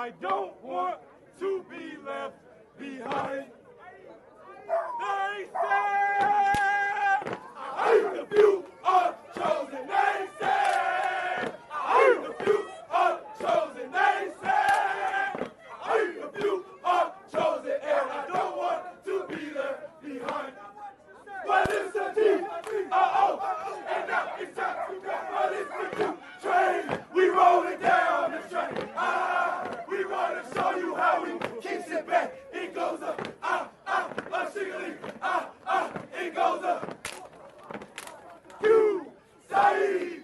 I don't want to be left behind. They said, the few are chosen. They said, the few are chosen. They said, the few are chosen, and I don't want to be left behind. Well, it's a T-O-O, and now it's time to go. Well, it's the new train. We rolling down the train. We want to show you how we keep it back. It goes up, a shiggly, it goes up. You say,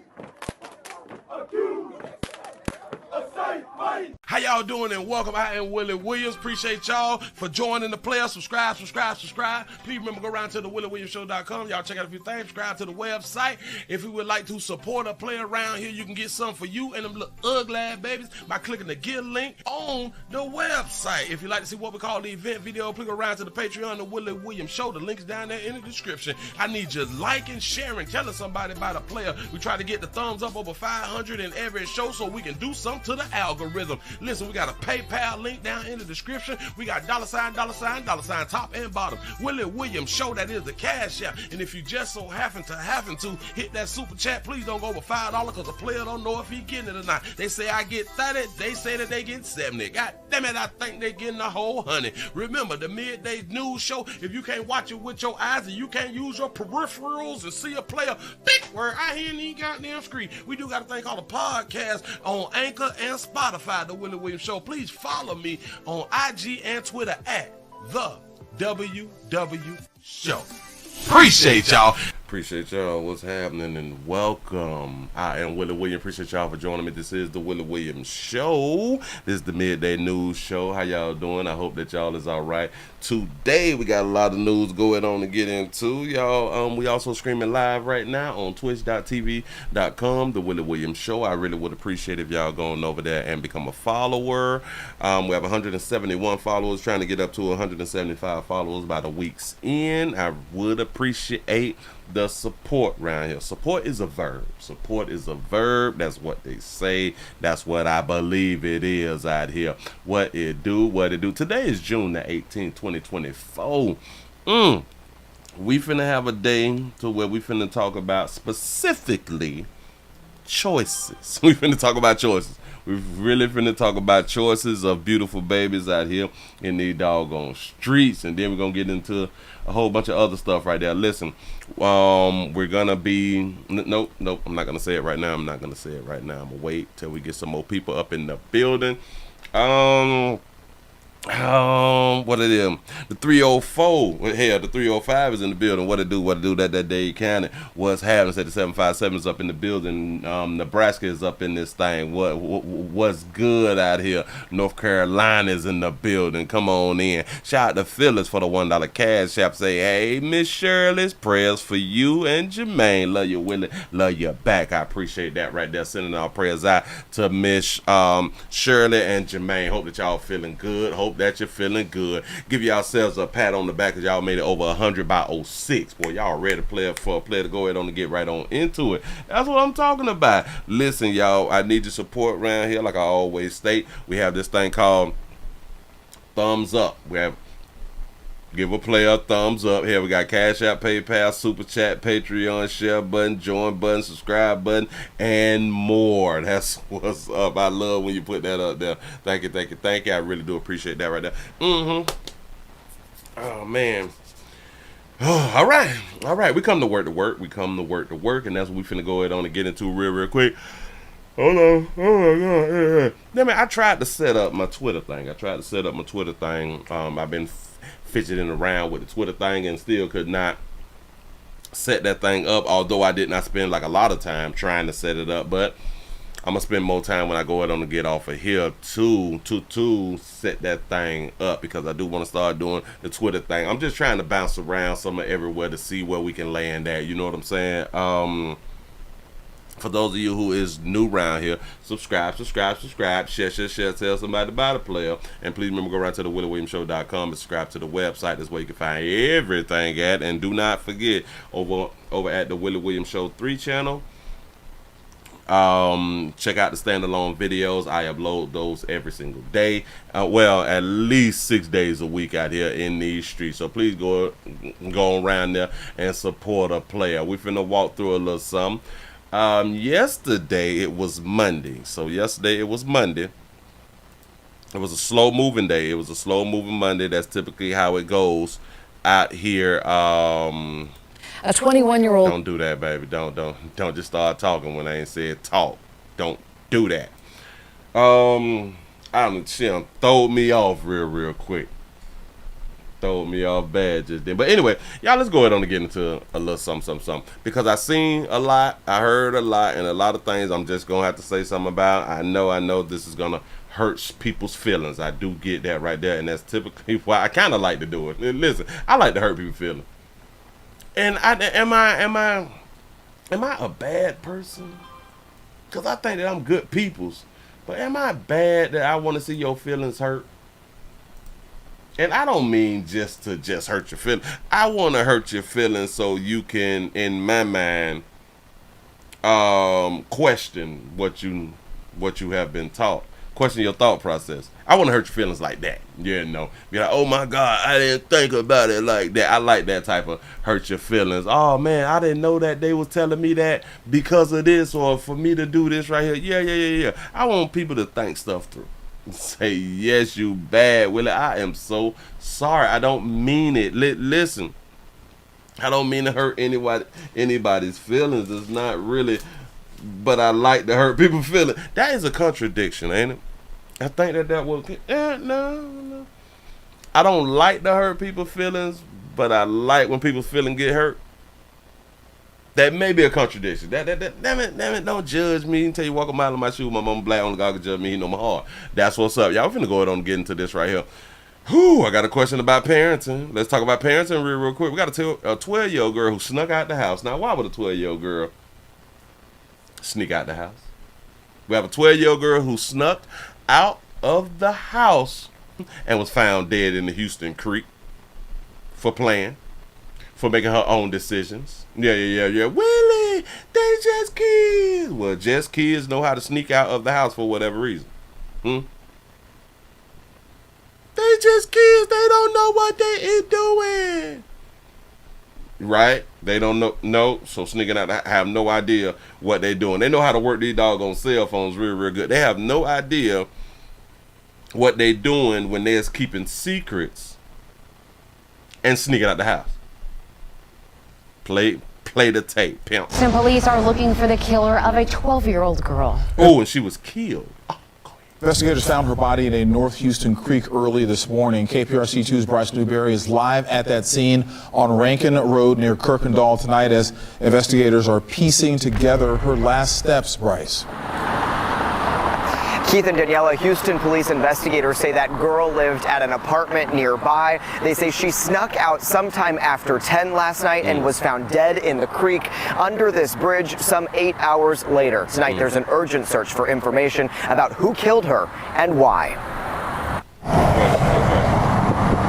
a say, money. How y'all doing and welcome. I am Willie Williams. Appreciate y'all for joining the player. Subscribe. Please remember, go around to the WillieWilliamsShow.com. Y'all check out a few things. Subscribe to the website. If you would like to support a player around here, you can get something for you and them little ugly ass babies by clicking the Get link on the website. If you'd like to see what we call the event video, please go around to the Patreon, the Willie Williams Show. The link's down there in the description. I need you liking, sharing, telling somebody about a player. We try to get the thumbs up over 500 in every show so we can do something to the algorithm. Listen, we got a PayPal link down in the description. We got $, top and bottom. Willie Williams Show, that is the Cash App. And if you just so happen to hit that super chat, please don't go over $5 because the player don't know if he getting it or not. They say I get 30, they say that they get 70. God damn it, I think they getting the whole 100. Remember, the midday news show, if you can't watch it with your eyes and you can't use your peripherals and see a player, big word, I hear any goddamn screen. We do got a thing called a podcast on Anchor and Spotify, the Willie Williams Show. Please follow me on IG and Twitter at the WW Show. Appreciate y'all. Appreciate y'all. What's happening and welcome. I am Willie Williams. Appreciate y'all for joining me. This is the Willie Williams Show. This is the midday news show. How y'all doing? I hope that y'all is all right. Today we got a lot of news going on to get into, y'all. We also streaming live right now on twitch.tv.com, the Willie Williams Show. I really would appreciate if y'all going over there and become a follower. We have 171 followers, trying to get up to 175 followers by the week's end. I would appreciate the support around here. Support is a verb. Support is a verb. That's what they say. That's what I believe it is out here. What it do. Today is June the 18th, 2024. We finna have a day to where we finna talk about specifically choices. We finna talk about choices. We really finna talk about choices of beautiful babies out here in these doggone streets. And then we're gonna get into a whole bunch of other stuff right there. Listen, we're gonna be nope, I'm not gonna say it right now. I'm gonna wait till we get some more people up in the building. What it is? The 304. Hell, the 305 is in the building. What it do? That day counted. What's happening? Said the 757 is up in the building. Nebraska is up in this thing. What's good out here? North Carolina is in the building. Come on in. Shout out to Phyllis for the $1 cash app. Say, hey, Miss Shirley's prayers for you and Jermaine. Love you, Willie. Love you back. I appreciate that right there. Sending our prayers out to Miss Shirley and Jermaine. Hope that y'all feeling good. Hope that you're feeling good. Give yourselves a pat on the back because y'all made it over 100 by 06. Boy, y'all ready for a player to go ahead on and get right on into it. That's what I'm talking about. Listen, y'all, I need your support around here. Like I always state, we have this thing called thumbs up. We have give a player a thumbs up. Here we got Cash App, PayPal, Super Chat, Patreon, share button, join button, subscribe button, and more. That's what's up. I love when you put that up there. Thank you. I really do appreciate that right there. Oh, man. All right. We come to work. We come to work, and that's what we finna go ahead on and get into real quick. Hold on. Oh, my God. Damn it, I tried to set up my Twitter thing. I've been fidgeting around with the Twitter thing and still could not set that thing up, although I did not spend like a lot of time trying to set it up, but I'm gonna spend more time when I go ahead on to get off of here to set that thing up, because I do want to start doing the Twitter thing. I'm just trying to bounce around some of everywhere to see where we can land at, you know what I'm saying? For those of you who is new around here, subscribe, share, tell somebody about a player. And please remember, go right to the WillieWilliamsShow.com and subscribe to the website. That's where you can find everything at. And do not forget, over at the Willie Williams Show 3 channel, Check out the standalone videos. I upload those every single day. Well, at least 6 days a week out here in these streets. So please go around there and support a player. We finna walk through a little something. Yesterday it was Monday. So yesterday it was Monday. It was a slow moving day. It was a slow moving Monday. That's typically how it goes out here. A 21-year-old. Don't do that, baby. Don't just start talking when I ain't said talk. Don't do that. She done throwed me off real quick. Throwed me off bad just then. But anyway, y'all, let's go ahead and get into a little something. Because I seen a lot, I heard a lot, and a lot of things I'm just gonna have to say something about. I know this is gonna hurt people's feelings. I do get that right there, and that's typically why I kind of like to do it. Listen, I like to hurt people's feelings. And am I a bad person? Because I think that I'm good people's. But am I bad that I want to see your feelings hurt? And I don't mean just to hurt your feelings. I want to hurt your feelings so you can, in my mind, question what you have been taught. Question your thought process. I want to hurt your feelings like that. You know, be like, oh my God, I didn't think about it like that. I like that type of hurt your feelings. Oh man, I didn't know that they was telling me that because of this or for me to do this right here. Yeah. I want people to think stuff through. Say, yes, you bad, Willie. I am so sorry. I don't mean it. Listen, I don't mean to hurt anybody's feelings. It's not really, but I like to hurt people's feelings. That is a contradiction, ain't it? I think that was no. I don't like to hurt people's feelings, but I like when people's feelings get hurt. That may be a contradiction. Damn it, don't judge me until you walk a mile in my shoes. My mama black, only God can judge me, he know my heart. That's what's up. Y'all finna go ahead and get into this right here. Whew, I got a question about parenting. Let's talk about parenting real quick. We got a 12-year-old girl who snuck out the house. Now, why would a 12-year-old girl sneak out the house? We have a 12-year-old girl who snuck out of the house and was found dead in the Houston Creek for making her own decisions. Yeah. Willie, they just kids. Well, just kids know how to sneak out of the house for whatever reason. They just kids. They don't know what they is doing. Right? They don't know. No. So sneaking out, have no idea what they doing. They know how to work these doggone cell phones real good. They have no idea what they doing when they're keeping secrets and sneaking out the house. Play the tape, pimp. Some police are looking for the killer of a 12-year-old girl. Oh, and she was killed. Investigators found her body in a North Houston creek early this morning. KPRC2's Bryce Newberry is live at that scene on Rankin Road near Kirkendall tonight as investigators are piecing together her last steps, Bryce. Keith and Daniela, Houston police investigators say that girl lived at an apartment nearby. They say she snuck out sometime after 10 last night and was found dead in the creek under this bridge some 8 hours later. Tonight, there's an urgent search for information about who killed her and why.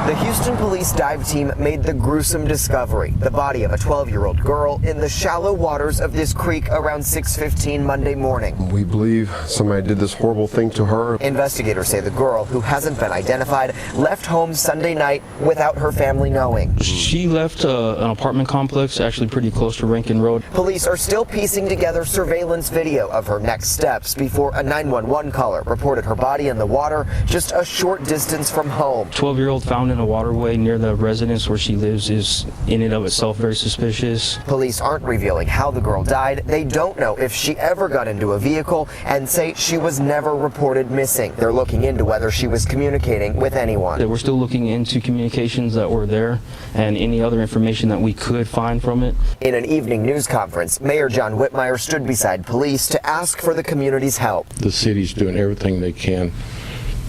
The Houston police dive team made the gruesome discovery, the body of a 12-year-old girl in the shallow waters of this creek around 6:15 Monday morning. We believe somebody did this horrible thing to her. Investigators say the girl, who hasn't been identified, left home Sunday night without her family knowing. She left an apartment complex actually pretty close to Rankin Road. Police are still piecing together surveillance video of her next steps before a 911 caller reported her body in the water just a short distance from home. 12-year-old found in a waterway near the residence where she lives is in and of itself very suspicious. Police aren't revealing how the girl died. They don't know if she ever got into a vehicle and say she was never reported missing. They're looking into whether she was communicating with anyone. We're still looking into communications that were there and any other information that we could find from it. In an evening news conference, Mayor John Whitmire stood beside police to ask for the community's help. The city's doing everything they can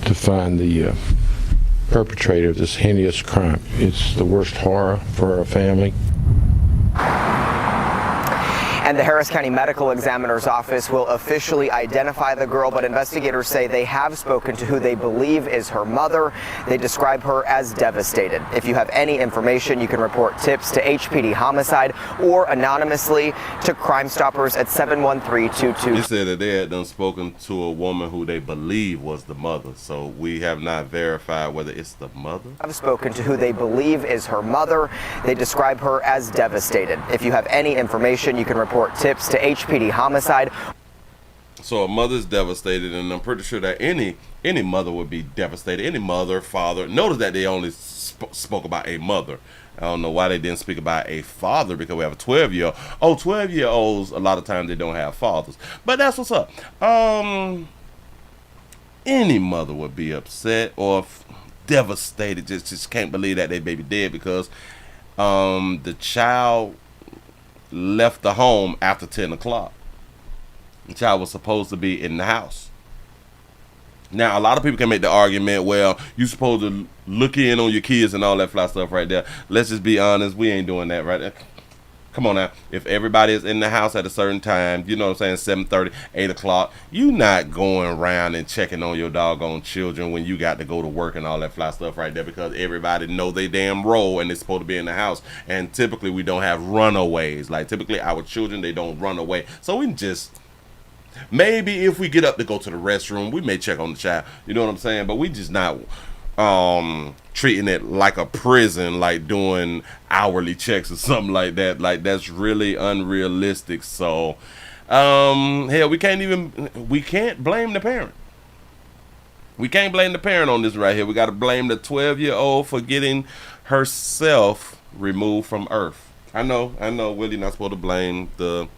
to find the perpetrator of this heinous crime. It's the worst horror for our family. And the Harris County Medical Examiner's Office will officially identify the girl, but investigators say they have spoken to who they believe is her mother. They describe her as devastated. If you have any information, you can report tips to HPD Homicide or anonymously to Crime Stoppers at 71322. They said that they had done spoken to a woman who they believe was the mother, so we have not verified whether it's the mother. I've spoken to who they believe is her mother. They describe her as devastated. If you have any information, you can report tips to HPD Homicide. So a mother's devastated, and I'm pretty sure that any mother would be devastated. Any mother, father. Notice that they only spoke about a mother. I don't know why they didn't speak about a father, because we have a 12-year-old. Oh, 12-year-olds, a lot of times they don't have fathers. But that's what's up. Any mother would be upset or devastated, just can't believe that their baby dead, because the child left the home after 10 o'clock. The child was supposed to be in the house. Now, a lot of people can make the argument, well, you're supposed to look in on your kids and all that fly stuff right there. Let's just be honest, we ain't doing that right there. Come on now. If everybody is in the house at a certain time, you know what I'm saying, 7:30, 8 o'clock, you not going around and checking on your doggone children when you got to go to work and all that fly stuff right there, because everybody know they damn role and they're supposed to be in the house. And typically we don't have runaways. Like typically our children, they don't run away. So we just... maybe if we get up to go to the restroom, we may check on the child. You know what I'm saying? But we just not treating it like a prison, like doing hourly checks or something like that. Like that's really unrealistic. So hell, we can't blame the parent. We can't blame the parent on this right here. We got to blame the 12-year-old for getting herself removed from Earth. I know, Willie not supposed to blame the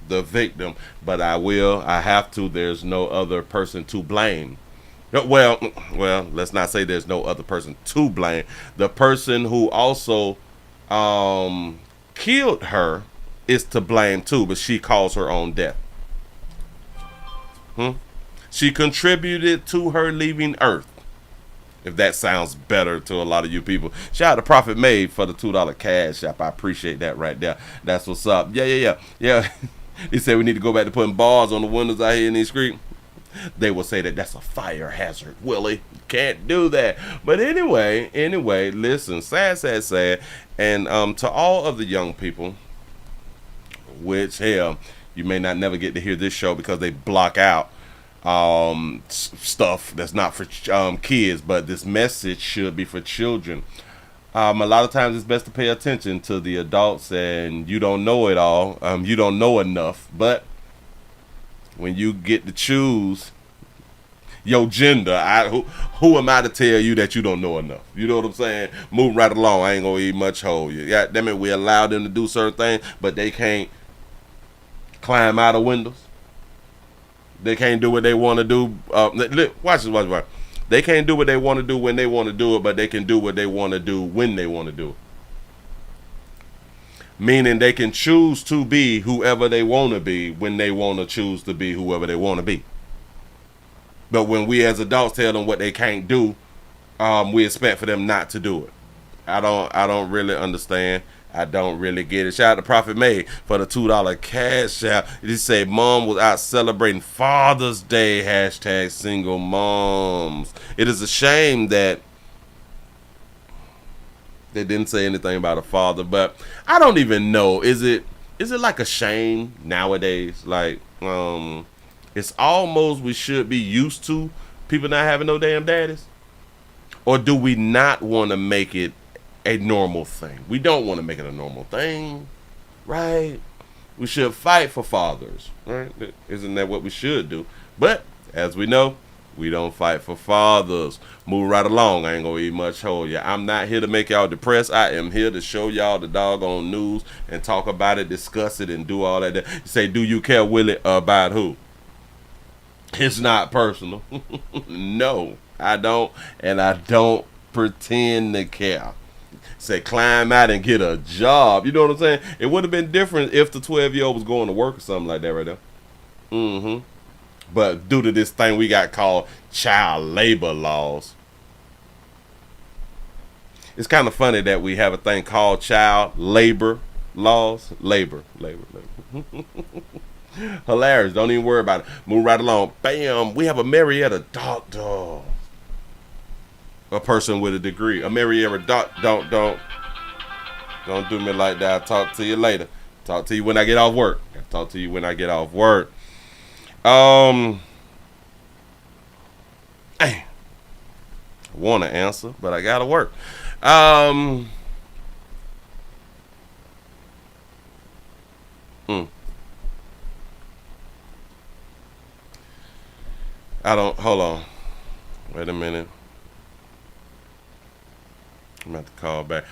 victim, but I have to. There's no other person to blame. Well, let's not say there's no other person to blame. The person who also killed her is to blame too, but she caused her own death. She contributed to her leaving Earth. If that sounds better to a lot of you people. Shout out to Prophet Made for the $2 cash app. I appreciate that right there. That's what's up. Yeah. He said we need to go back to putting bars on the windows out here in these streets. They will say that that's a fire hazard, Willie. Can't do that. But anyway, listen, sad. And to all of the young people, which, hell, you may not never get to hear this show because they block out stuff that's not for kids, but this message should be for children. A lot of times it's best to pay attention to the adults, and you don't know it all. You don't know enough, but when you get to choose your gender, who am I to tell you that you don't know enough? You know what I'm saying? Moving right along, I ain't gonna eat much hold you. Yeah, damn it, we allow them to do certain things, but they can't climb out of windows. They can't do what they want to do. Watch this. They can't do what they want to do when they want to do it, but they can do what they want to do when they want to do it. Meaning they can choose to be whoever they want to be when they want to choose to be whoever they want to be. But when we as adults tell them what they can't do, we expect for them not to do it. I don't really understand. I don't really get it. Shout out to Prophet May for the $2 cash out. He said mom was out celebrating Father's Day, # single moms. It is a shame that they didn't say anything about a father, but I don't even know. Is it like a shame nowadays? Like, it's almost we should be used to people not having no damn daddies? Or do we not want to make it a normal thing? We don't want to make it a normal thing, right? We should fight for fathers, right? Isn't that what we should do? But as we know, we don't fight for fathers. Move right along. I ain't gonna eat much hold ya. I'm not here to make y'all depressed. I am here to show y'all the doggone news and talk about it, discuss it, and do all that. You say, do you care, Willie, about who? It's not personal. No, I don't, and I don't pretend to care. Say climb out and get a job. You know what I'm saying? It would have been different if the 12-year-old was going to work or something like that right there. But due to this thing we got called child labor laws, it's kind of funny that we have a thing called child labor laws. Labor. Hilarious. Don't even worry about it. Move right along. Bam. We have a Marietta doctor. A person with a degree. A Marietta doctor. Don't do me like that. I'll talk to you later. Talk to you when I get off work. Hey. I want to answer, but I gotta work. Hold on. Wait a minute. I'm about to call back.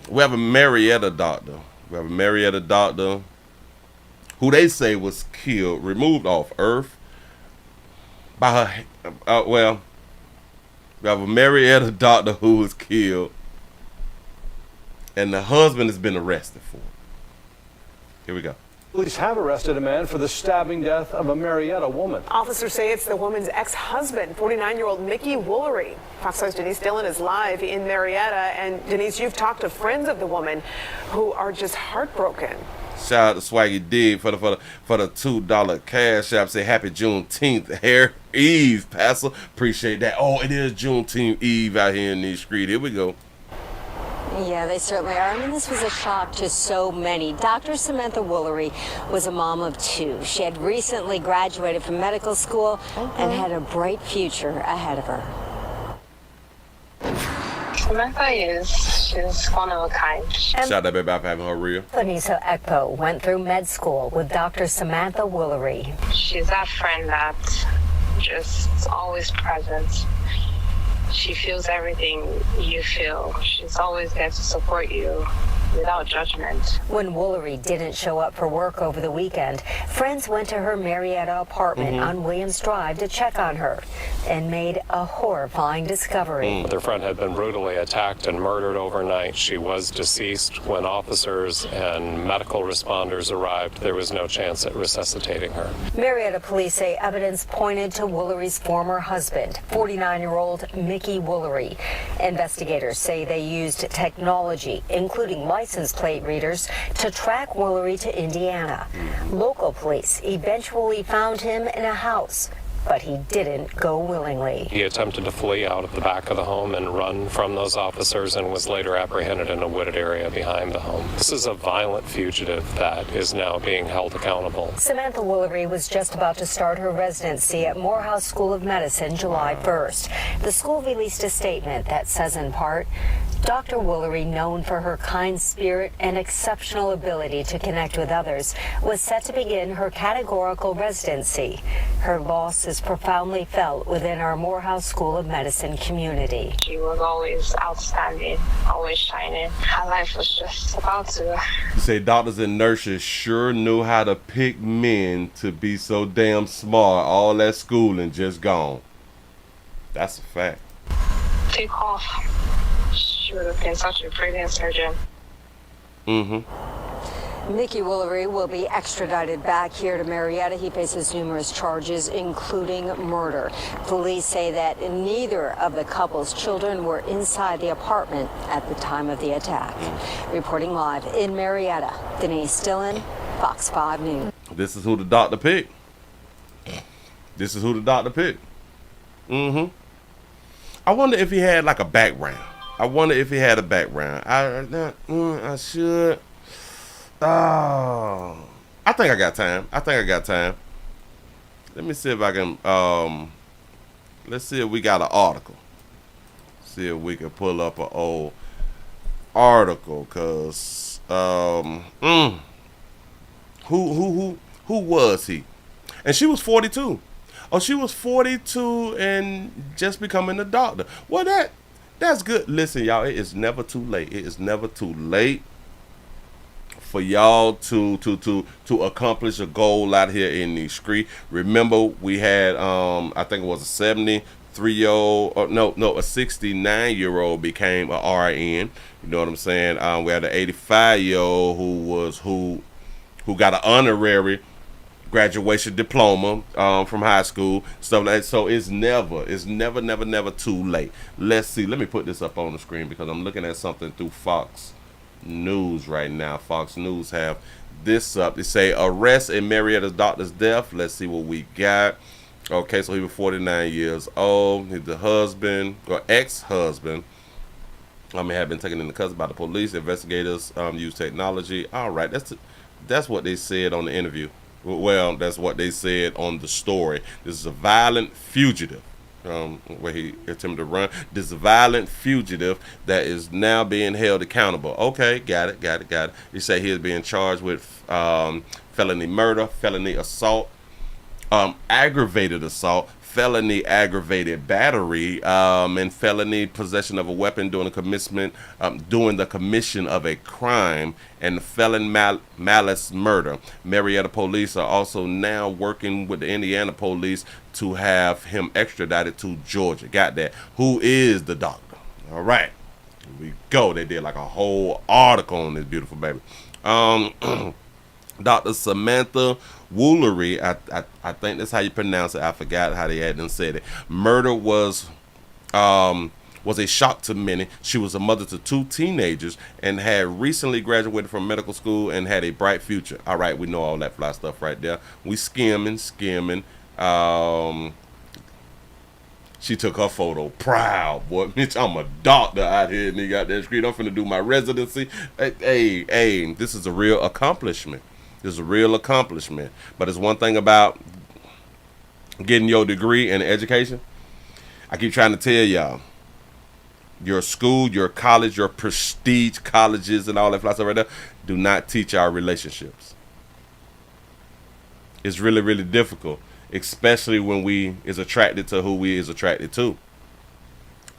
We have a Marietta doctor. Who they say was killed, removed off Earth by her. We have a Marietta doctor who was killed, and the husband has been arrested for it. Here we go. Police have arrested a man for the stabbing death of a Marietta woman. Officers say it's the woman's ex-husband, 49-year-old Mickey Woolery. Fox 5's Denise Dillon is live in Marietta. And Denise, you've talked to friends of the woman who are just heartbroken. Shout out to Swaggy Dig for the $2 cash app. Say happy Juneteenth, Hair Eve, Pastor. Appreciate that. Oh, it is Juneteenth Eve out here in these streets. Here we go. Yeah, they certainly are. I mean, this was a shock to so many. Dr. Samantha Woolery was a mom of two. She had recently graduated from medical school and had a bright future ahead of her. Samantha she's one of a kind. Shout out to baby for having her real. Lisa Ekpo went through med school with Dr. Samantha Woolery. She's that friend that just always present. She feels everything you feel. She's always there to support you without judgment. When Woolery didn't show up for work over the weekend, friends went to her Marietta apartment on Williams Drive to check on her and made a horrifying discovery. Their friend had been brutally attacked and murdered overnight. She was deceased when officers and medical responders arrived. There was no chance at resuscitating her. Marietta police say evidence pointed to Woolery's former husband, 49-year-old Mickey Woolery. Investigators say they used technology, including license plate readers, to track Woolery to Indiana. Local police eventually found him in a house, but he didn't go willingly. He attempted to flee out of the back of the home and run from those officers and was later apprehended in a wooded area behind the home. This is a violent fugitive that is now being held accountable. Samantha Woolery was just about to start her residency at Morehouse School of Medicine July 1st. The school released a statement that says in part, Dr. Woolery, known for her kind spirit and exceptional ability to connect with others, was set to begin her categorical residency. Her loss is profoundly felt within our Morehouse School of Medicine community. She was always outstanding, always shining. Her life was just about to. You say doctors and nurses sure knew how to pick men to be so damn smart. All that schooling just gone. That's a fact. Take off. She would have been such a brilliant surgeon. Mickey Woolery will be extradited back here to Marietta. He faces numerous charges, including murder. Police say that neither of the couple's children were inside the apartment at the time of the attack. Reporting live in Marietta, Denise Dillon, Fox 5 News. This is who the doctor picked. I wonder if he had like a background. I should. Oh, I think I got time. Let me see if I can. Let's see if we got an article. See if we can pull up an old article. Cause who was he? And she was 42. Oh, she was 42 and just becoming a doctor. Well, that's good. Listen, y'all, it is never too late. It is never too late for y'all to accomplish a goal out here in the street. Remember, we had I think it was a 73-year-old, or no, a 69-year-old became a RN. You know what I'm saying? We had an 85-year-old who got an honorary graduation diploma from high school, stuff like that. So it's never too late. Let's see. Let me put this up on the screen because I'm looking at something through Fox News right now. Fox News have this up. They say arrest in Marietta's doctor's death. Let's see what we got. Okay, so he was 49 years old. He's the husband or ex-husband. Had been taken into custody by the police. Investigators use technology. All right, that's what they said on the interview. Well, that's what they said on the story. This is a violent fugitive. Where he attempted to run. This is a violent fugitive that is now being held accountable. Okay, got it. You say he is being charged with felony murder, felony assault, aggravated assault, felony aggravated battery, and felony possession of a weapon during the commission of a crime, and felon malice murder. Marietta police are also now working with the Indiana police to have him extradited to Georgia. Got that? Who is the doctor? All right, here we go. They did like a whole article on this beautiful baby. Dr. Samantha Woolery, I think that's how you pronounce it. I forgot how they had them said it. Murder was a shock to many. She was a mother to 2 teenagers and had recently graduated from medical school and had a bright future. All right, we know all that fly stuff right there. We skimming. She took her photo proud, boy. Bitch, I'm a doctor out here, nigga, out that street. I'm finna do my residency. Hey, this is a real accomplishment. This is a real accomplishment. But it's one thing about getting your degree in education. I keep trying to tell y'all, your school, your college, your prestige colleges and all that stuff right there, do not teach our relationships. It's really, really difficult, especially when we is attracted to who we is attracted to.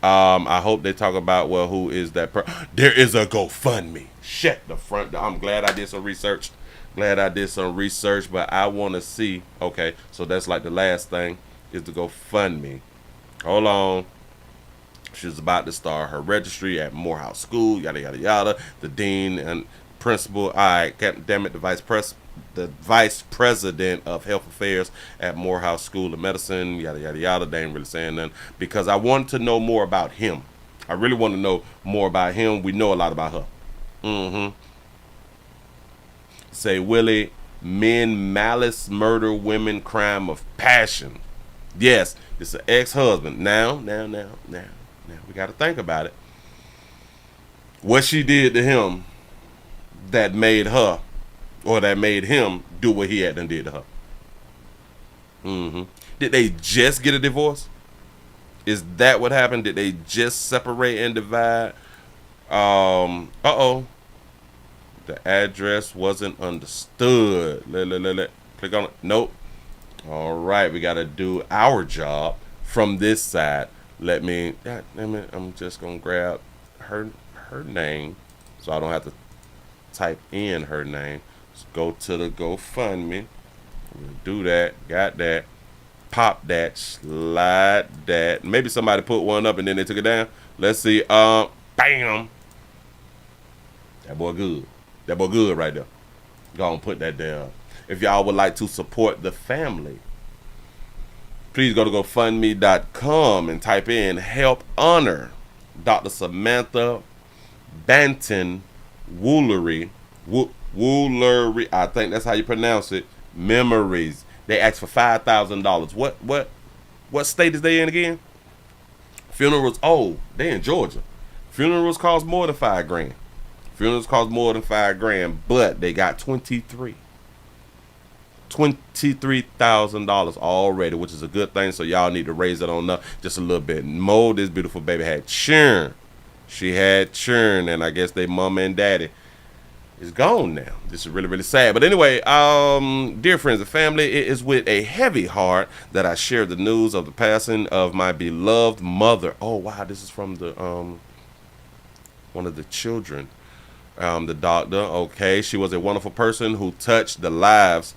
I hope they talk about, well, who is that there is a GoFundMe. Shut the front door. I'm glad I did some research. But I want to see. Okay, so that's like the last thing is the GoFundMe. Hold on. She's about to start her registry at Morehouse School, yada, yada, yada. The dean and principal, all right, damn it, the vice president of health affairs at Morehouse School of Medicine, yada, yada, yada. They ain't really saying nothing because I wanted to know more about him. I really want to know more about him. We know a lot about her. Say, Willie, men malice murder, women crime of passion. Yes, it's an ex-husband. Now, we got to think about it. What she did to him that made her, or that made him do what he had done did to her. Did they just get a divorce? Is that what happened? Did they just separate and divide? The address wasn't understood. Click on it. Nope. All right, we got to do our job from this side. God damn it, I'm just going to grab her name so I don't have to type in her name. Let's go to the GoFundMe. We'll do that. Got that. Pop that. Slide that. Maybe somebody put one up and then they took it down. Let's see. Bam. That boy good. That boy good right there. Go and put that there. If y'all would like to support the family, please go to GoFundMe.com and type in help honor Dr. Samantha Banton Woolery. Woolery, I think that's how you pronounce it. Memories. They asked for $5,000. What state is they in again? Funerals. Oh, they in Georgia. Funerals cost more than $5,000. Funerals cost more than $5,000, but they got $23,000 already, which is a good thing. So y'all need to raise it on up just a little bit more. This beautiful baby had churn. She had churn, and I guess they mama and daddy is gone now. This is really, really sad. But anyway, dear friends and family, it is with a heavy heart that I share the news of the passing of my beloved mother. Oh wow, this is from the one of the children. The doctor, okay, she was a wonderful person who touched the lives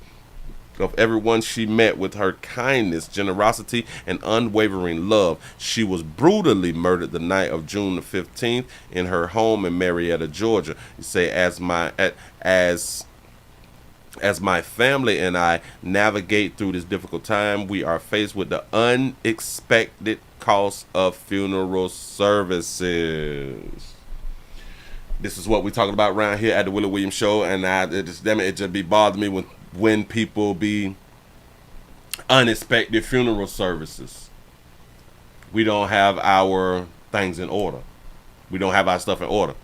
of everyone she met with her kindness, generosity, and unwavering love. She was brutally murdered the night of June the 15th in her home in Marietta, Georgia. You say, as my family and I navigate through this difficult time, we are faced with the unexpected cost of funeral services. This is what we talking about around here at the Willie Williams Show, and it just be bothering me when people be unexpected funeral services. We don't have our things in order. We don't have our stuff in order.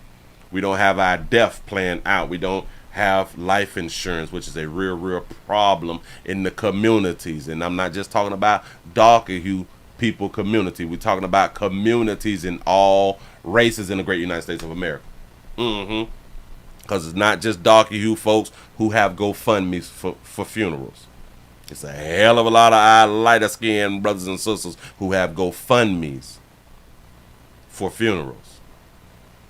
We don't have our death planned out. We don't have life insurance, which is a real problem in the communities. And I'm not just talking about darker hue people community. We're talking about communities in all races in the great United States of America. Because it's not just darker hue folks who have GoFundMes for funerals. It's a hell of a lot of our lighter skinned brothers and sisters who have GoFundMes for funerals.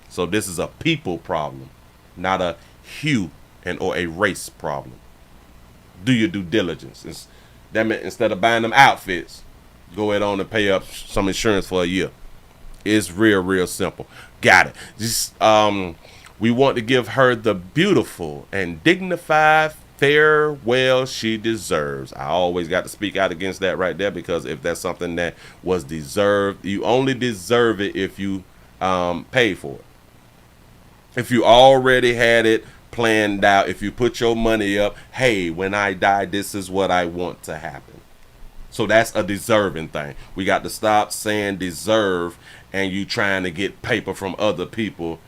So this is a people problem, not a hue or a race problem. Do your due diligence. Instead of buying them outfits, go ahead on and pay up some insurance for a year. It's real simple. Got it. Just we want to give her the beautiful and dignified farewell she deserves. I always got to speak out against that right there, because if that's something that was deserved, you only deserve it if you paid for it. If you already had it planned out, if you put your money up, hey, when I die, this is what I want to happen. So that's a deserving thing. We got to stop saying deserve and you trying to get paper from other people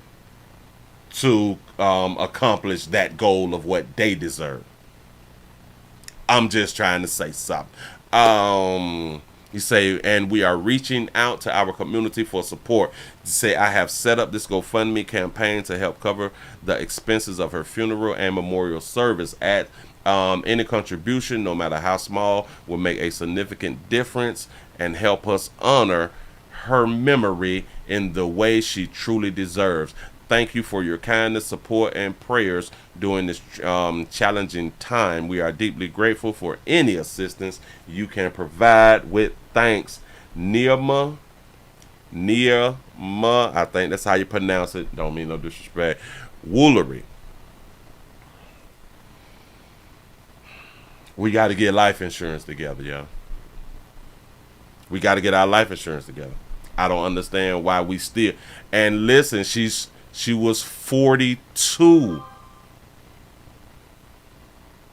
to accomplish that goal of what they deserve. I'm just trying to say something. You say, and we are reaching out to our community for support. To say, I have set up this GoFundMe campaign to help cover the expenses of her funeral and memorial service. At any contribution, no matter how small, will make a significant difference and help us honor her memory in the way she truly deserves. Thank you for your kindness, support, and prayers during this challenging time. We are deeply grateful for any assistance you can provide. With thanks, Nirma, I think that's how you pronounce it. Don't mean no disrespect. Woolery. We got to get life insurance together, y'all. We got to get our life insurance together. I don't understand why we still. And listen, she was 42.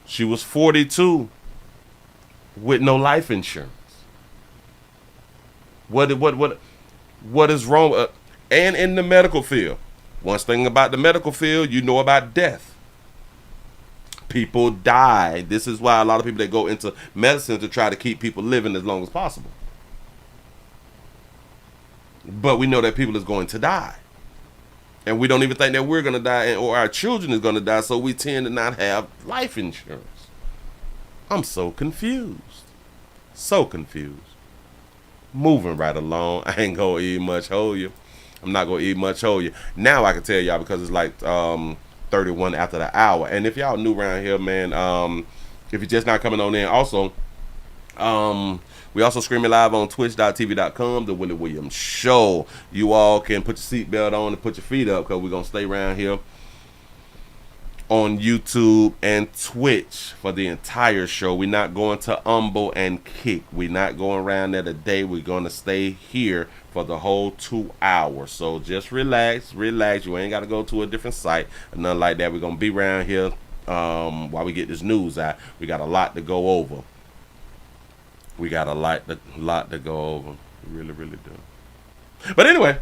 She was 42 with no life insurance. What is wrong? And in the medical field, one thing about the medical field, you know about death. People die. This is why a lot of people that go into medicine to try to keep people living as long as possible. But we know that people is going to die. And we don't even think that we're going to die or our children is going to die, so we tend to not have life insurance. I'm so confused. So confused. Moving right along. I ain't going to eat much hold you. I'm not going to eat much hold you. Now I can tell y'all, because it's like 31 after the hour. And if y'all new around here, man, if you're just not coming on in, also, we also streaming live on twitch.tv.com, The Willie Williams Show. You all can put your seatbelt on and put your feet up, because we're going to stay around here on YouTube and Twitch for the entire show. We're not going to Umble and Kick. We're not going around there today. We're going to stay here for the whole 2 hours. So just relax. You ain't got to go to a different site or nothing like that. We're going to be around here while we get this news out. We got a lot to go over. We got a lot to go over. We really do. But anyway,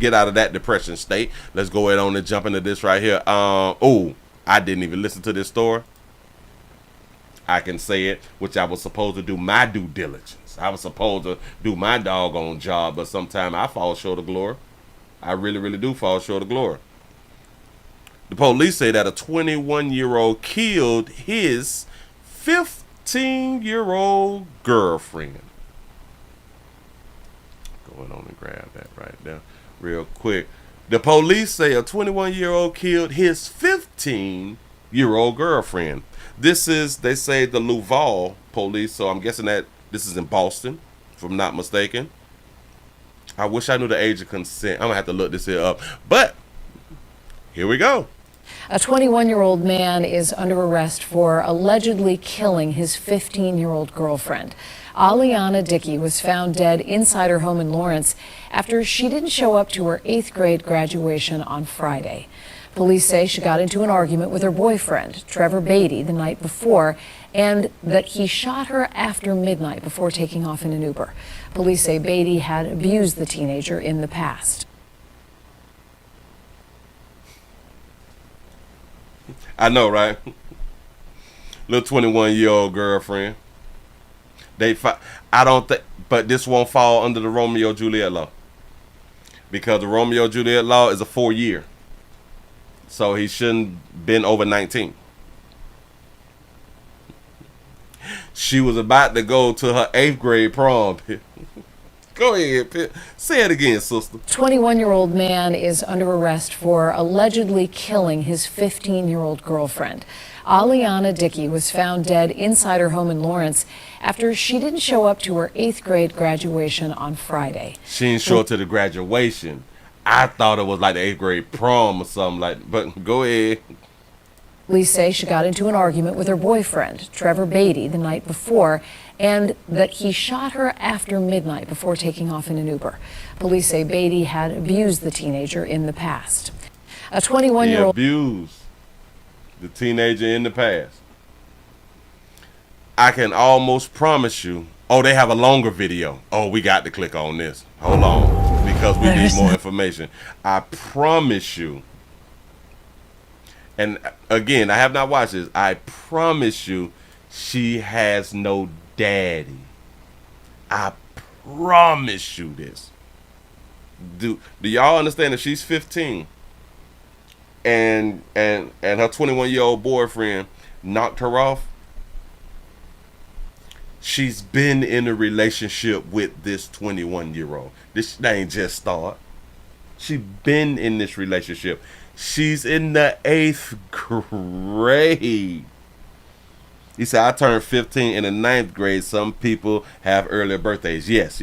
get out of that depression state. Let's go ahead on and jump into this right here. Oh, I didn't even listen to this story. I can say it, which I was supposed to do my due diligence. I was supposed to do my doggone job, but sometimes I fall short of glory. I really do fall short of glory. The police say that a 21-year-old killed his 15-year-old girlfriend. Going on and grab that right there real quick. The police say a 21-year-old killed his 15-year-old girlfriend. This is, they say, the Louval police, so I'm guessing that this is in Boston, if I'm not mistaken. I wish I knew the age of consent. I'm going to have to look this here up. But here we go. A 21-year-old man is under arrest for allegedly killing his 15-year-old girlfriend. Aliana Dickey was found dead inside her home in Lawrence after she didn't show up to her 8th grade graduation on Friday. Police say she got into an argument with her boyfriend, Trevor Beatty, the night before, and that he shot her after midnight before taking off in an Uber. Police say Beatty had abused the teenager in the past. I know, right? Little 21-year-old girlfriend. I don't think, but this won't fall under the Romeo-Juliet law, because the Romeo-Juliet law is a 4-year, so he shouldn't been over 19. She was about to go to her 8th grade prom. Go ahead, say it again, sister. 21-year-old man is under arrest for allegedly killing his 15-year-old girlfriend. Aliana Dickey was found dead inside her home in Lawrence after she didn't show up to her 8th grade graduation on Friday. She didn't show up to the graduation. I thought it was like the 8th grade prom or something like, but go ahead. Police say she got into an argument with her boyfriend, Trevor Beatty, the night before, and that he shot her after midnight before taking off in an Uber. Police say Beatty had abused the teenager in the past. A 21-year-old abused the teenager in the past. I can almost promise you. Oh, they have a longer video. Oh, we got to click on this. Hold on, because we need more information. I promise you. And again, I have not watched this. I promise you, she has no daddy. I promise you this. Do y'all understand that she's 15 and her 21-year-old boyfriend knocked her off? She's been in a relationship with this 21-year-old. This ain't just start. She's been in this relationship. She's in the 8th grade. He said, I turned 15 in the 9th grade. Some people have earlier birthdays. Yes.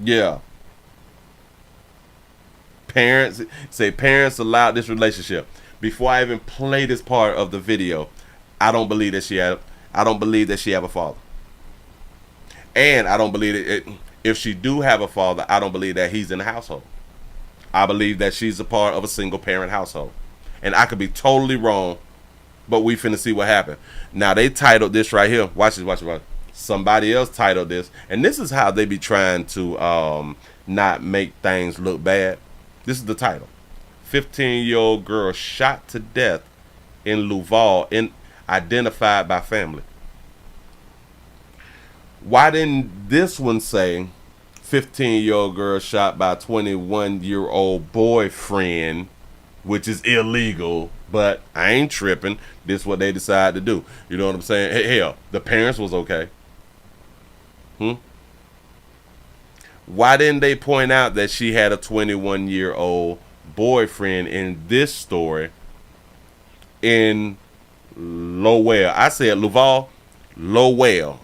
Yeah. Parents allowed this relationship. Before I even play this part of the video, I don't believe that she have a father. And I don't believe that if she do have a father, I don't believe that he's in the household. I believe that she's a part of a single parent household. And I could be totally wrong, but we finna see what happened. Now they titled this right here. Watch this. Somebody else titled this. And this is how they be trying to not make things look bad. This is the title. 15-year-old girl shot to death in Louisville, identified by family. Why didn't this one say 15-year-old girl shot by 21-year-old boyfriend, which is illegal, but I ain't tripping. This is what they decided to do. You know what I'm saying? Hell, the parents was okay. Why didn't they point out that she had a 21-year-old boyfriend in this story in Lowell? I said Louisville, Lowell,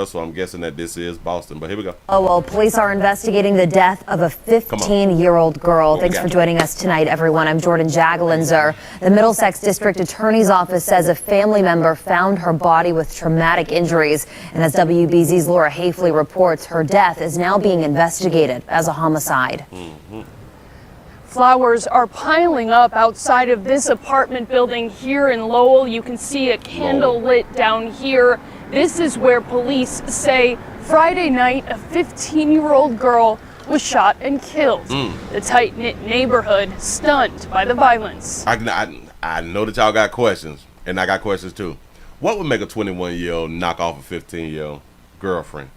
so I'm guessing that this is Boston, but here we go. Oh, well, police are investigating the death of a 15-year-old girl. Thanks for joining us tonight, everyone. I'm Jordan Jaglinzer. The Middlesex District Attorney's Office says a family member found her body with traumatic injuries. And as WBZ's Laura Hafley reports, her death is now being investigated as a homicide. Flowers are piling up outside of this apartment building here in Lowell. You can see a candle lit down here. This is where police say Friday night a 15-year-old girl was shot and killed. The tight-knit neighborhood stunned by the violence. I know that y'all got questions, and I got questions too. What would make a 21-year-old knock off a 15-year-old girlfriend?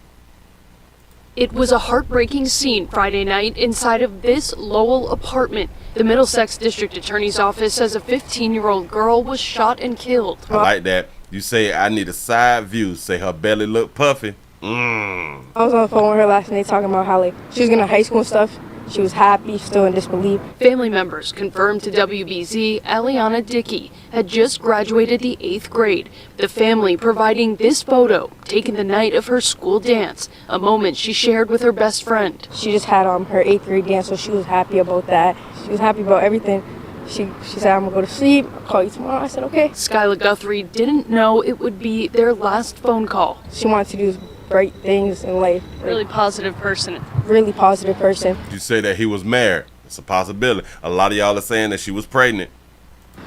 It was a heartbreaking scene Friday night inside of this Lowell apartment. The Middlesex District Attorney's Office says a 15-year-old girl was shot and killed. I like that. You say, I need a side view. Say her belly look puffy. I was on the phone with her last night talking about how she was going to high school and stuff. She was happy, still in disbelief. Family members confirmed to WBZ Aliana Dickey had just graduated the 8th grade, the family providing this photo taken the night of her school dance, a moment she shared with her best friend. She just had her 8th grade dance, so she was happy about that. She was happy about everything. She said, I'm gonna go to sleep, I'll call you tomorrow. I said, okay. Skyla Guthrie didn't know it would be their last phone call. She wanted to do bright things in life. Really positive person. Really positive person. You say that he was married. It's a possibility. A lot of y'all are saying that she was pregnant.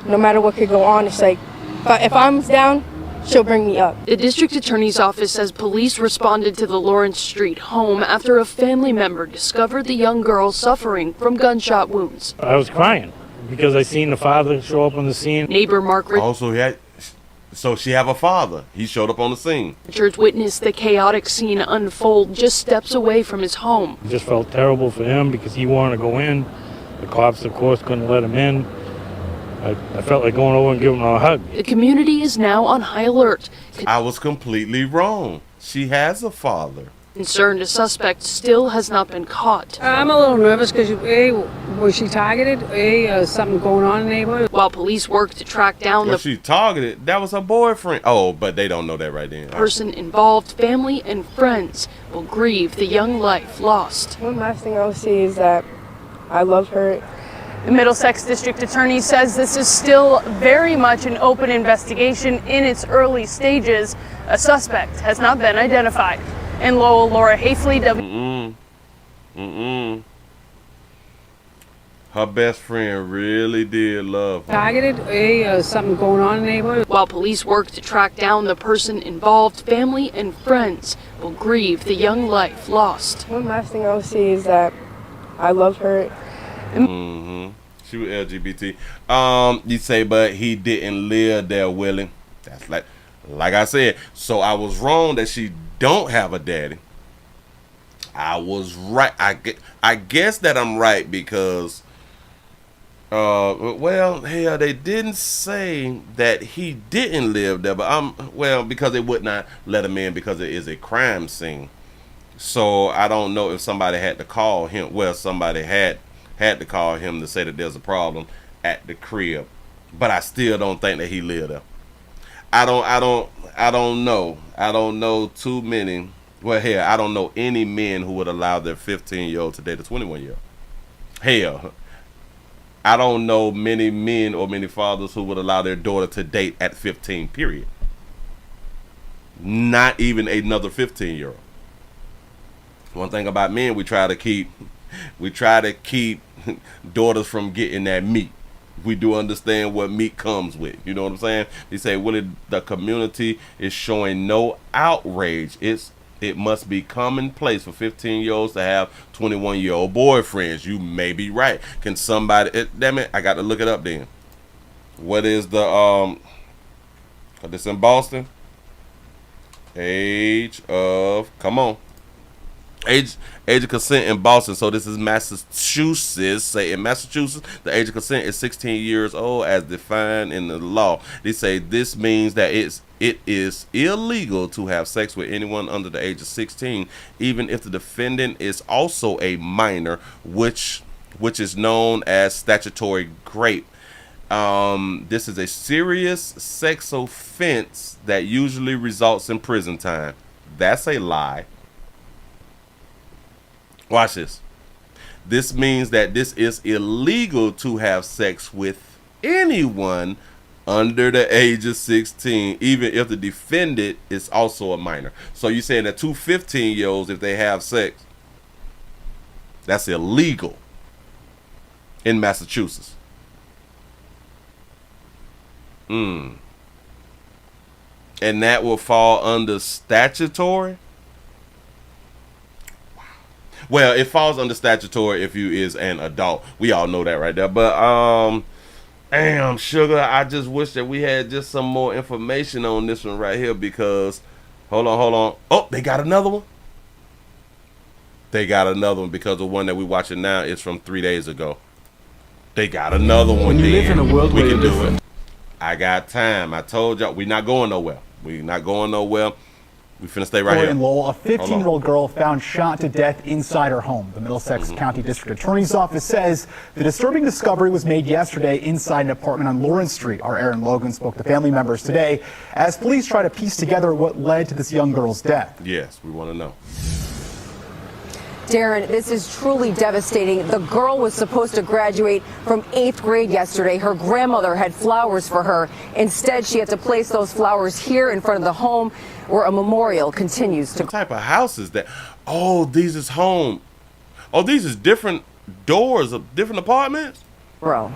No matter what could go on, it's like, if I'm down, she'll bring me up. The district attorney's office says police responded to the Lawrence Street home after a family member discovered the young girl suffering from gunshot wounds. I was crying because I seen the father show up on the scene. Neighbor Mark So she have a father. He showed up on the scene. Richards witnessed the chaotic scene unfold just steps away from his home. It just felt terrible for him because he wanted to go in. The cops, of course, couldn't let him in. I felt like going over and giving him a hug. The community is now on high alert. I was completely wrong. She has a father. Concerned a suspect still has not been caught. I'm a little nervous because, was she targeted? Something going on in the neighborhood? While police work to track down Was she targeted? That was her boyfriend. Oh, but they don't know that right then. Person involved, family and friends will grieve the young life lost. One last thing I'll say is that I love her. The Middlesex District Attorney says this is still very much an open investigation in its early stages. A suspect has not been identified. In Lowell, Laura Hafley, Her best friend really did love her. Targeted? Something going on in the neighborhood? While police work to track down the person involved, family and friends will grieve the young life lost. One last thing I'll say is that I love her. She was LGBT. You say, but he didn't live there, Willie. That's like I said. So I was wrong that she don't have a daddy. I was right. I guess that I'm right because, well, hell, they didn't say that he didn't live there, but because they would not let him in because it is a crime scene. So I don't know if somebody had to call him. Well, somebody had to call him to say that there's a problem at the crib, but I still don't think that he lived there. I don't know. I don't know too many. Well, hell, I don't know any men who would allow their 15-year-old to date a 21-year-old. Hell, I don't know many men or many fathers who would allow their daughter to date at 15, period. Not even another 15-year-old. One thing about men, we try to keep daughters from getting that meat. We do understand what meat comes with. You know what I'm saying? They say, Willie, the community is showing no outrage. It must be commonplace for 15-year-olds to have 21-year-old boyfriends. You may be right. Can somebody? Damn it! I got to look it up then. What is the this in Boston? Age of consent in Boston. So this is Massachusetts. Say in Massachusetts, the age of consent is 16 years old as defined in the law. They say this means that it is illegal to have sex with anyone under the age of 16, even if the defendant is also a minor, which is known as statutory rape. This is a serious sex offense that usually results in prison time. That's a lie. Watch this. This means that this is illegal to have sex with anyone under the age of 16, even if the defendant is also a minor. So you're saying that two 15-year-olds, if they have sex, that's illegal in Massachusetts. And that will fall under statutory? Well, it falls under statutory if you is an adult. We all know that right there. But damn, sugar, I just wish that we had just some more information on this one right here because hold on. Oh, they got another one. They got another one because the one that we're watching now is from 3 days ago. They got another one. When you live in a world we where can you're do it. I got time. I told y'all we're not going nowhere. We're not going nowhere. We finna stay right here. In Lowell, a 15-year-old girl found shot to death inside her home. The Middlesex County District Attorney's Office says the disturbing discovery was made yesterday inside an apartment on Lawrence Street. Our Aaron Logan spoke to family members today as police try to piece together what led to this young girl's death. Yes, we want to know. Darren, this is truly devastating. The girl was supposed to graduate from 8th grade yesterday. Her grandmother had flowers for her. Instead, she had to place those flowers here in front of the home where a memorial continues to. What type of house is that? Oh, these is home. Oh, these is different doors of different apartments? Bro.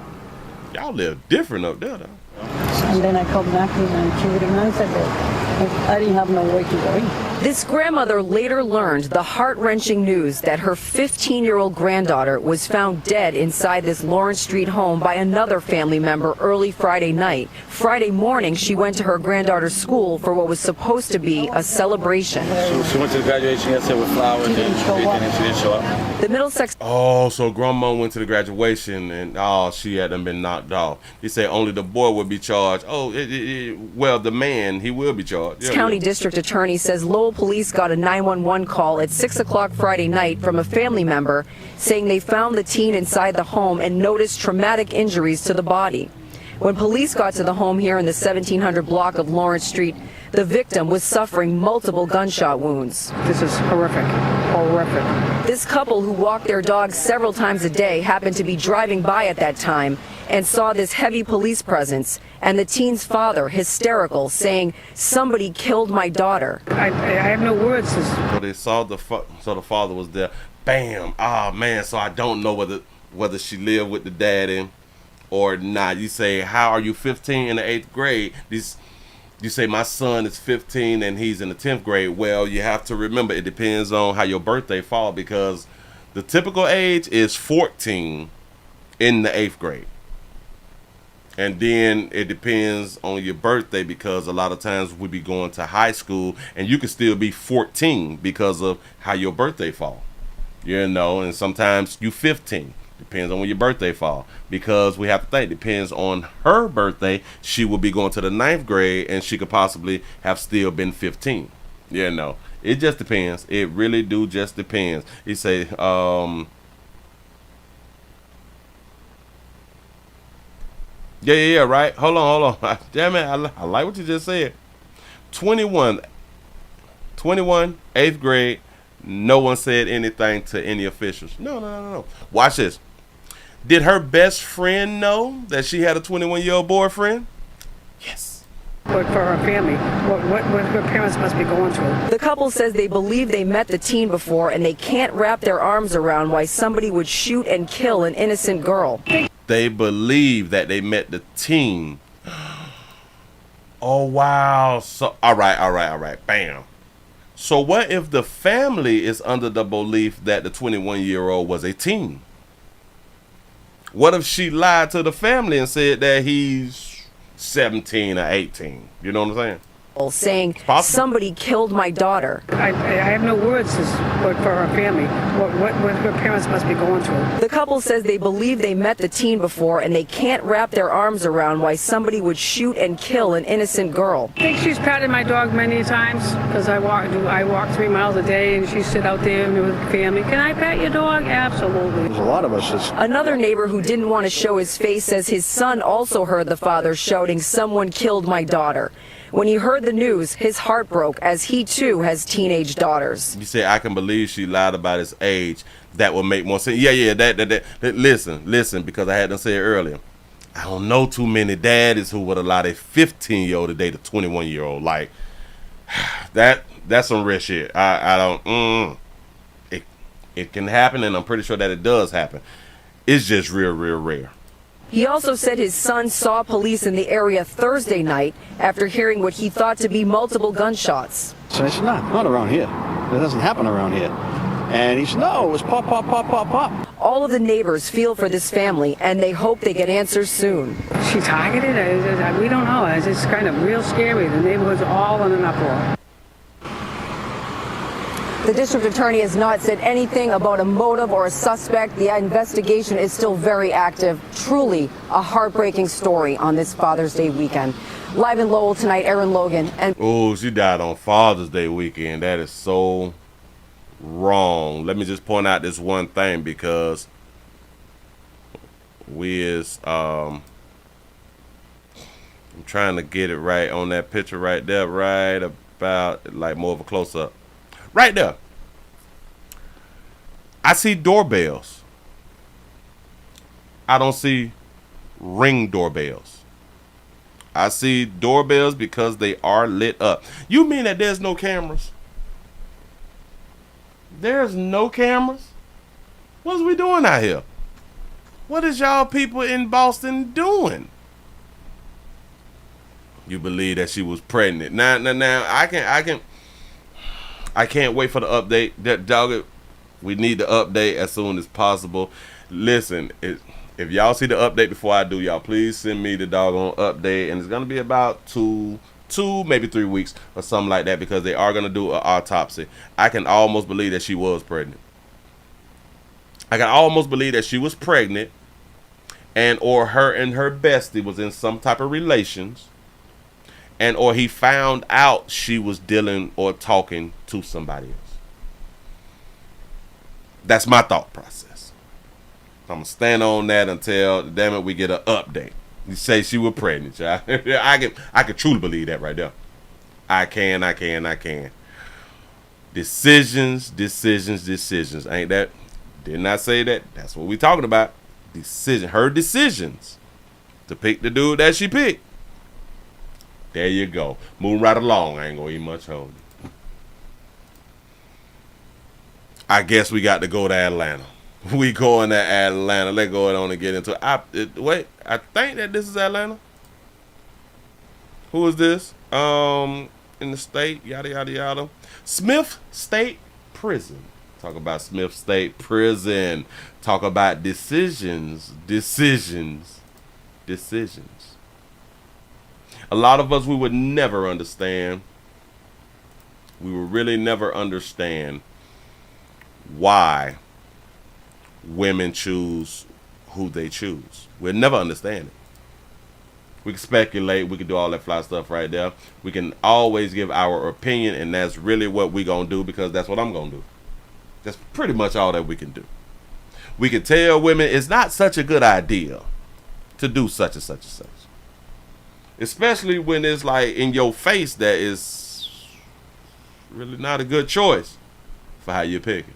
Y'all live different up there, though. And then I called back and she recognized that I didn't have no way to go. This grandmother later learned the heart-wrenching news that her 15-year-old granddaughter was found dead inside this Lawrence Street home by another family member early Friday night. Friday morning, she went to her granddaughter's school for what was supposed to be a celebration. So she went to the graduation yesterday with flowers and she didn't show up. The Middlesex. Oh, so grandma went to the graduation and she hadn't been knocked off. He said only the boy would be charged. Oh, well, the man, he will be charged. Yeah, County District Attorney says Lowell police got a 911 call at 6 o'clock Friday night from a family member saying they found the teen inside the home and noticed traumatic injuries to the body. When police got to the home here in the 1700 block of Lawrence Street, the victim was suffering multiple gunshot wounds. This is horrific. Horrific. This couple who walked their dogs several times a day happened to be driving by at that time and saw this heavy police presence and the teen's father hysterical saying, "Somebody killed my daughter." I have no words. So they saw the father was there. Bam. Ah, man. So I don't know whether she lived with the daddy or not. You say, how are you 15 in the 8th grade? You say my son is 15 and he's in the 10th grade. Well, you have to remember it depends on how your birthday fall, because the typical age is 14 in the 8th grade. And then it depends on your birthday, because a lot of times we be going to high school and you can still be 14 because of how your birthday fall. You know, and sometimes you 15. Depends on when your birthday fall, because we have to think, depends on her birthday, she will be going to the 9th grade and she could possibly have still been 15. You know, it just depends. It really do just depends. You say, yeah, right. Hold on. Damn it, I like what you just said. 21, 8th grade. No one said anything to any officials. No. Watch this. Did her best friend know that she had a 21-year-old boyfriend? Yes. But for her family, what her parents must be going through. The couple says they believe they met the teen before and they can't wrap their arms around why somebody would shoot and kill an innocent girl. They believe that they met the teen. Oh, wow. So, all right. Bam. So what if the family is under the belief that the 21-year-old was a teen? What if she lied to the family and said that he's 17 or 18? You know what I'm saying? Saying somebody killed my daughter. I have no words for her family. What her parents must be going through. The couple says they believe they met the teen before and they can't wrap their arms around why somebody would shoot and kill an innocent girl. I think she's patted my dog many times, because I walk 3 miles a day and she sit out there with the family. Can I pat your dog? Absolutely. There's a lot of us. Another neighbor who didn't want to show his face says his son also heard the father shouting, "Someone killed my daughter." When he heard the news, his heart broke, as he too has teenage daughters. You say, I can believe she lied about his age. That would make more sense. Yeah, that. Listen, because I had to say it earlier. I don't know too many daddies who would allow their 15-year-old to date a 21-year-old. Like, that's some real shit. I don't, it can happen, and I'm pretty sure that it does happen. It's just real rare. He also said his son saw police in the area Thursday night after hearing what he thought to be multiple gunshots. So I said, no, not around here. That doesn't happen around here. And he said, no, it was pop, pop, pop, pop, pop. All of the neighbors feel for this family, and they hope they get answers soon. She targeted? We don't know. It's just kind of real scary. The neighborhood's all in an uproar. The district attorney has not said anything about a motive or a suspect. The investigation is still very active. Truly a heartbreaking story on this Father's Day weekend. Live in Lowell tonight, Aaron Logan. And oh, she died on Father's Day weekend. That is so wrong. Let me just point out this one thing, because I'm trying to get it right on that picture right there, right about like more of a close-up. Right there. I see doorbells. I don't see Ring doorbells. I see doorbells because they are lit up. You mean that there's no cameras? There's no cameras? What is we doing out here? What is y'all people in Boston doing? You believe that she was pregnant. Now, I can't wait for the update. That dog, we need the update as soon as possible. Listen, if y'all see the update before I do, y'all please send me the doggone update, and it's gonna be about two, maybe 3 weeks or something like that, because they are gonna do an autopsy. I can almost believe that she was pregnant. I can almost believe that she was pregnant, and or her and her bestie was in some type of relations, and or he found out she was dealing or talking to somebody else. That's my thought process. I'm gonna stand on that until, damn it, we get an update. You say she was pregnant, child. I can truly believe that right there. I can. Decisions. Ain't that? Didn't I say that? That's what we talking about. Her decisions to pick the dude that she picked. There you go. Moving right along. I ain't gonna eat much holding. I guess we got to go to Atlanta. We going to Atlanta. Let's go on and get into it. Wait, I think that this is Atlanta. Who is this? In the state, yada, yada, yada. Smith State Prison. Talk about Smith State Prison. Talk about decisions. A lot of us, we would never understand. We will really never understand why women choose who they choose. We'll never understand it. We can speculate. We can do all that fly stuff right there. We can always give our opinion, and that's really what we're going to do, because that's what I'm going to do. That's pretty much all that we can do. We can tell women it's not such a good idea to do such and such and such. Especially when it's like in your face that is really not a good choice for how you're picking.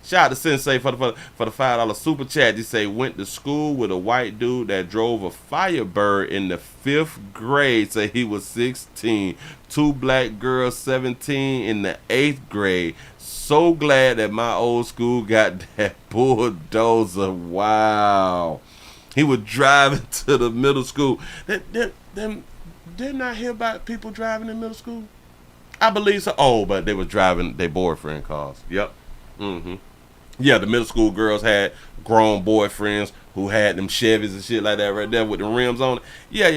Shout out to Sensei for the $5 super chat. He say went to school with a white dude that drove a Firebird in the 5th grade. Say he was 16. 2 black girls 17 in the 8th grade. So glad that my old school got that bulldozer. Wow. He was driving to the middle school. Didn't I hear about people driving in middle school? I believe so. Oh, but they was driving their boyfriend cars. Yep. Yeah, the middle school girls had grown boyfriends who had them Chevys and shit like that right there with the rims on it. Yeah.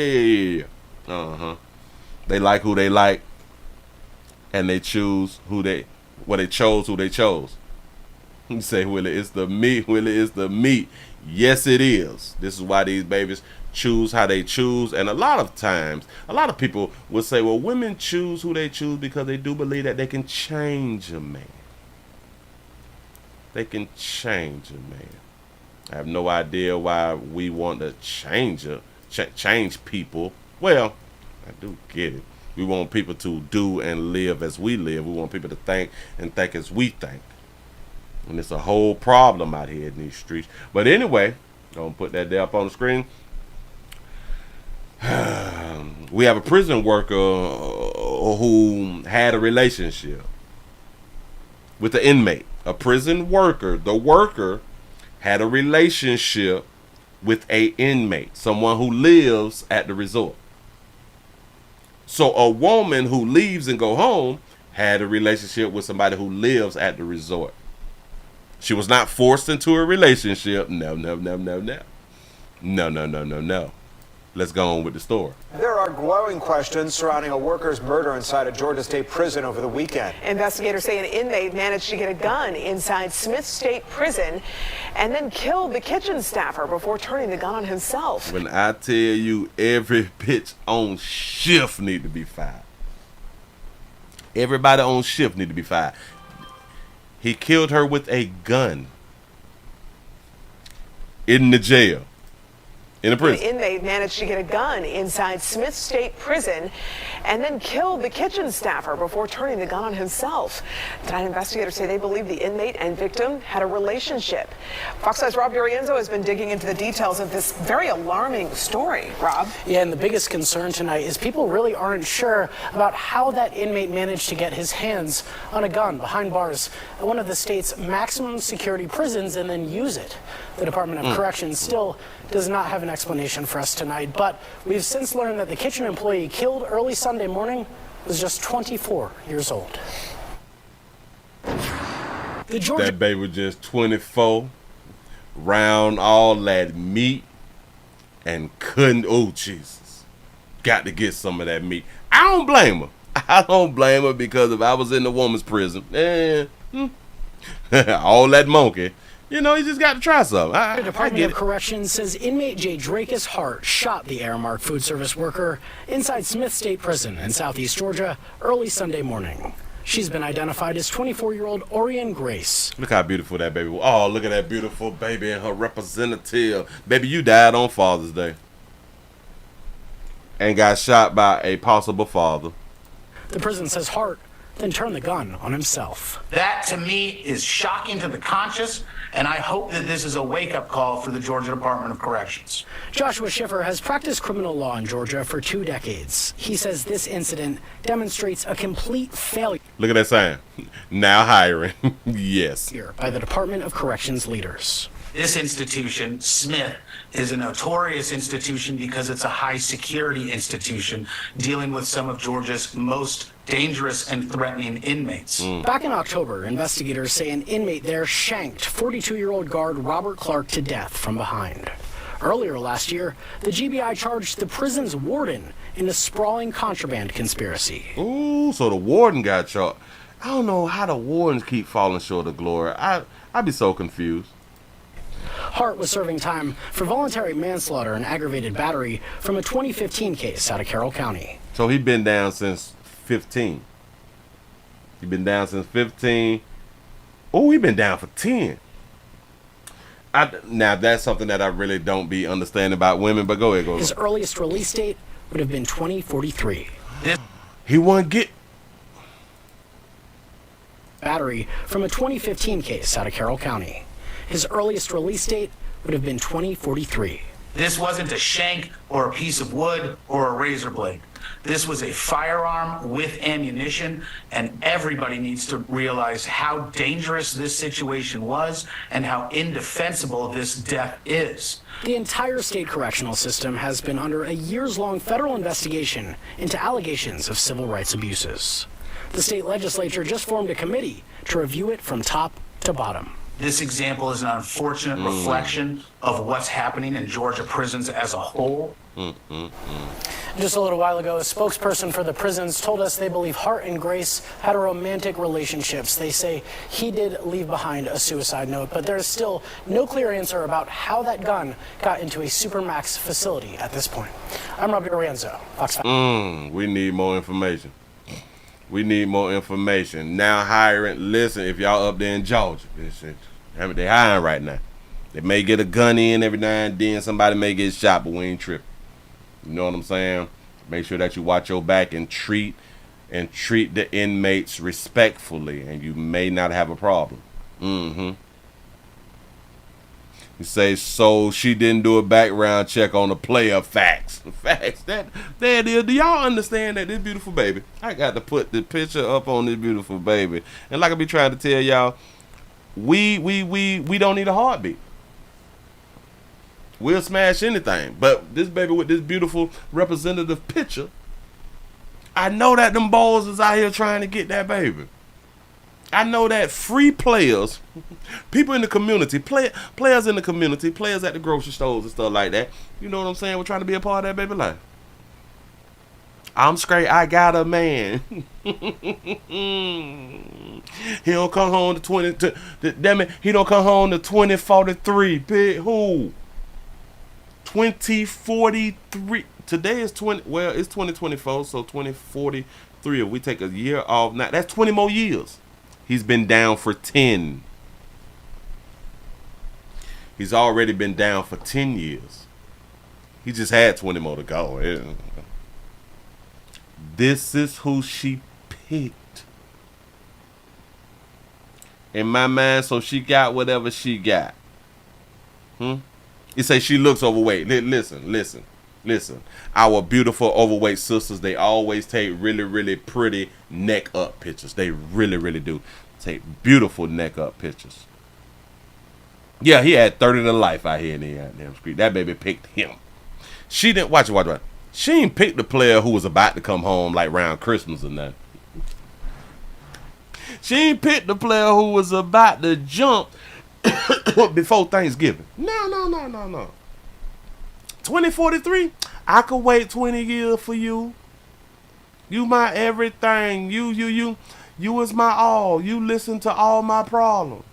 They like who they like, and they choose who they chose. You say, Willie, it's the meat. Willie, it's the meat. Yes, it is. This is why these babies choose how they choose. And a lot of times, a lot of people will say, well, women choose who they choose because they do believe that they can change a man. They can change a man. I have no idea why we want to change people. Well, I do get it. We want people to do and live as we live. We want people to think and think as we think. And it's a whole problem out here in these streets. But anyway, I'm going to put that there up on the screen. We have a prison worker who had a relationship with the inmate. A prison worker. The worker had a relationship with a inmate. Someone who lives at the resort. So a woman who leaves and go home had a relationship with somebody who lives at the resort. She was not forced into a relationship. No. let's go on with the story. There are glowing questions surrounding a worker's murder inside a Georgia State prison over the weekend. Investigators say an inmate managed to get a gun inside Smith State Prison and then killed the kitchen staffer before turning the gun on himself. When I tell you every bitch on shift need to be fired. Everybody on shift need to be fired. He killed her with a gun in the jail. In a prison. An inmate managed to get a gun inside Smith State Prison and then killed the kitchen staffer before turning the gun on himself. Tonight, investigators say they believe the inmate and victim had a relationship. Fox 5's Rob D'Arienzo has been digging into the details of this very alarming story. Rob? Yeah, and the biggest concern tonight is people really aren't sure about how that inmate managed to get his hands on a gun behind bars at one of the state's maximum security prisons and then use it. The Department of Corrections still does not have an explanation for us tonight, but we've since learned that the kitchen employee killed early Sunday morning was just 24 years old. That baby was just 24, round all that meat, and couldn't, oh Jesus, got to get some of that meat. I don't blame her. I don't blame her, because if I was in the woman's prison, all that monkey, you know, you just got to try something. The Department of Corrections says inmate J. Drakus Hart shot the Aramark food service worker inside Smith State Prison in southeast Georgia early Sunday morning. She's been identified as 24-year-old Orion Grace. Look how beautiful that baby was. Oh, look at that beautiful baby and her representative. Baby, you died on Father's Day and got shot by a possible father. The prison says Hart then turned the gun on himself. That, to me, is shocking to the conscious, and I hope that this is a wake-up call for the Georgia Department of Corrections. Joshua Schiffer has practiced criminal law in Georgia for 2 decades. He says this incident demonstrates a complete failure. Look at that sign. Now hiring. Yes. By the Department of Corrections leaders. This institution, Smith, is a notorious institution because it's a high-security institution dealing with some of Georgia's most dangerous and threatening inmates. Back in October, investigators say an inmate there shanked 42-year-old guard Robert Clark to death from behind. Earlier last year, the GBI charged the prison's warden in a sprawling contraband conspiracy. Ooh, so the warden got charged. I don't know how the wardens keep falling short of glory. I'd be so confused. Hart was serving time for voluntary manslaughter and aggravated battery from a 2015 case out of Carroll County. So he's been down since 15. He's been down since 15. Oh, he's been down for 10. Now, that's something that I really don't be understanding about women, but go ahead, go ahead. His earliest release date would have been 2043. He won't get battery from a 2015 case out of Carroll County. His earliest release date would have been 2043. This wasn't a shank or a piece of wood or a razor blade. This was a firearm with ammunition, and everybody needs to realize how dangerous this situation was and how indefensible this death is. The entire state correctional system has been under a years-long federal investigation into allegations of civil rights abuses. The state legislature just formed a committee to review it from top to bottom. This example is an unfortunate reflection of what's happening in Georgia prisons as a whole. Just a little while ago, a spokesperson for the prisons told us they believe Hart and Grace had a romantic relationship. They say he did leave behind a suicide note, but there's still no clear answer about how that gun got into a Supermax facility at this point. I'm Rob D'Arienzo, Fox 5. We need more information. We need more information. Now hiring, listen, if y'all up there in Georgia, they hiring right now. They may get a gun in every now and then. Somebody may get shot, but we ain't tripping. You know what I'm saying? Make sure that you watch your back and treat the inmates respectfully, and you may not have a problem. You say, so she didn't do a background check on the player. Facts. Facts. There it is. Do y'all understand that this beautiful baby? I got to put the picture up on this beautiful baby. And like I be trying to tell y'all, we don't need a heartbeat. We'll smash anything. But this baby with this beautiful representative picture, I know that them boys is out here trying to get that baby. I know that free players, people in the community, players in the community, players at the grocery stores and stuff like that, you know what I'm saying? We're trying to be a part of that baby life. I'm straight, I got a man. He don't come home to damn it, he don't come home to 2043. Big who? 2043. Today is 20, well, it's 2024, so 2043. If we take a year off, now that's 20 more years. He's been down for 10. He's already been down for 10 years. He just had 20 more to go. Yeah. This is who she picked. In my mind, so she got whatever she got. You say she looks overweight. Listen. Our beautiful overweight sisters, they always take really, really pretty neck up pictures. They really, really do take beautiful neck up pictures. Yeah, he had 30 to life out here in the damn street. That baby picked him. She didn't watch it. She ain't picked the player who was about to come home like around Christmas or nothing. She ain't picked the player who was about to jump before Thanksgiving. No. 2043, I could wait 20 years for you. You my everything. You is my all. You listen to all my problems.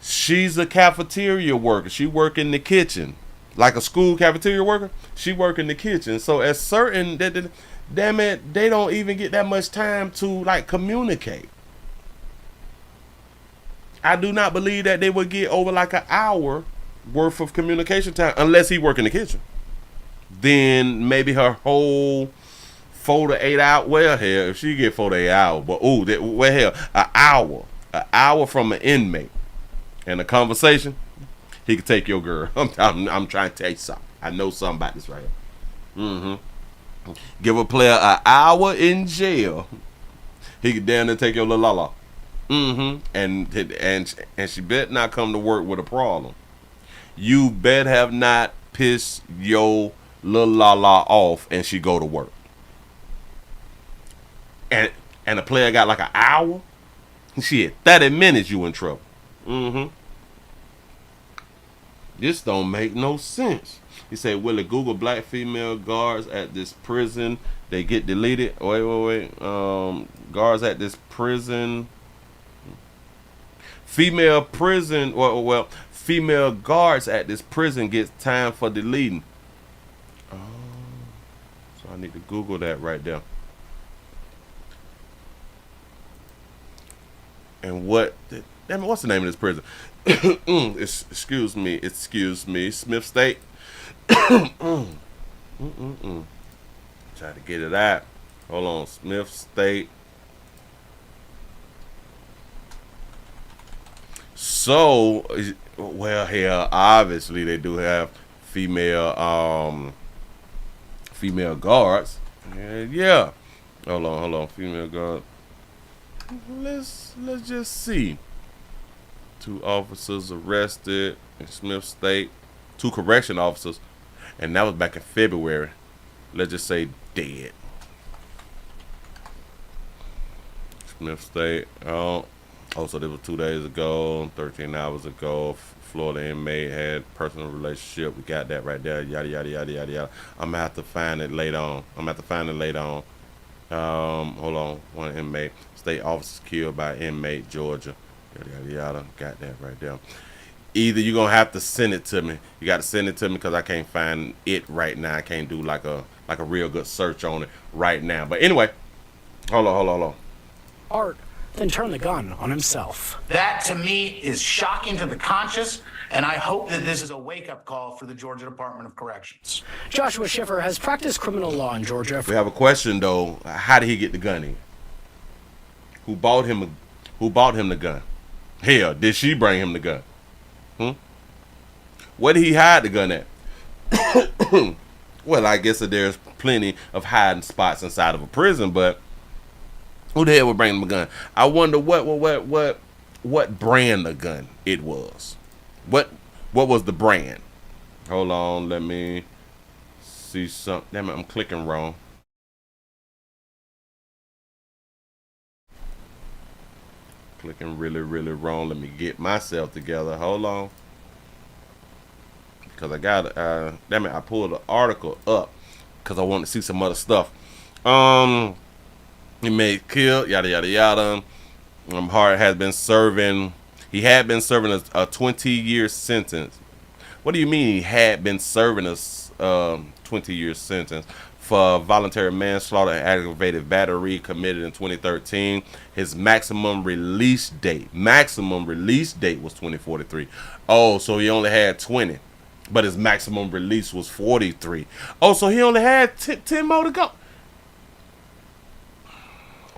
She's a cafeteria worker. She work in the kitchen. Like a school cafeteria worker, she work in the kitchen. So at certain, damn it, they don't even get that much time to like communicate. I do not believe that they would get over like an hour worth of communication time unless he work in the kitchen. Then maybe her whole 4 to 8 hours. Well, hell, if she get 4 to 8 hours, but well, hell, an hour from an inmate and a conversation, he could take your girl. I'm trying to tell you something. I know something about this right here. Give a player an hour in jail, he could down there take your little la. And she bet not come to work with a problem. You bet have not pissed your little la off and she go to work. And the player got like an hour. Shit, 30 minutes you in trouble. This don't make no sense. He said, Willie, Google black female guards at this prison. They get deleted. Wait. Guards at this prison. Female prison, female guards at this prison gets time for deleting. So I need to Google that right there. And what's the name of this prison? Excuse me, Smith State. Try to get it out. Hold on, Smith State. So, well, here obviously they do have female guards. Yeah. Hold on, female guard. Let's just see. 2 officers arrested in Smith State. 2 correction officers, and that was back in February. Let's just say dead. Smith State. So this was 2 days ago, 13 hours ago. Florida inmate had personal relationship. We got that right there. Yada yada yada yada yada. I'm gonna have to find it later on. Hold on. One inmate. State officers killed by inmate, Georgia. Yada yada yada. Got that right there. Either you're gonna have to send it to me. You got to send it to me because I can't find it right now. I can't do like a real good search on it right now. But anyway, hold on. Art then turned the gun on himself. That to me is shocking to the conscious, and I hope that this is a wake-up call for the Georgia Department of Corrections. Joshua Schiffer has practiced criminal law in Georgia. We have a question though. How did he get the gun in? Who bought him the gun? Hell, did she bring him the gun? Where did he hide the gun at? Well, I guess that there's plenty of hiding spots inside of a prison, but who the hell would bring him a gun? I wonder what brand of gun it was. What was the brand? Hold on, let me see something. Damn it, I'm clicking wrong. Clicking really, really wrong. Let me get myself together. Hold on. Because I got, damn it, I pulled the article up because I want to see some other stuff. He made killed, yada, yada, yada. Hart has been serving, he had been serving a 20-year sentence. What do you mean he had been serving a 20-year sentence? For voluntary manslaughter and aggravated battery committed in 2013. His maximum release date was 2043. Oh, so he only had 20, but his maximum release was 43. Oh, so he only had 10 more to go.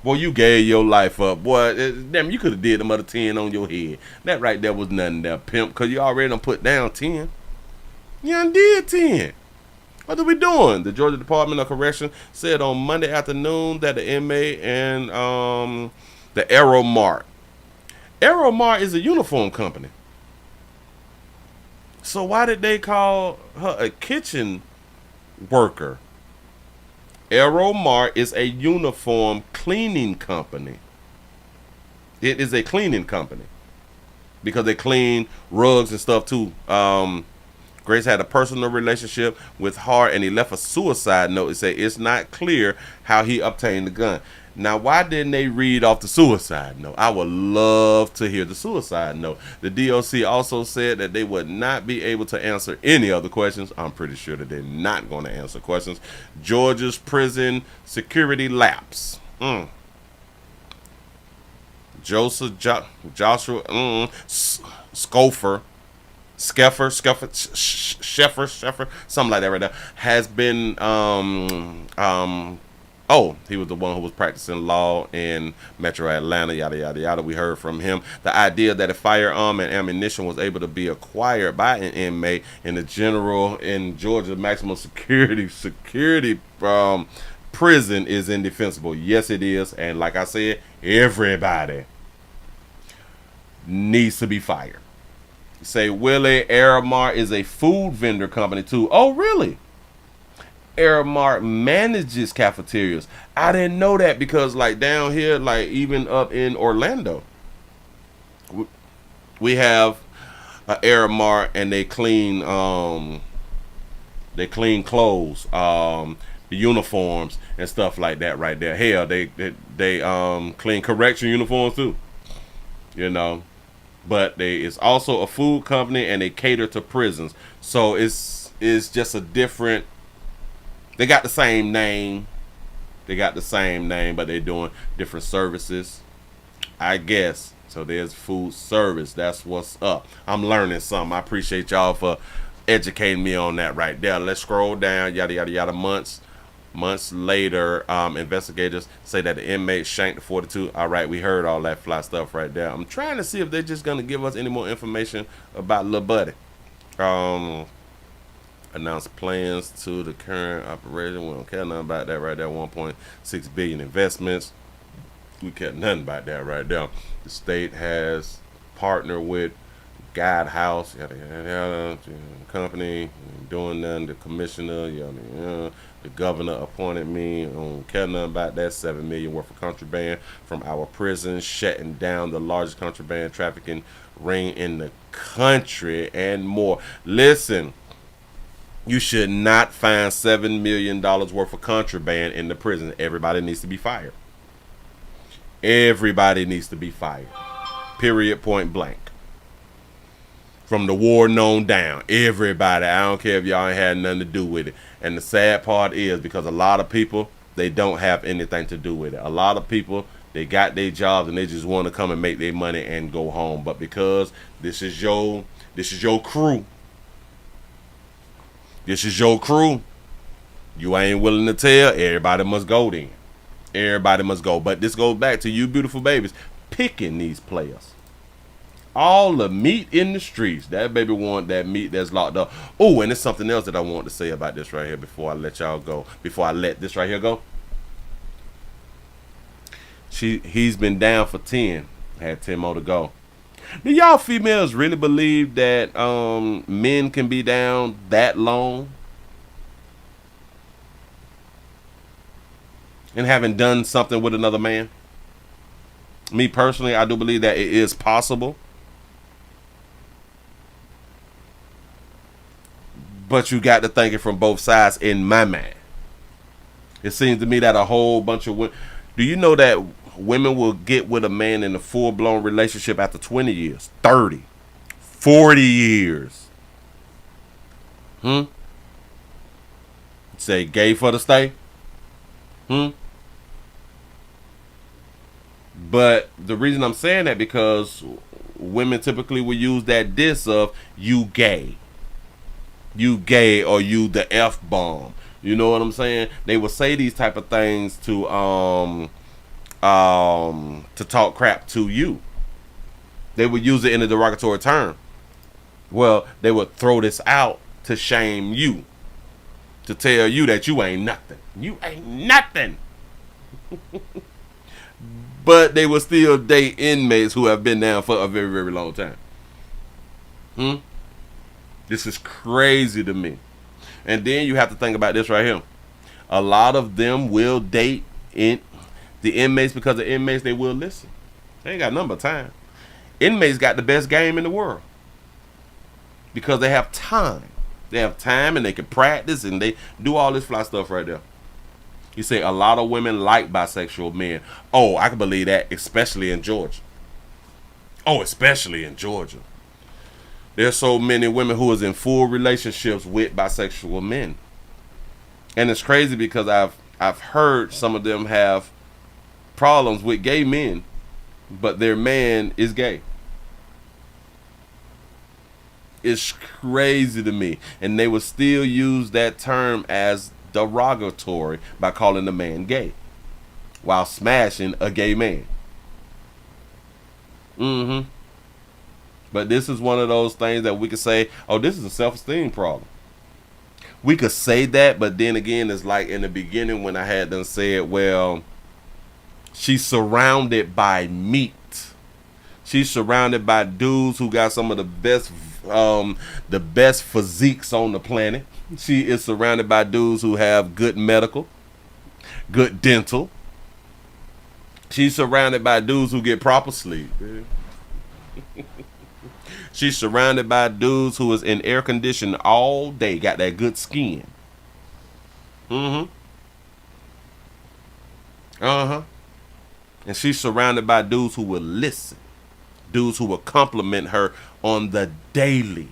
Boy, you gave your life up. Boy, damn, you could have did them other 10 on your head. That right there was nothing there, pimp, because you already done put down 10. You done did 10. What are we doing? The Georgia Department of Correction said on Monday afternoon that the inmate and the Aeromart is a uniform company. So why did they call her a kitchen worker? Aeromart is a uniform cleaning company. It is a cleaning company because they clean rugs and stuff too. Grace had a personal relationship with Hart, and he left a suicide note. It said it's not clear how he obtained the gun. Now, why didn't they read off the suicide note? I would love to hear the suicide note. The DOC also said that they would not be able to answer any other questions. I'm pretty sure that they're not going to answer questions. Georgia's prison security lapse. Joshua Sheffer, something like that right there, has been, he was the one who was practicing law in Metro Atlanta, yada, yada, yada. We heard from him. The idea that a firearm and ammunition was able to be acquired by an inmate in Georgia maximum security prison is indefensible. Yes, it is. And like I said, everybody needs to be fired. Say Willie, Aeromart is a food vendor company too. Oh, really? Aeromart manages cafeterias. I didn't know that because like down here, like even up in Orlando, we have an Aeromart and they clean clothes, the uniforms and stuff like that right there. Hell, they clean correction uniforms too. You know. But it's also a food company and they cater to prisons. So it's just a different, they got the same name. But they're doing different services, I guess. So there's food service. That's what's up. I'm learning something. I appreciate y'all for educating me on that right there. Let's scroll down, yada, yada, yada. Months later, investigators say that the inmate shanked the 42. All right, we heard all that fly stuff right there. I'm trying to see if they're just going to give us any more information about Lil Buddy. Announced plans to the current operation. We don't care nothing about that right there. 1.6 billion investments. We care nothing about that right there. The state has partnered with Guide House, yada, yada, yada, company, doing nothing. The commissioner, yada, yada. The governor appointed me. I don't care nothing about that. $7 million worth of contraband from our prison, shutting down the largest contraband trafficking ring in the country, and more. Listen, you should not find $7 million worth of contraband in the prison. Everybody needs to be fired. Everybody needs to be fired. Period. Point blank. From the war known down, everybody. I don't care if y'all ain't had nothing to do with it. And the sad part is because a lot of people, they don't have anything to do with it. A lot of people, they got their jobs and they just want to come and make their money and go home. But because this is your crew, you ain't willing to tell, everybody must go then. Everybody must go. But this goes back to you beautiful babies picking these players. All the meat in the streets. That baby want that meat that's locked up. Oh, and there's something else that I want to say about this right here before I let y'all go. Before I let this right here go. He's been down for 10. Had 10 more to go. Do y'all females really believe that men can be down that long? And haven't done something with another man? Me personally, I do believe that it is possible. But you got to think it from both sides in my mind. It seems to me that a whole bunch of women... Do you know that women will get with a man in a full-blown relationship after 20 years, 30, 40 years? Say gay for the stay? But the reason I'm saying that because women typically will use that diss of you gay. You gay or you the F-bomb. You know what I'm saying? They will say these type of things to talk crap to you. They would use it in a derogatory term. Well, they would throw this out to shame you. To tell you that you ain't nothing. You ain't nothing. But they will still date inmates who have been down for a very, very long time. This is crazy to me. And then you have to think about this right here. A lot of them will date the inmates because the inmates, they will listen. They ain't got nothing but time. Inmates got the best game in the world. Because they have time. They have time and they can practice and they do all this fly stuff right there. You say a lot of women like bisexual men. Oh, I can believe that, especially in Georgia. Oh, especially in Georgia. There's so many women who is in full relationships with bisexual men. And it's crazy because I've heard some of them have problems with gay men, but their man is gay. It's crazy to me. And they will still use that term as derogatory by calling the man gay while smashing a gay man. But this is one of those things that we could say, oh, this is a self-esteem problem. We could say that, but then again, it's like in the beginning when I had them said, well, she's surrounded by meat. She's surrounded by dudes who got some of the best physiques on the planet. She is surrounded by dudes who have good medical, good dental. She's surrounded by dudes who get proper sleep. She's surrounded by dudes who is in air conditioning all day, got that good skin. And she's surrounded by dudes who will listen. Dudes who will compliment her on the daily,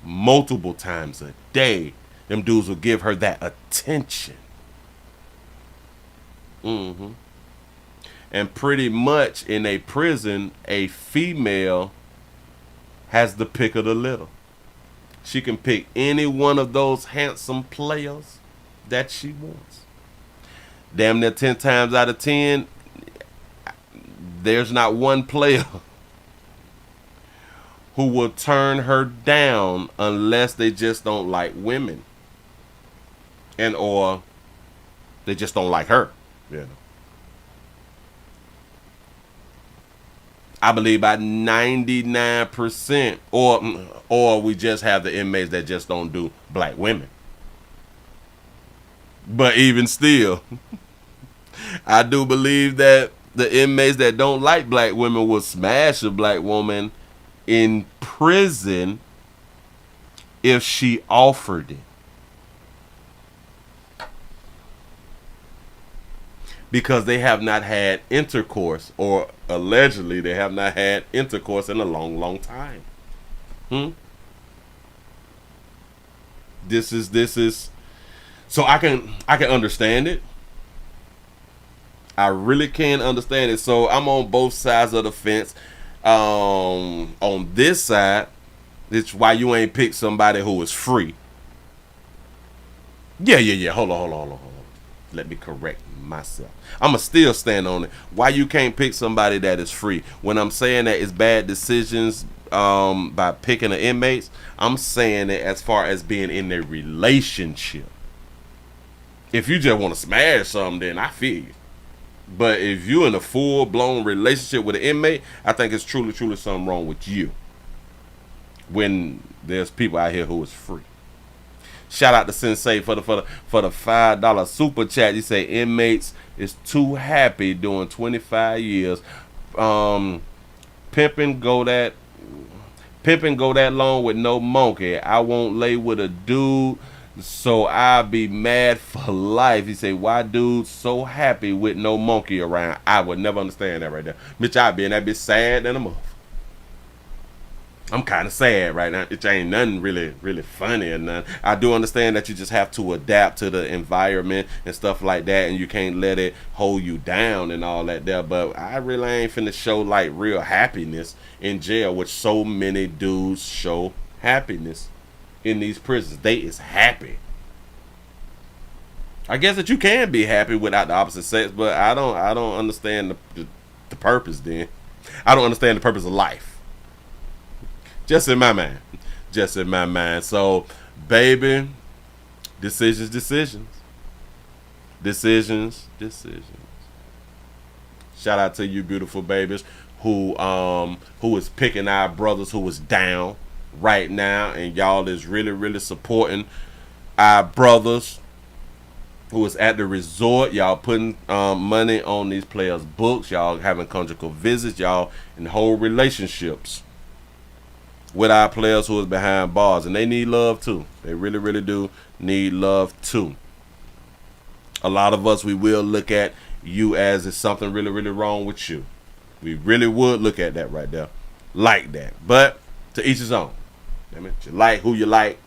multiple times a day. Them dudes will give her that attention. And pretty much in a prison, a female has the pick of the litter. She can pick any one of those handsome players that she wants. Damn near 10 times out of 10, there's not one player who will turn her down unless they just don't like women. And or they just don't like her. You know. I believe about 99%, or we just have the inmates that just don't do black women. But even still, I do believe that the inmates that don't like black women will smash a black woman in prison if she offered it. Because they have not had intercourse, or allegedly they have not had intercourse in a long, long time. This is so I can understand it. I really can understand it. So I'm on both sides of the fence. On this side, it's why you ain't pick somebody who is free. Yeah. Hold on. Let me correct myself. I'ma still stand on it. Why you can't pick somebody that is free? When I'm saying that it's bad decisions by picking the inmates, I'm saying it as far as being in a relationship. If you just want to smash something, then I feel you. But if you're in a full-blown relationship with an inmate, I think it's truly something wrong with you. When there's people out here who is free. Shout out to Sensei for the $5 super chat. You say inmates is too happy doing 25 years pimping go that long with no monkey. I won't lay with a dude, so I'll be mad for life. He say, why dudes so happy with no monkey around? I would never understand that right there. Bitch, I be in that bitch sad than a motherfucker. I'm kind of sad right now. It ain't nothing really funny or nothing. I do understand that you just have to adapt to the environment and stuff like that, and you can't let it hold you down and all that there. But I really ain't finna show like real happiness in jail, which so many dudes show happiness in these prisons. They is happy. I guess that you can be happy without the opposite sex, but I don't understand the purpose then. I don't understand the purpose of life. Just in my mind. So, baby, decisions. Shout out to you beautiful babies who is picking our brothers who is down right now, and y'all is really supporting our brothers who is at the resort. Y'all putting money on these players' books. Y'all having conjugal visits. Y'all in whole relationships with our players who is behind bars, and they need love too. They really do need love too. A lot of us, we will look at you as if something really wrong with you. We really would look at that right there like that. But to each his own. Damn it, you like who you like.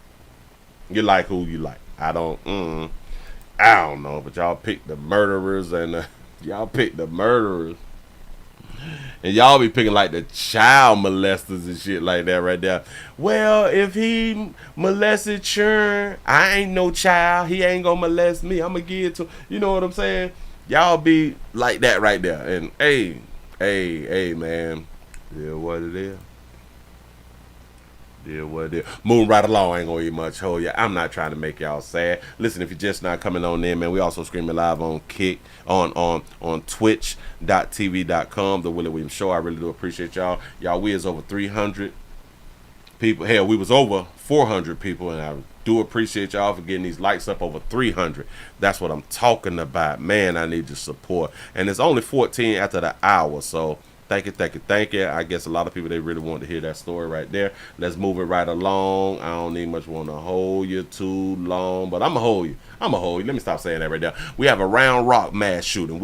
You like who you like. I don't know, but y'all pick the murderers and and y'all be picking like the child molesters and shit like that right there. Well, if he molested Churn, I ain't no child. He ain't gonna molest me. I'm gonna give it to, you know what I'm saying? Y'all be like that right there. And hey, man, yeah, what it is. Yeah, what it is. Moving right along, I ain't gonna eat much hold ya. I'm not trying to make y'all sad. Listen, if you're just not coming on in, man, we also streaming live on Kick on twitch.tv.com, the Willie Williams Show. I really do appreciate y'all. We is over 300 people. Hell, we was over 400 people, and I do appreciate y'all for getting these likes up over 300. That's what I'm talking about. Man, I need your support. And it's only 14 after the hour, so thank you. I guess a lot of people, they really want to hear that story right there. Let's move it right along. I don't need much want to hold you too long, but I'm going to hold you. Let me stop saying that right there. We have a Round Rock mass shooting.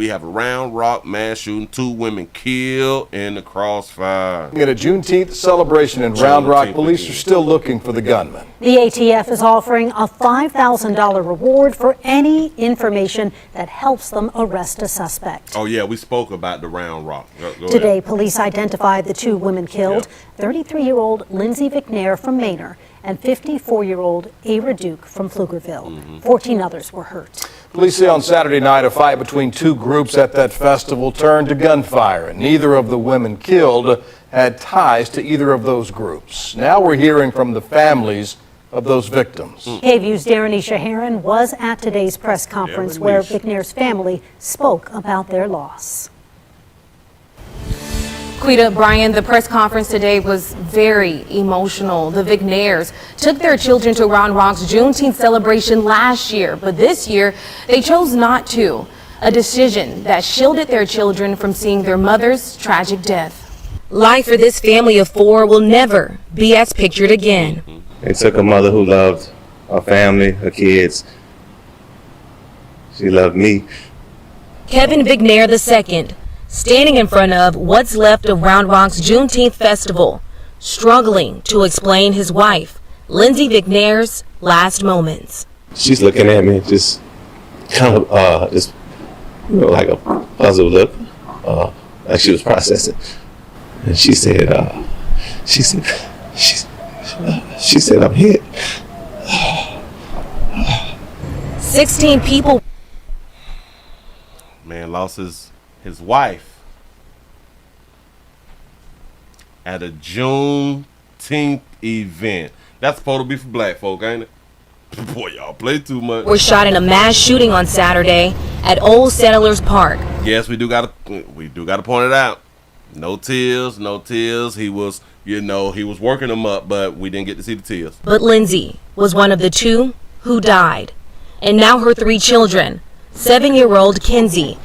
2 women killed in the crossfire. In a Juneteenth celebration in Round Rock, police are still looking for the gunman. The ATF is offering a $5,000 reward for any information that helps them arrest a suspect. Oh, yeah, we spoke about the Round Rock. Go Today, ahead. police identified the 2 women killed, 33-year-old Lindsay McNair from Manor and 54-year-old Ava Duke from Pflugerville. 14 others were hurt. Police say on Saturday night a fight between 2 groups at that festival turned to gunfire, and neither of the women killed had ties to either of those groups. Now we're hearing from the families of those victims. KVU's Darrenisha Heron was at today's press conference where McNair's family spoke about their loss. Quita, Brian, the press conference today was very emotional. The McNairs took their children to Round Rock's Juneteenth celebration last year, but this year they chose not to. A decision that shielded their children from seeing their mother's tragic death. Life for this family of 4 will never be as pictured again. They took a mother who loved her family, her kids. She loved me. Kevin McNair II, standing in front of what's left of Round Rock's Juneteenth festival, struggling to explain his wife, Lindsay McNair's last moments. She's looking at me, just kind of, like a puzzled look, like she was processing. And she said, I'm hit. 16 people. Man lost his wife at a Juneteenth event. That's supposed to be for black folk, ain't it? Boy, y'all play too much. Were shot in a mass shooting on Saturday at Old Settlers Park. Yes, we do gotta point it out. No tears. He was working them up, but we didn't get to see the tears. But Lindsay was one of the 2 who died. And now her 3 children, 7-year-old Kinsey,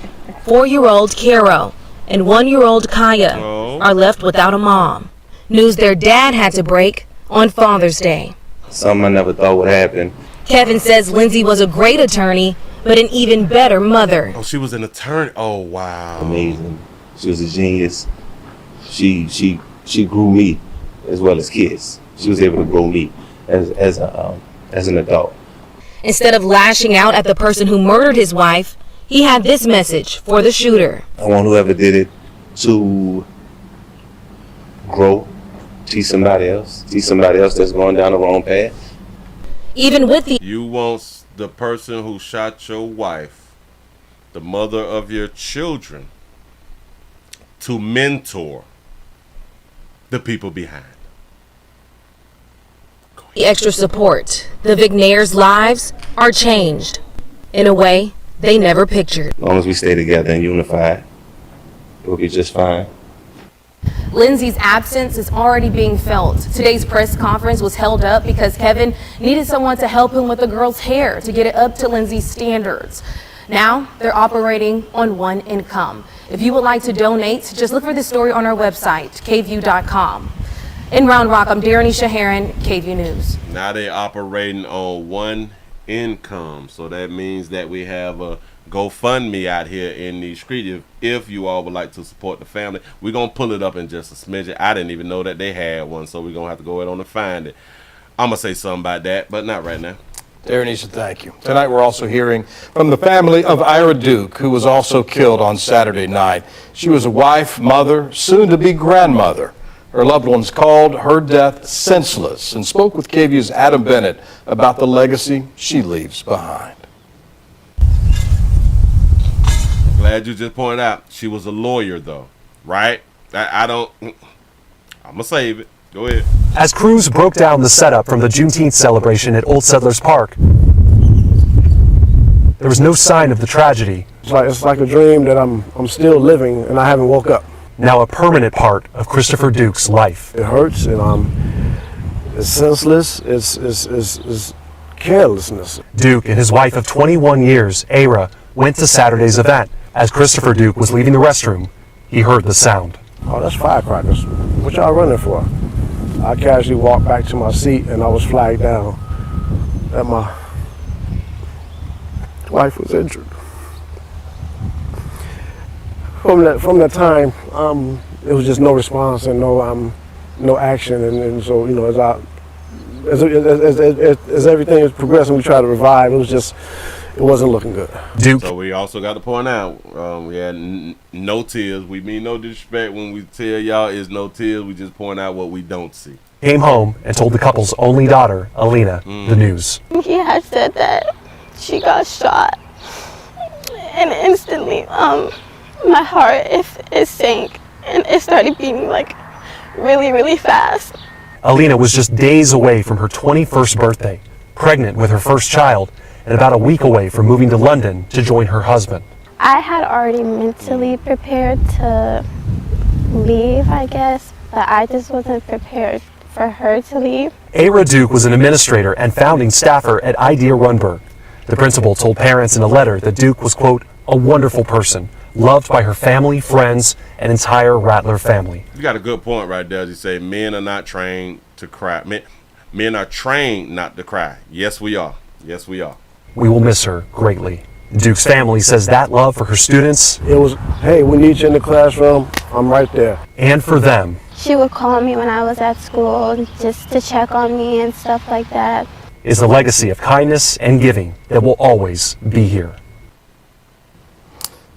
4-year-old Caro, and 1-year-old Kaya are left without a mom. News their dad had to break on Father's Day. Something I never thought would happen. Kevin says Lindsay was a great attorney, but an even better mother. Oh, she was an attorney. Oh, wow. Amazing. She was a genius. She grew me as well as kids. She was able to grow me as an adult. Instead of lashing out at the person who murdered his wife, he had this message for the shooter. I want whoever did it to grow, teach somebody else that's going down the wrong path. Even with the... You want the person who shot your wife, the mother of your children, to mentor the people behind. extra support, the Vignaires' lives are changed in a way they never pictured. As long as we stay together and unified, we'll be just fine. Lindsay's absence is already being felt. Today's press conference was held up because Kevin needed someone to help him with the girl's hair to get it up to Lindsay's standards. Now they're operating on one income. If you would like to donate, just look for this story on our website, kview.com. In Round Rock, I'm Darren Shaharan, KView News. Now they're operating on one income, so that means that we have a GoFundMe out here in the street. If you all would like to support the family, we're gonna pull it up in just a smidgen. I didn't even know that they had one, so we're gonna have to go ahead on and find it. I'm gonna say something about that, but not right now. Darren Easton, thank you. Tonight we're also hearing from the family of Ira Duke, who was also killed on Saturday night. She was a wife, mother, soon-to-be grandmother. Her loved ones called her death senseless and spoke with KVU's Adam Bennett about the legacy she leaves behind. Glad you just pointed out she was a lawyer, though, right? I'm gonna save it. Go ahead. As crews broke down the setup from the Juneteenth celebration at Old Settlers Park, there was no sign of the tragedy. It's like a dream that I'm still living and I haven't woke up. Now a permanent part of Christopher Duke's life. It hurts and it's senseless, it's carelessness. Duke and his wife of 21 years, Ira, went to Saturday's event. As Christopher Duke was leaving the restroom, he heard the sound. Oh, that's firecrackers. What y'all running for? I casually walked back to my seat and I was flagged down that my wife was injured. From that time, it was just no response and no action, and so as everything is progressing, we try to revive. It wasn't looking good. Duke. So we also got to point out, we had no tears. We mean no disrespect when we tell y'all is no tears. We just point out what we don't see. Came home and told the couple's only daughter, Alina, the news. He had said that she got shot, and instantly, my heart it sank and it started beating like really, really fast. Alina was just days away from her 21st birthday, pregnant with her first child, and about a week away from moving to London to join her husband. I had already mentally prepared to leave, I guess, but I just wasn't prepared for her to leave. Ira Duke was an administrator and founding staffer at Idea Runberg. The principal told parents in a letter that Duke was, quote, a wonderful person, loved by her family, friends, and entire Rattler family. You got a good point right there. You say men are not trained to cry. Men are trained not to cry. Yes, we are. Yes, we are. We will miss her greatly. Duke's family says that love for her students. It was, hey, we need you in the classroom. I'm right there. And for them. She would call me when I was at school just to check on me and stuff like that. Is the legacy of kindness and giving that will always be here.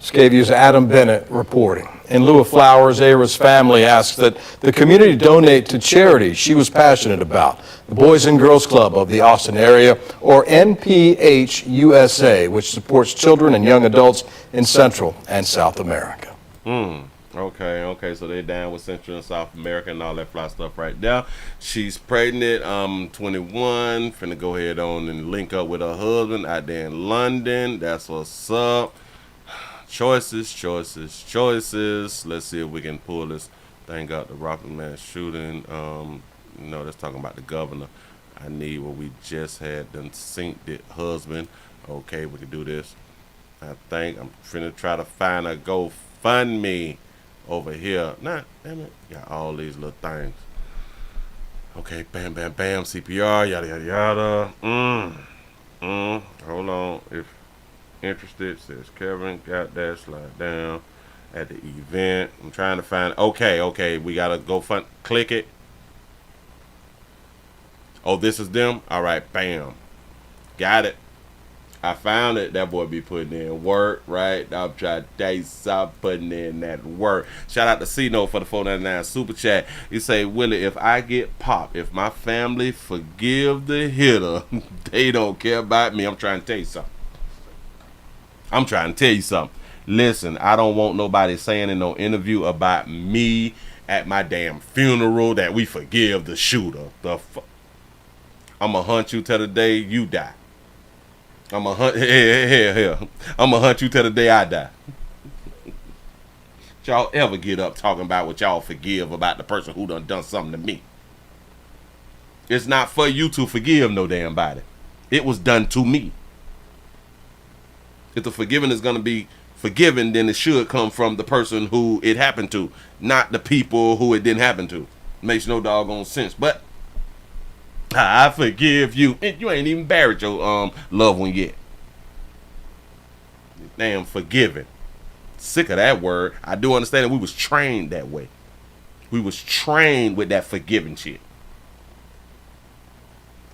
KVU's Adam Bennett reporting. In lieu of flowers, Ira's family asks that the community donate to charities she was passionate about, the Boys and Girls Club of the Austin area, or NPH USA, which supports children and young adults in Central and South America. Okay, so they're down with Central and South America and all that fly stuff right there. She's pregnant, 21, finna go ahead on and link up with her husband out there in London. That's what's up. Choices. Let's see if we can pull this thing out. The Rockland man shooting. No, that's talking about the governor. I need what we just had done synced it. Husband. Okay, we can do this. I think I'm finna try to find a GoFundMe. over here. Nah, damn it. Got all these little things. Okay, bam, bam, bam, CPR, yada, yada, yada. Hold on. If interested, says Kevin, got that, slide down at the event. I'm trying to find, okay, we gotta go click it. Oh, this is them? All right, bam. Got it. I found it. That boy be putting in work, right? I'm trying to tell you, stop putting in that work. Shout out to C-Note for the 499 super chat. He say, Willie, if I get popped, if my family forgive the hitter, they don't care about me. I'm trying to tell you something. Listen, I don't want nobody saying in no interview about me at my damn funeral that we forgive the shooter. I'm going to hunt you till the day you die. I'm going to hunt you till the day I die. Y'all ever get up talking about what y'all forgive about the person who done something to me? It's not for you to forgive no damn body. It was done to me. If the forgiving is going to be forgiven, then it should come from the person who it happened to, not the people who it didn't happen to. Makes no doggone sense. But I forgive you. You ain't even buried your loved one yet. Damn forgiving. Sick of that word. I do understand that we was trained that way. We was trained with that forgiving shit.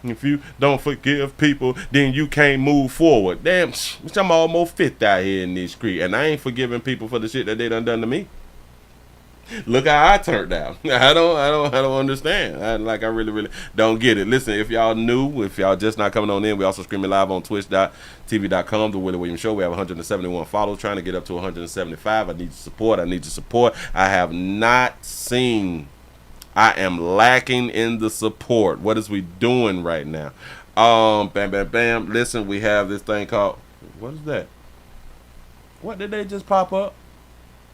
If you don't forgive people, then you can't move forward. Damn, I'm almost 50 out here in this street, and I ain't forgiving people for the shit that they done to me. Look how I turned out. I don't understand. I really don't get it. Listen, if y'all new, if y'all just not coming on in, we also streaming live on twitch.tv.com, The Willie Williams Show. We have 171 followers, trying to get up to 175. I need your support. I have not seen. I am lacking in the support. What is we doing right now? Bam, bam, bam. Listen, we have this thing called, what is that? What did they just pop up?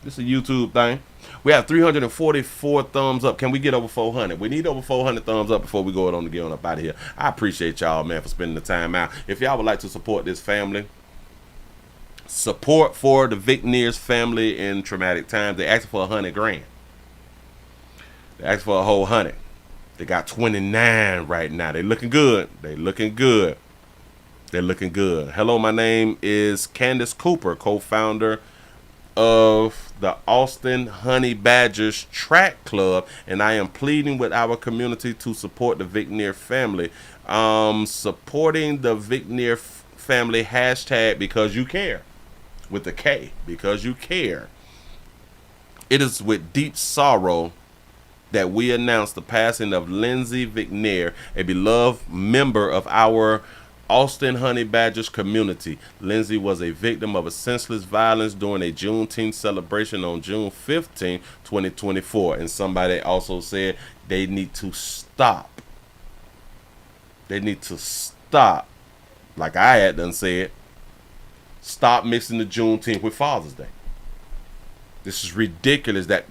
This is a YouTube thing. We have 344 thumbs up. Can we get over 400? We need over 400 thumbs up before we go on to get on up out of here. I appreciate y'all, man, for spending the time out. If y'all would like to support this family, support for the Vickneers family in traumatic times. They asked for $100,000. They asked for a whole 100. They got 29 right now. They looking good. Hello, my name is Candace Cooper, co-founder of the Austin Honey Badgers Track Club, and I am pleading with our community to support the Vickneer family. Supporting the Vickneer family hashtag because you care, with a K, because you care. It is with deep sorrow that we announce the passing of Lindsay Vickneer, a beloved member of our Austin Honey Badgers community. Lindsay was a victim of a senseless violence during a Juneteenth celebration on June 15, 2024. And somebody also said they need to stop. Like I had done said, stop mixing the Juneteenth with Father's Day. This is ridiculous that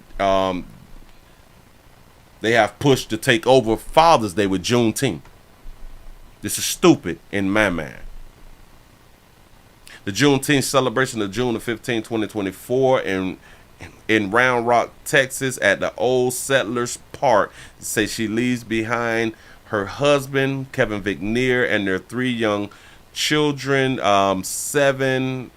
they have pushed to take over Father's Day with Juneteenth. This is stupid in my mind. The Juneteenth celebration of June 15, 2024 in Round Rock, Texas at the Old Settlers Park. Say she leaves behind her husband, Kevin Vickneer, and their 3 young children, 7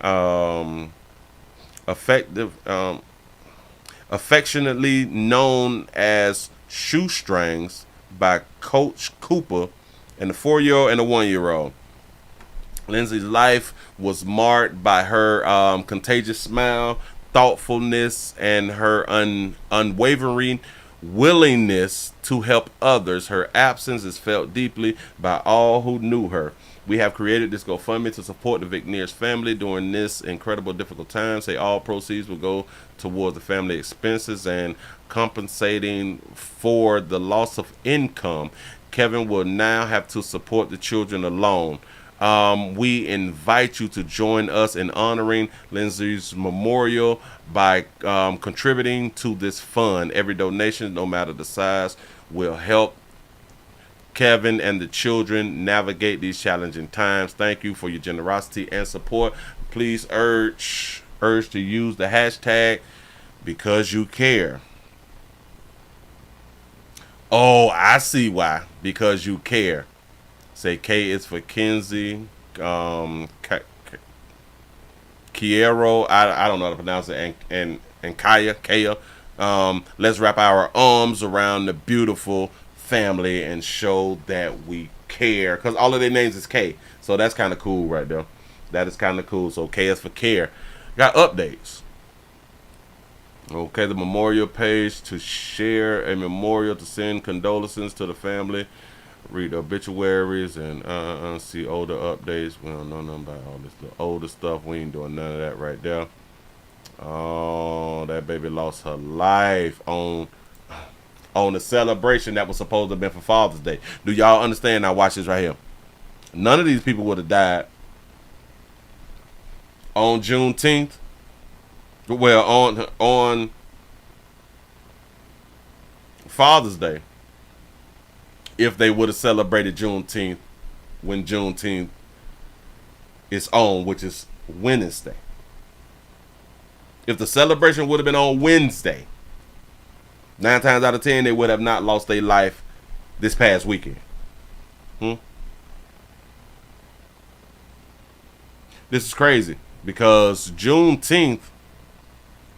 affectionately known as shoestrings by Coach Cooper, and the 4-year-old and the 1-year-old. Lindsay's life was marked by her contagious smile, thoughtfulness, and her unwavering willingness to help others. Her absence is felt deeply by all who knew her. We have created this GoFundMe to support the Vickneers family during this incredible difficult time. Say all proceeds will go towards the family expenses and compensating for the loss of income. Kevin will now have to support the children alone. We invite you to join us in honoring Lindsay's memorial by contributing to this fund. Every donation, no matter the size, will help Kevin and the children navigate these challenging times. Thank you for your generosity and support. Please urge to use the hashtag Because you care. Oh, I see why. Because you care. Say K is for Kenzie. Kiero. I don't know how to pronounce it. And Kaya. Let's wrap our arms around the beautiful family and show that we care. Because all of their names is K. So that's kind of cool right there. That is kind of cool. So K is for care. Got updates. Okay, the memorial page to share a memorial to send condolences to the family. Read obituaries and see older updates. We don't know nothing about all this older stuff. We ain't doing none of that right there. Oh, that baby lost her life on the celebration that was supposed to have been for Father's Day. Do y'all understand? Now watch this right here. None of these people would have died on Juneteenth. Well, on Father's Day, if they would have celebrated Juneteenth when Juneteenth is on, which is Wednesday. If the celebration would have been on Wednesday, 9 times out of 10, they would have not lost their life this past weekend. This is crazy because Juneteenth.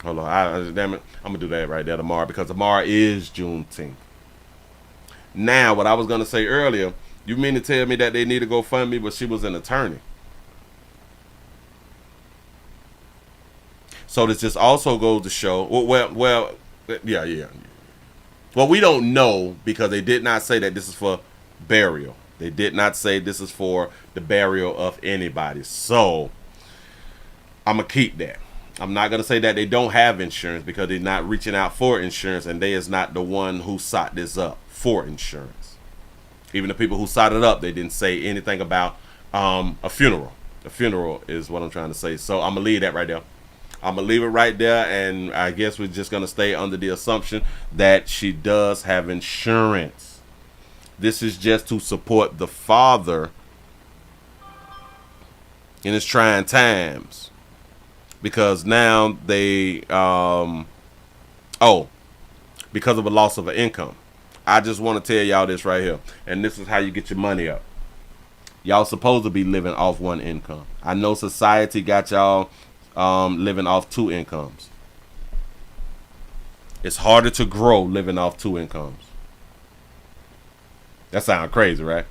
Hold on, damn it. I'm going to do that right there tomorrow because tomorrow is Juneteenth. Now, what I was going to say earlier, you mean to tell me that they need to go fund me, but she was an attorney. So this just also goes to show, yeah. Well, we don't know because they did not say that this is for burial. They did not say this is for the burial of anybody. So I'm going to keep that. I'm not going to say that they don't have insurance because they're not reaching out for insurance and they is not the one who sought this up for insurance. Even the people who sought it up, they didn't say anything about a funeral. A funeral is what I'm trying to say. So I'm going to leave that right there. I'm going to leave it right there, and I guess we're just going to stay under the assumption that she does have insurance. This is just to support the father in his trying times. Because now they, because of a loss of an income. I just want to tell y'all this right here. And this is how you get your money up. Y'all supposed to be living off one income. I know society got y'all living off 2 incomes. It's harder to grow living off 2 incomes. That sounds crazy, right?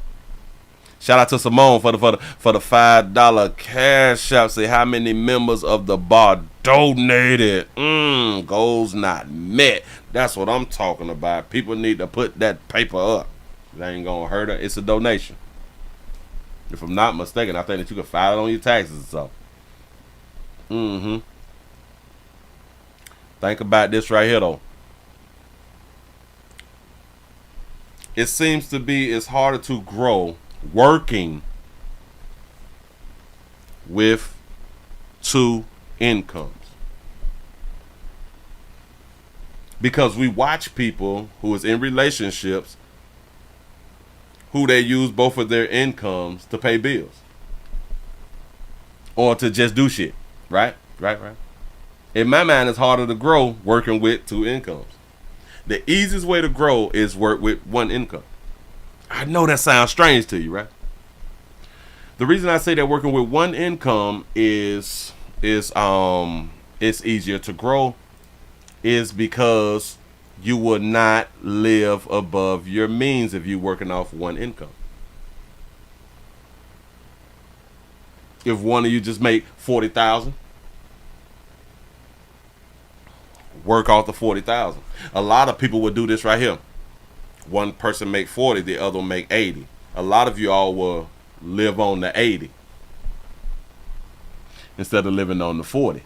Shout out to Simone for the $5 cash app. Say how many members of the bar donated. Goals not met. That's what I'm talking about. People need to put that paper up. It ain't gonna hurt her. It's a donation. If I'm not mistaken, I think that you can file it on your taxes and stuff. Think about this right here though. It seems to be it's harder to grow working with 2 incomes. Because we watch people who is in relationships who they use both of their incomes to pay bills. Or to just do shit. Right. In my mind, it's harder to grow working with 2 incomes. The easiest way to grow is work with 1 income. I know that sounds strange to you, right? The reason I say that working with 1 income is it's easier to grow is because you will not live above your means if you're working off 1 income. If one of you just make $40,000, work off the $40,000. A lot of people would do this right here. One person make 40, the other make 80. A lot of you all will live on the 80 instead of living on the 40.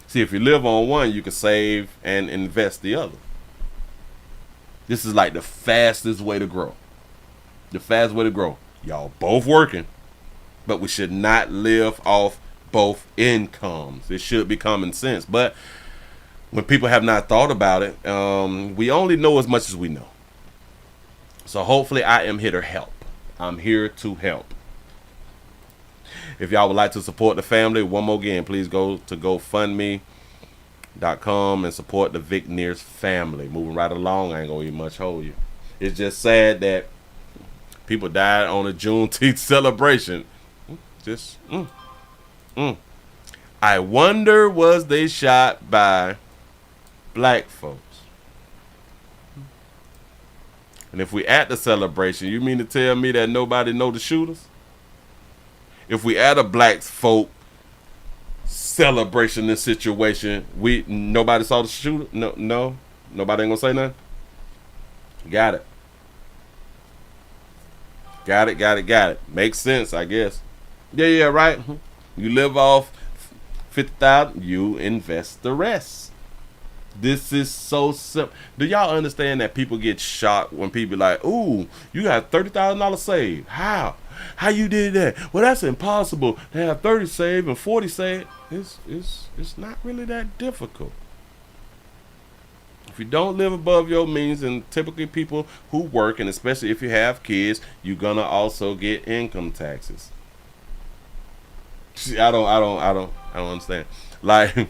See, if you live on one, you can save and invest the other. This is like the fastest way to grow. The fastest way to grow. Y'all both working, but we should not live off both incomes. It should be common sense. But when people have not thought about it, we only know as much as we know. So hopefully I am here to help. I'm here to help. If y'all would like to support the family, one more again, please go to GoFundMe.com and support the Vickneers family. Moving right along, I ain't gonna even much hold you. It's just sad that people died on a Juneteenth celebration. I wonder, was they shot by black folks? And if we at the celebration, you mean to tell me that nobody know the shooters? If we at a black folk celebration, this situation, nobody saw the shooter? No, nobody ain't gonna say nothing. Got it. Got it. Makes sense, I guess. Yeah, right. You live off 50,000, you invest the rest. This is so simple. Do y'all understand that people get shocked when people like, ooh, you got $30,000 saved? How you did that? Well, that's impossible to have 30 saved and 40 saved. It's not really that difficult. If you don't live above your means, and typically people who work, and especially if you have kids, you're gonna also get income taxes. See, I don't understand. Like,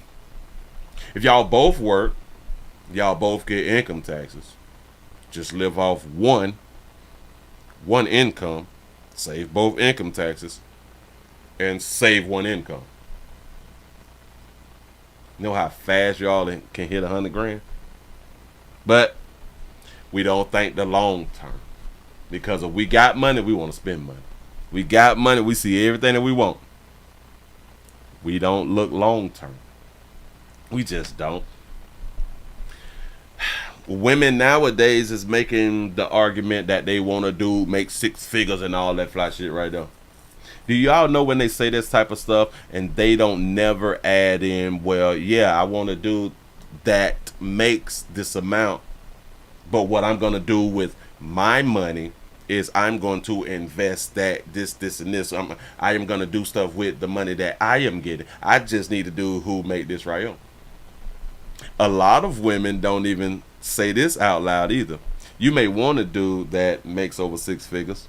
if y'all both work, y'all both get income taxes. Just live off one income, save both income taxes, and save one income. You know how fast y'all can hit 100 grand? But we don't think the long term. Because if we got money, we want to spend money. We got money, we see everything that we want. We don't look long term. We just don't. Women nowadays is making the argument that they want to make 6 figures and all that fly shit right there. Do y'all know when they say this type of stuff and they don't never add in, well, yeah, I want to do that makes this amount, but what I'm going to do with my money is I'm going to invest that this and this. I am going to do stuff with the money that I am getting. I just need to do who make this right on. A lot of women don't even say this out loud either. You may want a dude that makes over 6 figures,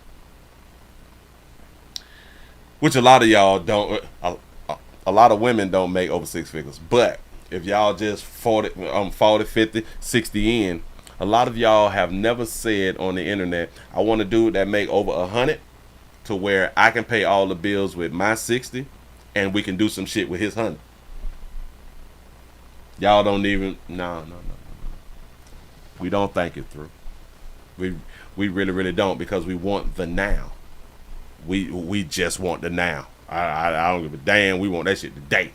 which a lot of y'all don't. A lot of women don't make over 6 figures. But if y'all just 40, 50, 60 in, a lot of y'all have never said on the internet, I want a dude that make over 100 to where I can pay all the bills with my 60 and we can do some shit with his 100. Y'all don't even, no. We don't think it through. We really don't, because we want the now. We just want the now. I don't give a damn. We want that shit today.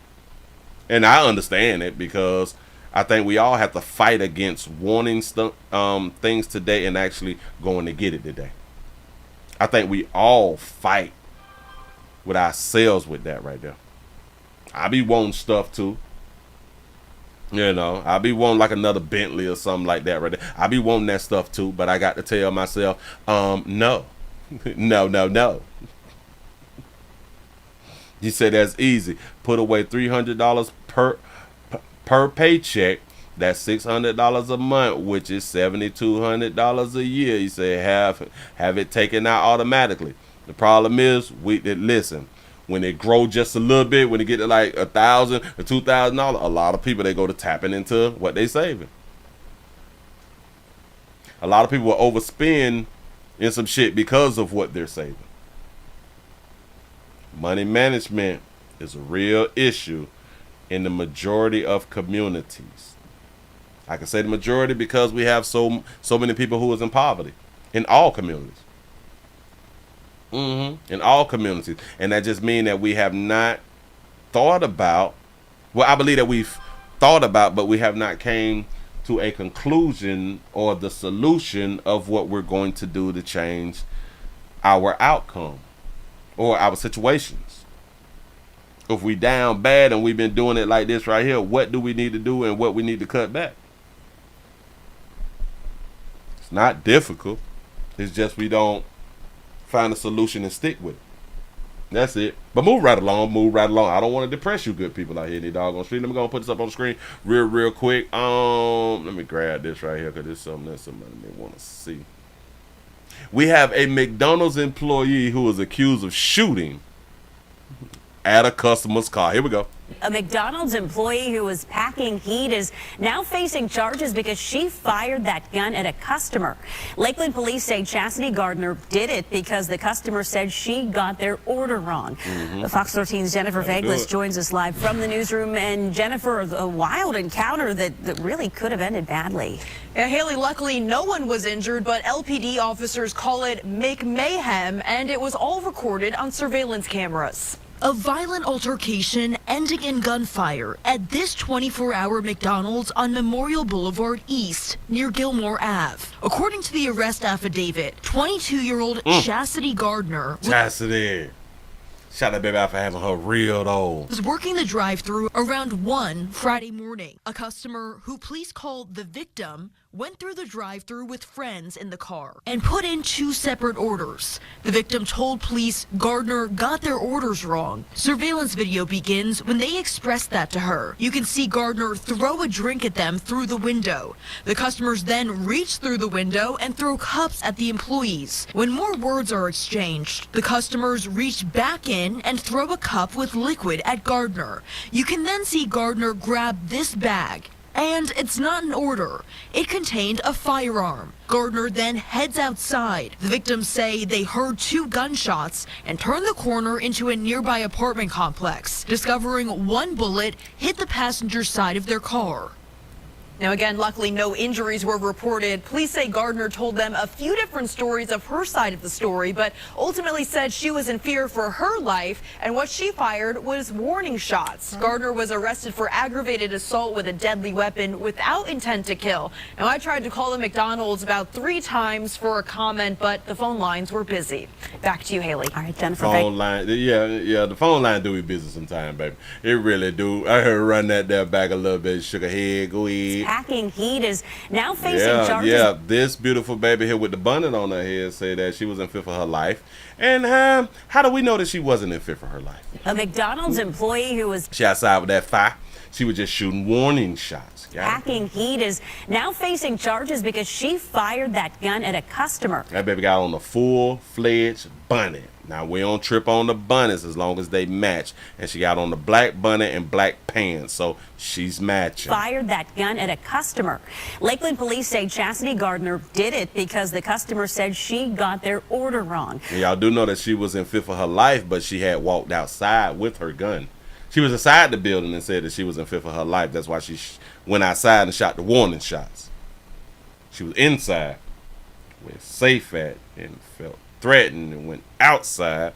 And I understand it, because I think we all have to fight against wanting things today and actually going to get it today. I think we all fight with ourselves with that right there. I be wanting stuff too. You know, I be wanting like another Bentley or something like that right there. I be wanting that stuff too, but I got to tell myself, no. No. You say that's easy. Put away $300 per paycheck. That's $600 a month, which is $7,200 a year. You say have it taken out automatically. The problem is, listen. When it grow just a little bit, when it get to like $1,000 or $2,000, a lot of people, they go to tapping into what they saving. A lot of people will overspend in some shit because of what they're saving. Money management is a real issue in the majority of communities. I can say the majority because we have so many people who is in poverty in all communities. In all communities. And that just means that we have not thought about, well, I believe that we've thought about, but we have not came to a conclusion or the solution of what we're going to do to change our outcome or our situations. If we down bad and we've been doing it like this right here, what do we need to do and what we need to cut back? It's not difficult. It's just we don't find a solution and stick with it. That's it. But move right along. I don't want to depress you good people out here in the doggone street. Let me go and put this up on the screen real quick. Let me grab this right here because this is something that somebody may want to see. We have a McDonald's employee who is accused of shooting at a customer's car. Here we go. A McDonald's employee who was packing heat is now facing charges because she fired that gun at a customer. Lakeland police say Chastity Gardner did it because the customer said she got their order wrong. Fox 13's Jennifer Vaglis joins us live from the newsroom. And Jennifer, a wild encounter that really could have ended badly. Yeah, Haley, luckily no one was injured, but LPD officers call it mayhem, and it was all recorded on surveillance cameras. A violent altercation ending in gunfire at this 24-hour McDonald's on Memorial Boulevard East near Gilmore Ave. According to the arrest affidavit, 22-year-old Chastity Gardner Shout that baby out for having her real though. was working the drive-thru around 1 Friday morning. A customer who police called the victim went through the drive-thru with friends in the car and put in 2 separate orders. The victim told police Gardner got their orders wrong. Surveillance video begins when they expressed that to her. You can see Gardner throw a drink at them through the window. The customers then reach through the window and throw cups at the employees. When more words are exchanged, the customers reach back in and throw a cup with liquid at Gardner. You can then see Gardner grab this bag. And it's not an order. It contained a firearm. Gardner then heads outside. The victims say they heard 2 gunshots and turned the corner into a nearby apartment complex, discovering 1 bullet hit the passenger side of their car. Now again, luckily no injuries were reported. Police say Gardner told them a few different stories of her side of the story, but ultimately said she was in fear for her life, and what she fired was warning shots. Gardner was arrested for aggravated assault with a deadly weapon without intent to kill. Now I tried to call the McDonald's about 3 times for a comment, but the phone lines were busy. Back to you, Haley. All right, Jennifer. Phone line, yeah, the phone line do be busy sometimes, baby. It really do. I heard her run that there back a little bit, shook her head, go ahead. Packing heat is now facing charges. Yeah, this beautiful baby here with the bonnet on her head say that she was in fear for her life. And how do we know that she wasn't in fear for her life? A McDonald's employee who was She outside with that fire. She was just shooting warning shots. packing heat is now facing charges because she fired that gun at a customer. That baby got on a full-fledged bonnet. Now, we don't trip on the bonnets as long as they match. And she got on the black bonnet and black pants, so she's matching. Fired that gun at a customer. Lakeland police say Chastity Gardner did it because the customer said she got their order wrong. And y'all do know that she was in fear for her life, but she had walked outside with her gun. She was inside the building and said that she was in fear for her life. That's why she went outside and shot the warning shots. She was inside, where it's safe at, and felt threatened, and went outside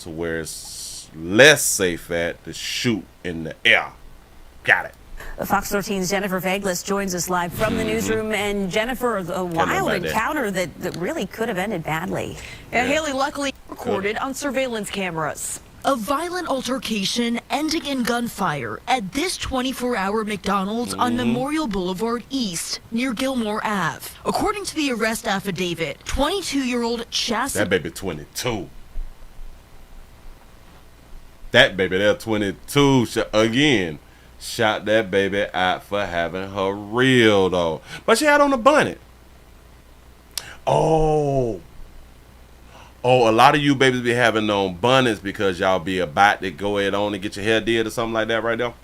to where it's less safe at to shoot in the air. Got it. Fox 13's Jennifer Vaglis joins us live from the newsroom. And Jennifer, a wild encounter that really could have ended badly. And Haley, luckily recorded on surveillance cameras. A violent altercation ending in gunfire at this 24-hour McDonald's on Memorial Boulevard East near Gilmore Ave. According to the arrest affidavit, 22-year-old Chastity... That baby 22. That baby there 22 again shot that baby out for having her real though. But she had on a bonnet. Oh, a lot of you babies be having on bonnets because y'all be about to go ahead on and get your hair did or something like that right there.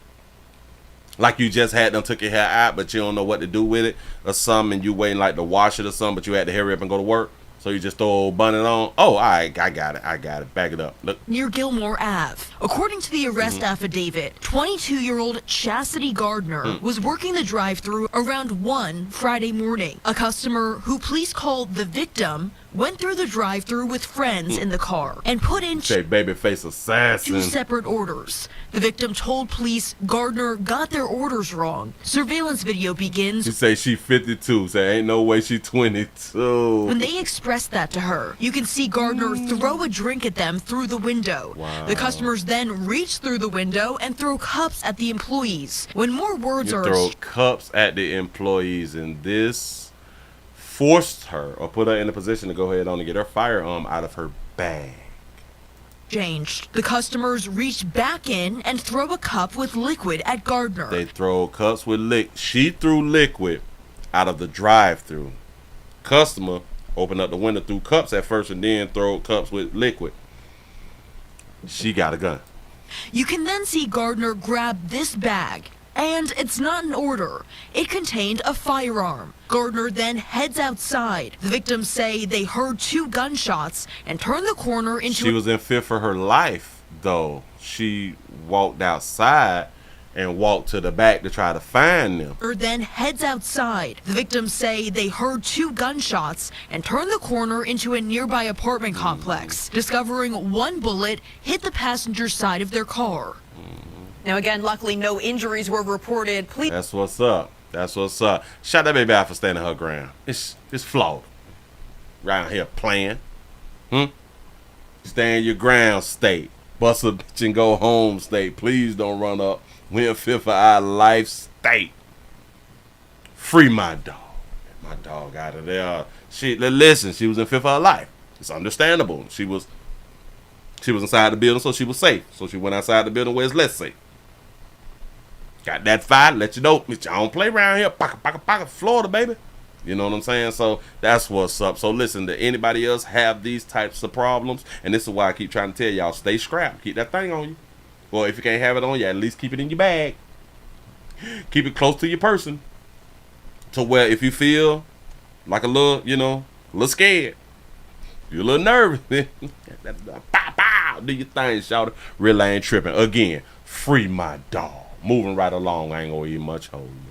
Like you just had them took your hair out, but you don't know what to do with it or something, and you waiting like to wash it or something, but you had to hurry up and go to work. So you just throw a old bonnet on. Oh, all right, I got it. Back it up. Look. Near Gilmore Ave. According to the arrest affidavit, 22-year-old Chastity Gardner was working the drive-thru around 1 Friday morning. A customer who police called the victim went through the drive-thru with friends in the car and put in babyface assassin 2 separate orders. The victim told police Gardner got their orders wrong. Surveillance video begins. She say she 52, say ain't no way she 22. When they expressed that to her, you can see Gardner throw a drink at them through the window. Wow. The customers then reach through the window and throw cups at the employees. When more words you are throw cups at the employees, and this forced her or put her in a position to go ahead on and get her firearm out of her bag. Changed. The customers reached back in and throw a cup with liquid at Gardner. They throw cups with liquid. She threw liquid out of the drive-thru. Customer opened up the window, threw cups at first, and then throw cups with liquid. She got a gun. You can then see Gardner grab this bag. And it's not an order. It contained a firearm. Gardner then heads outside. The victims say they heard 2 gunshots and turned the corner into... She was in fear for her life, though. She walked outside and walked to the back to try to find them. Then heads outside. The victims say they heard 2 gunshots and turned the corner into a nearby apartment complex, discovering 1 bullet hit the passenger side of their car. Now, again, luckily no injuries were reported. That's what's up. That's what's up. Shut that baby out for standing her ground. It's flawed. Around here playing. Stand your ground, state. Bust a bitch and go home, state. Please don't run up. We're in fear for our life, state. Free my dog. Get my dog out of there. Listen, she was in fear for her life. It's understandable. She was inside the building, so she was safe. So she went outside the building where it's less safe. Got that fire, let you know. I don't play around here. Pocket, Florida, baby. You know what I'm saying? So that's what's up. So listen, do anybody else have these types of problems? And this is why I keep trying to tell y'all, stay strapped. Keep that thing on you. Well, if you can't have it on you, at least keep it in your bag. Keep it close to your person. To where if you feel like a little, a little scared, you're a little nervous, do your thing, shout it. Really ain't tripping. Again, free my dog. Moving right along, I ain't gonna eat much hold you.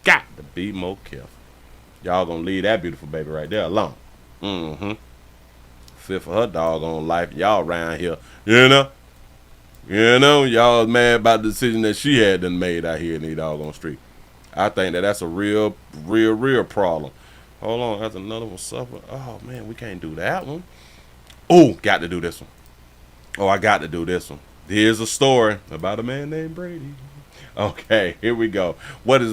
Got to be more careful. Y'all gonna leave that beautiful baby right there alone. Fear for her doggone life. Y'all around here, y'all mad about the decision that she had done made out here in the doggone street. I think that's a real problem. Hold on, that's another one suffer. Oh man, we can't do that one. Oh, got to do this one. Oh, I got to do this one. Here's a story about a man named Brady. Okay, here we go. What is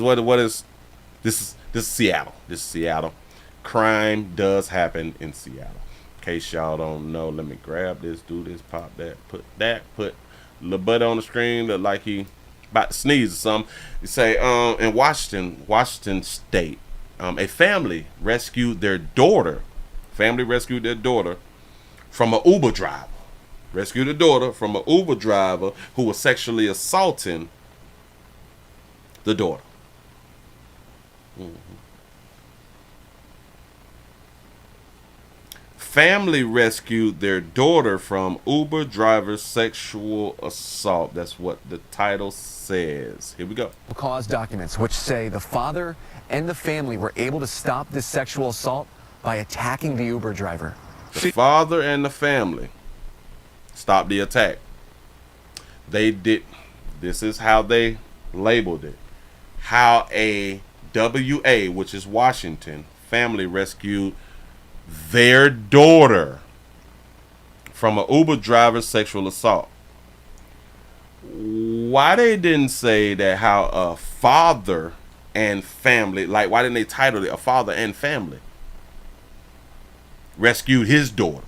this is Seattle. This is Seattle. Crime does happen in Seattle. In case y'all don't know, let me grab this, do this, pop that, put little butt on the screen, look like he about to sneeze or something. You say, in Washington State, a family rescued their daughter. From an Uber driver. Rescued a daughter from an Uber driver who was sexually assaulting the daughter. Family rescued their daughter from Uber driver's sexual assault. That's what the title says. Here we go. Cause documents which say the father and the family were able to stop this sexual assault by attacking the Uber driver. The father and the family stopped the attack. They did. This is how they labeled it. How a WA, which is Washington, family rescued their daughter from an Uber driver's sexual assault. Why they didn't say that how a father and family, like why didn't they title it a father and family rescued his daughter?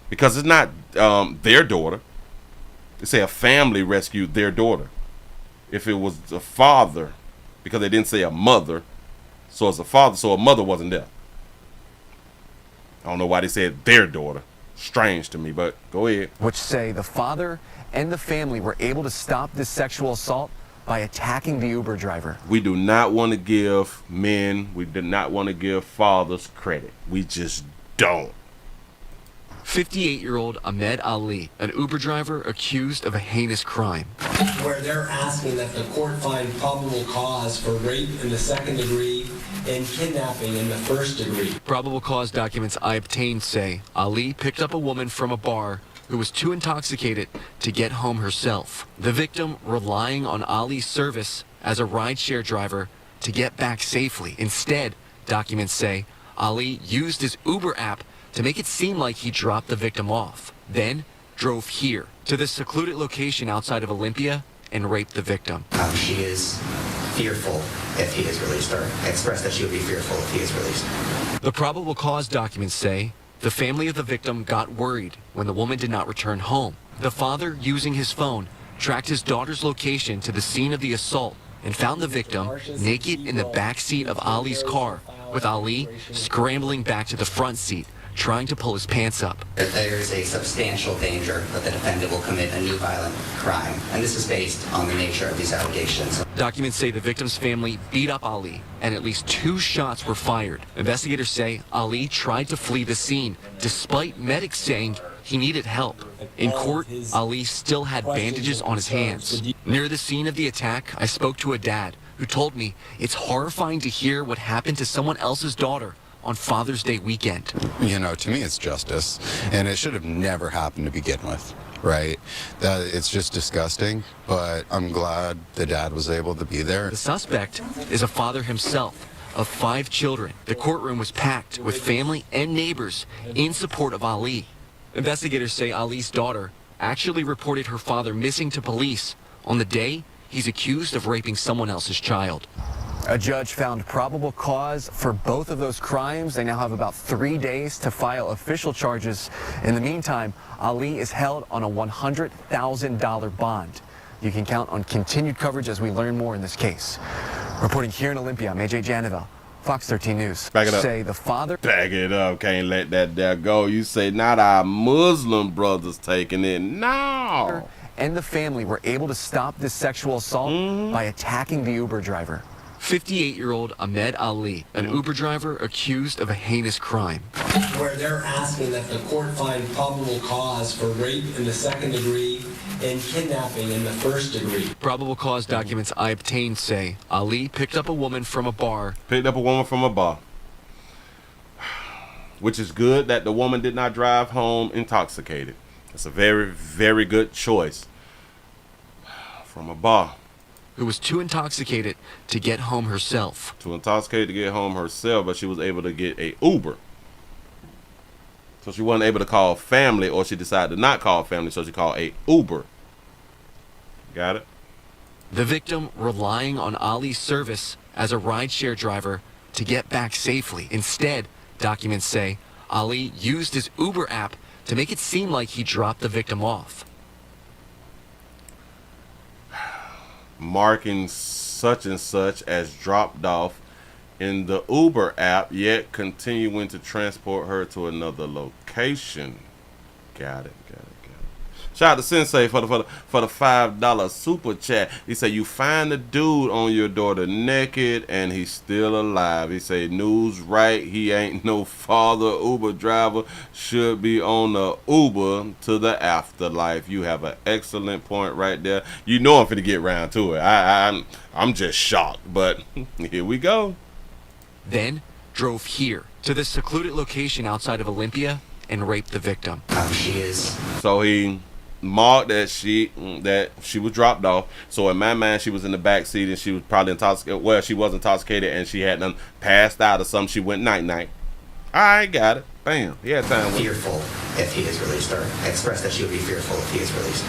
Because it's not their daughter. They say a family rescued their daughter. If it was a father, because they didn't say a mother, so it's a father, so a mother wasn't there. I don't know why they said their daughter. Strange to me, but go ahead. Which say the father and the family were able to stop this sexual assault by attacking the Uber driver. We do not want to give men, we do not want to give fathers credit. We just don't. 58-year-old Ahmed Ali, an Uber driver accused of a heinous crime. Where they're asking that the court find probable cause for rape in the 2nd degree and kidnapping in the 1st degree. Probable cause documents I obtained say Ali picked up a woman from a bar who was too intoxicated to get home herself. The victim relying on Ali's service as a rideshare driver to get back safely. Instead, documents say Ali used his Uber app to make it seem like he dropped the victim off, then drove here to this secluded location outside of Olympia and raped the victim. She is fearful if he is released, or expressed that she would be fearful if he is released. The probable cause documents say the family of the victim got worried when the woman did not return home. The father, using his phone, tracked his daughter's location to the scene of the assault and found the victim naked in the back seat of Ali's car, with Ali scrambling back to the front seat, trying to pull his pants up. That there is a substantial danger that the defendant will commit a new violent crime, and this is based on the nature of these allegations. Documents say the victim's family beat up Ali, and at least 2 shots were fired. Investigators say Ali tried to flee the scene, despite medics saying he needed help. In court, Ali still had bandages on his hands. Near the scene of the attack, I spoke to a dad who told me it's horrifying to hear what happened to someone else's daughter on Father's Day weekend. You know, to me it's justice, and it should have never happened to begin with, right? That it's just disgusting, but I'm glad the dad was able to be there. The suspect is a father himself of 5 children. The courtroom was packed with family and neighbors in support of Ali. Investigators say Ali's daughter actually reported her father missing to police on the day he's accused of raping someone else's child. A judge found probable cause for both of those crimes. They now have about 3 days to file official charges. In the meantime, Ali is held on a $100,000 bond. You can count on continued coverage as we learn more in this case. Reporting here in Olympia, I'm AJ Janiva, Fox 13 News. Back it up. Say the father. Back it up. Can't let that there go. You say not our Muslim brothers taking it. No. And the family were able to stop this sexual assault by attacking the Uber driver. 58-year-old Ahmed Ali, an Uber driver accused of a heinous crime. Where they're asking that the court find probable cause for rape in the 2nd degree and kidnapping in the 1st degree. Probable cause documents I obtained say Ali picked up a woman from a bar. Which is good that the woman did not drive home intoxicated. That's a very, very good choice. From a bar. Who was too intoxicated to get home herself. Too intoxicated to get home herself, but she was able to get a Uber. So she wasn't able to call family, or she decided to not call family, so she called a Uber. Got it? The victim relying on Ali's service as a rideshare driver to get back safely. Instead, documents say Ali used his Uber app to make it seem like he dropped the victim off. Marking such and such as dropped off in the Uber app, yet continuing to transport her to another location. Got it. Shout out to Sensei for the $5 super chat. He said, you find the dude on your daughter naked and he's still alive. He said, news right, he ain't no father. Uber driver should be on the Uber to the afterlife. You have an excellent point right there. You know I'm finna get round to it. I'm just shocked, but here we go. Then drove here to the secluded location outside of Olympia and raped the victim. So he marked that she was dropped off. So in my mind, she was in the back seat and she was probably intoxicated. Well, she was intoxicated and she had done passed out or something. She went night. I got it. Bam. He had time. Fearful if he is released, or expressed that she would be fearful if he is released.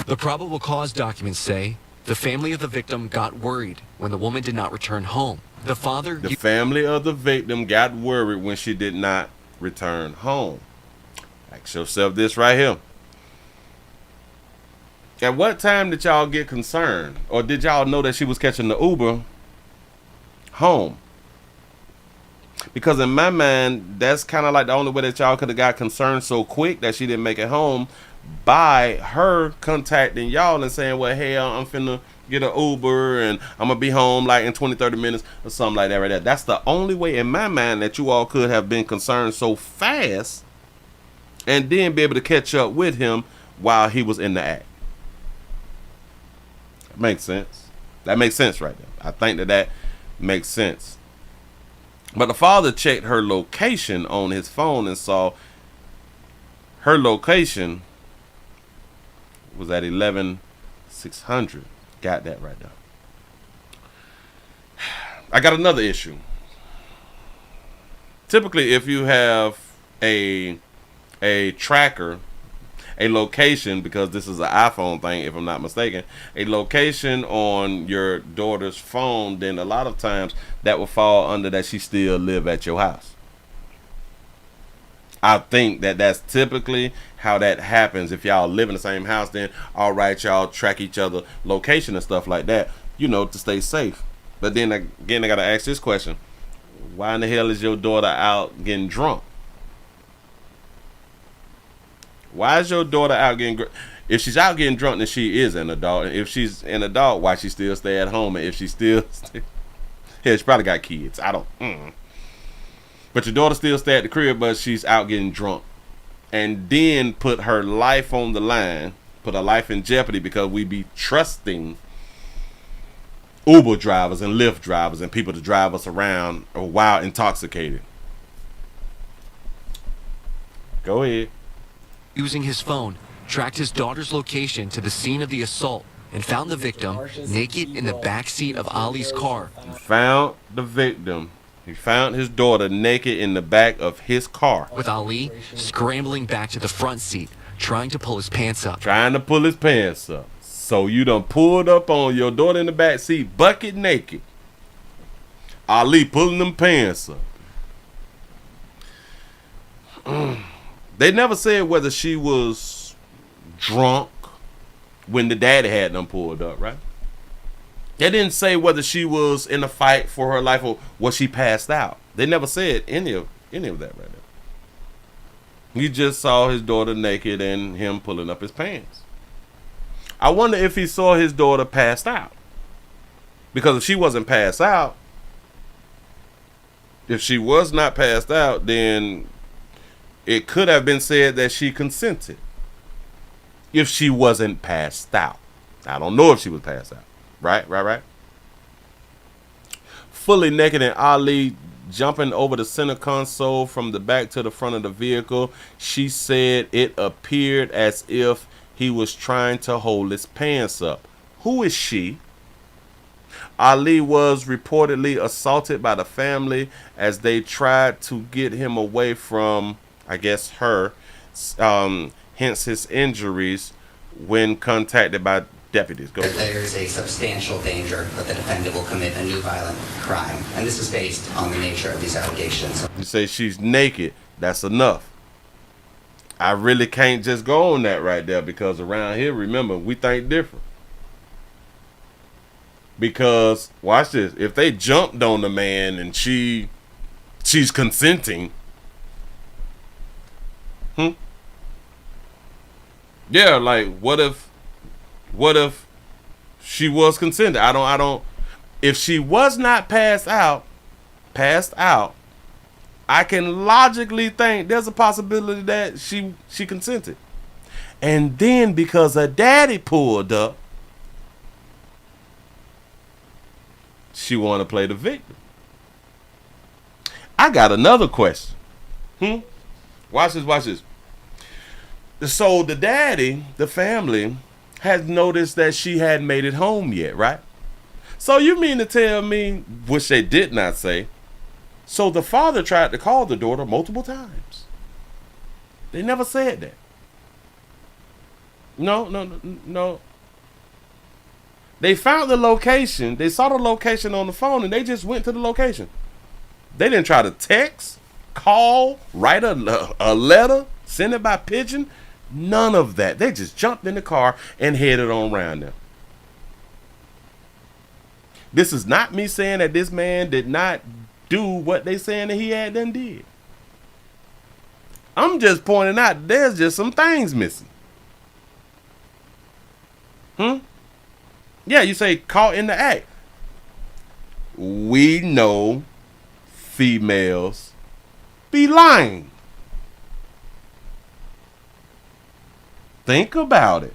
The probable cause documents say the family of the victim got worried when the woman did not return home. The family of the victim got worried when she did not return home. Ask yourself this right here. At what time did y'all get concerned? Or did y'all know that she was catching the Uber home? Because in my mind, that's kind of like the only way that y'all could have got concerned so quick that she didn't make it home, by her contacting y'all and saying, well, hey, I'm finna get an Uber and I'm gonna be home like in 20-30 minutes or something like that right there. That's the only way in my mind that you all could have been concerned so fast and then be able to catch up with him while he was in the act. Makes sense. That makes sense right there. I think that makes sense. But the father checked her location on his phone and saw her location was at 11600. Got that right there. I got another issue. Typically, if you have a tracker, a location, because this is an iPhone thing, if I'm not mistaken, a location on your daughter's phone, then a lot of times that will fall under that she still live at your house. I think that that's typically how that happens. If y'all live in the same house, then all right, y'all track each other location and stuff like that, you know, to stay safe. But then again, I gotta ask this question: why in the hell is your daughter out getting drunk? Why is your daughter out getting? If she's out getting drunk, then she is an adult. And if she's an adult, why she still stay at home? And if she still, yeah, she probably got kids. I don't. But your daughter still stay at the crib, but she's out getting drunk, and then put her life on the line, put her life in jeopardy because we be trusting Uber drivers and Lyft drivers and people to drive us around while intoxicated. Go ahead. Using his phone, tracked his daughter's location to the scene of the assault and found the victim naked in the backseat of Ali's car. Found the victim. He found his daughter naked in the back of his car. With Ali scrambling back to the front seat, trying to pull his pants up. So you done pulled up on your daughter in the back seat, bucket naked. Ali pulling them pants up. They never said whether she was drunk when the daddy had them pulled up, right? They didn't say whether she was in a fight for her life or was she passed out. They never said any of that right there. He just saw his daughter naked and him pulling up his pants. I wonder if he saw his daughter passed out. Because if she wasn't passed out, if she was not passed out, then it could have been said that she consented. If she wasn't passed out. I don't know if she was passed out. Right. Fully naked and Ali jumping over the center console from the back to the front of the vehicle. She said it appeared as if he was trying to hold his pants up. Who is she? Ali was reportedly assaulted by the family as they tried to get him away from, I guess, her. Hence his injuries when contacted by deputies. Go. There's a substantial danger that the defendant will commit a new violent crime, and this is based on the nature of these allegations. You say she's naked, that's enough. I really can't just go on that right there because around here, remember, we think different. Because, watch this, if they jumped on the man and she's consenting, yeah, like what if she was consenting? I don't if she was not passed out, I can logically think there's a possibility that she consented. And then because her daddy pulled up, she want to play the victim. I got another question. Watch this. So the daddy, the family, has noticed that she hadn't made it home yet, right? So you mean to tell me, which they did not say, so the father tried to call the daughter multiple times. They never said that. No. They found the location. They saw the location on the phone and they just went to the location. They didn't try to text, call, write a letter, send it by pigeon. None of that. They just jumped in the car and headed on around them. This is not me saying that this man did not do what they saying that he had done did. I'm just pointing out there's just some things missing. Yeah, you say caught in the act. We know females be lying. Think about it.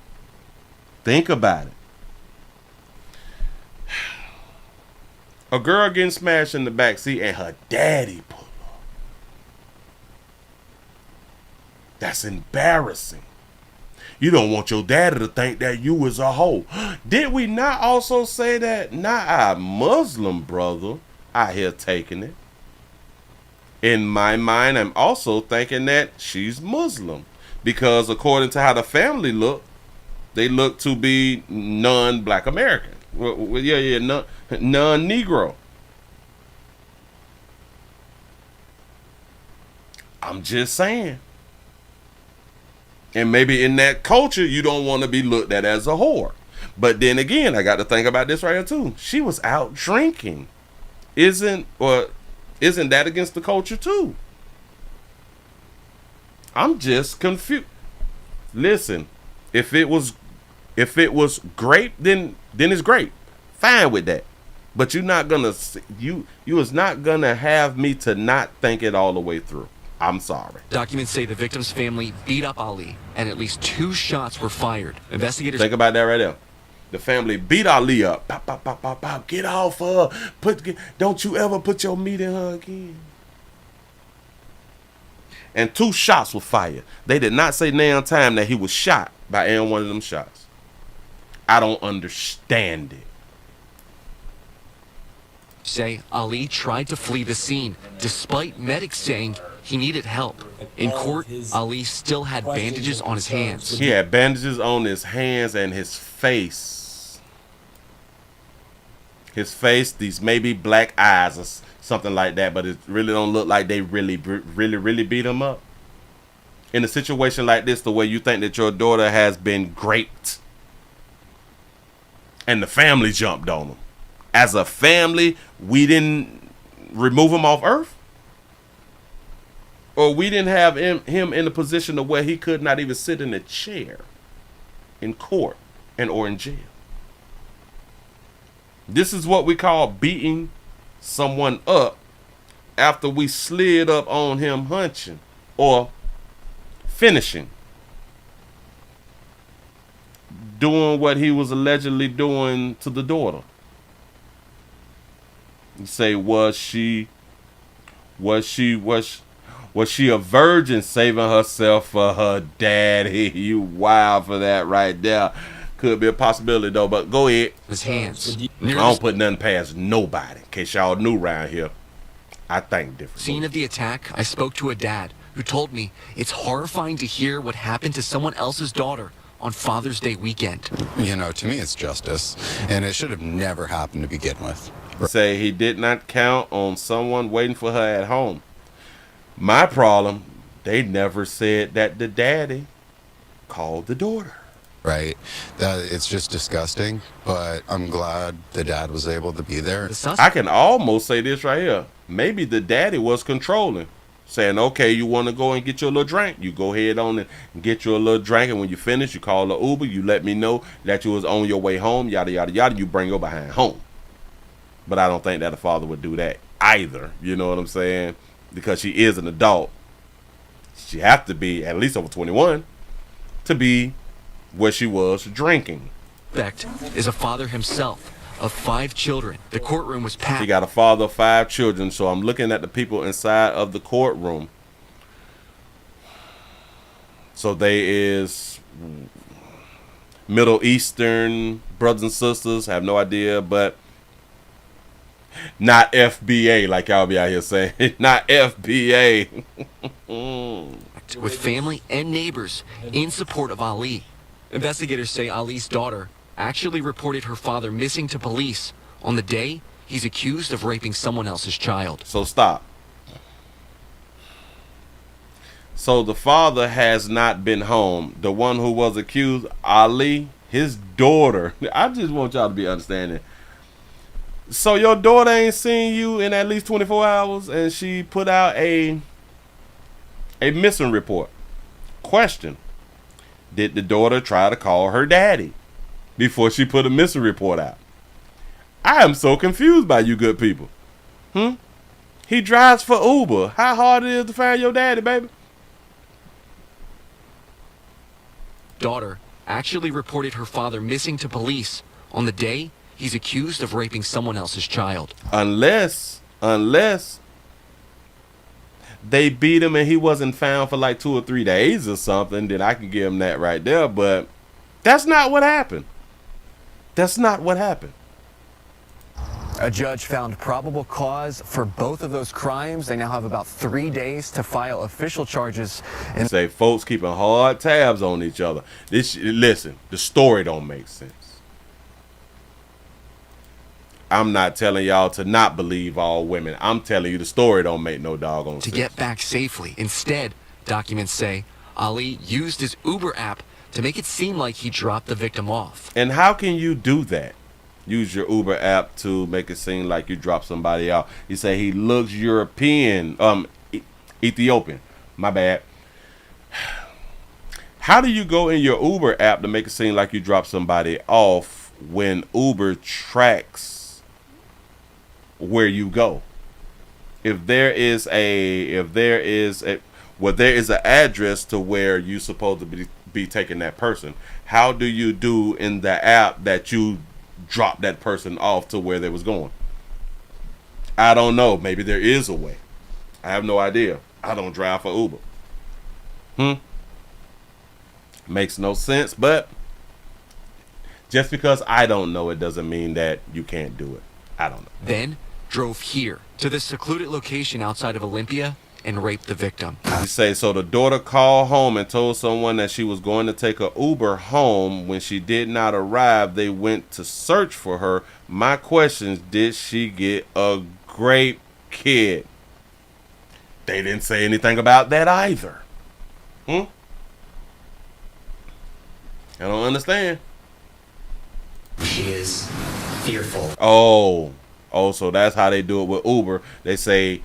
A girl getting smashed in the back seat and her daddy pull up. That's embarrassing. You don't want your daddy to think that you was a hoe. Did we not also say that not our Muslim brother out here taking it? In my mind, I'm also thinking that she's Muslim. Because according to how the family look, they look to be non-black American. Non-Negro. I'm just saying. And maybe in that culture, you don't want to be looked at as a whore. But then again, I got to think about this right here too. She was out drinking. Isn't that against the culture too? I'm just confused. listen, if it was grape, then it's grape. Fine with that. But you're not gonna you is not gonna have me to not think it all the way through. I'm sorry. Documents say the victim's family beat up Ali, and at least 2 shots were fired. Investigators Think about that right there. The family beat Ali up. Pop, pop, pop, pop, pop. Get off her. Don't you ever put your meat in her again. And 2 shots were fired. They did not say now time that he was shot by any one of them shots. I don't understand it. say Ali tried to flee the scene, despite medics saying he needed help. In court, Ali still had bandages on his hands. He had bandages on his hands and his face. His face, these maybe black eyes or something like that, but it really don't look like they really beat him up. In a situation like this, the way you think that your daughter has been raped, and the family jumped on him. As a family, we didn't remove him off earth? Or we didn't have him in a position of where he could not even sit in a chair in court or in jail. This is what we call beating someone up after we slid up on him hunching or finishing. Doing what he was allegedly doing to the daughter. You say, was she a virgin saving herself for her daddy? You wild for that right there. Could be a possibility though, but go ahead. His hands. I don't put nothing past nobody. In case y'all new around here, I think different. Scene of the attack, I spoke to a dad who told me it's horrifying to hear what happened to someone else's daughter on Father's Day weekend. You know, to me it's justice, and it should have never happened to begin with. Say he did not count on someone waiting for her at home. My problem, they never said that the daddy called the daughter. Right? It's just disgusting, but I'm glad the dad was able to be there. I can almost say this right here. Maybe the daddy was controlling. Saying, okay, you want to go and get your little drink? You go ahead on and get your little drink, and when you finish, you call the Uber. You let me know that you was on your way home, yada, yada, yada. You bring your behind home. But I don't think that a father would do that either. You know what I'm saying? Because she is an adult. She have to be at least over 21 to be where she was drinking. Becht is a father himself of 5 children. The courtroom was packed. He got a father of 5 children, so I'm looking at the people inside of the courtroom. So they is Middle Eastern brothers and sisters, have no idea, but not FBA, like y'all be out here saying. Not FBA. With family and neighbors in support of Ali. Investigators say Ali's daughter actually reported her father missing to police on the day he's accused of raping someone else's child. So stop. So the father has not been home. The one who was accused, Ali, his daughter. I just want y'all to be understanding. So your daughter ain't seen you in at least 24 hours and she put out a missing report. Question. Did the daughter try to call her daddy before she put a missing report out? I am so confused by you good people. He drives for Uber. How hard it is to find your daddy, baby? Daughter actually reported her father missing to police on the day he's accused of raping someone else's child. Unless they beat him and he wasn't found for like 2 or 3 days or something, then I can give him that right there. But that's not what happened. That's not what happened. A judge found probable cause for both of those crimes. They now have about 3 days to file official charges. And say folks keeping hard tabs on each other. Listen, the story don't make sense. I'm not telling y'all to not believe all women. I'm telling you the story don't make no doggone sense. To get back safely. Instead, documents say Ali used his Uber app to make it seem like he dropped the victim off. And how can you do that? Use your Uber app to make it seem like you dropped somebody out. You say he looks European, Ethiopian. My bad. How do you go in your Uber app to make it seem like you dropped somebody off when Uber tracks where you go? If there is an address to where you supposed to be taking that person, how do you do in the app that you dropped that person off to where they was going? I don't know. Maybe there is a way. I have no idea. I don't drive for Uber. Makes no sense, but just because I don't know it doesn't mean that you can't do it. I don't know. Then drove here to this secluded location outside of Olympia and raped the victim. You say, so the daughter called home and told someone that she was going to take a Uber home. When she did not arrive, they went to search for her. My question is, did she get a grape kit? They didn't say anything about that either. I don't understand. She is fearful. Oh, so that's how they do it with Uber. They say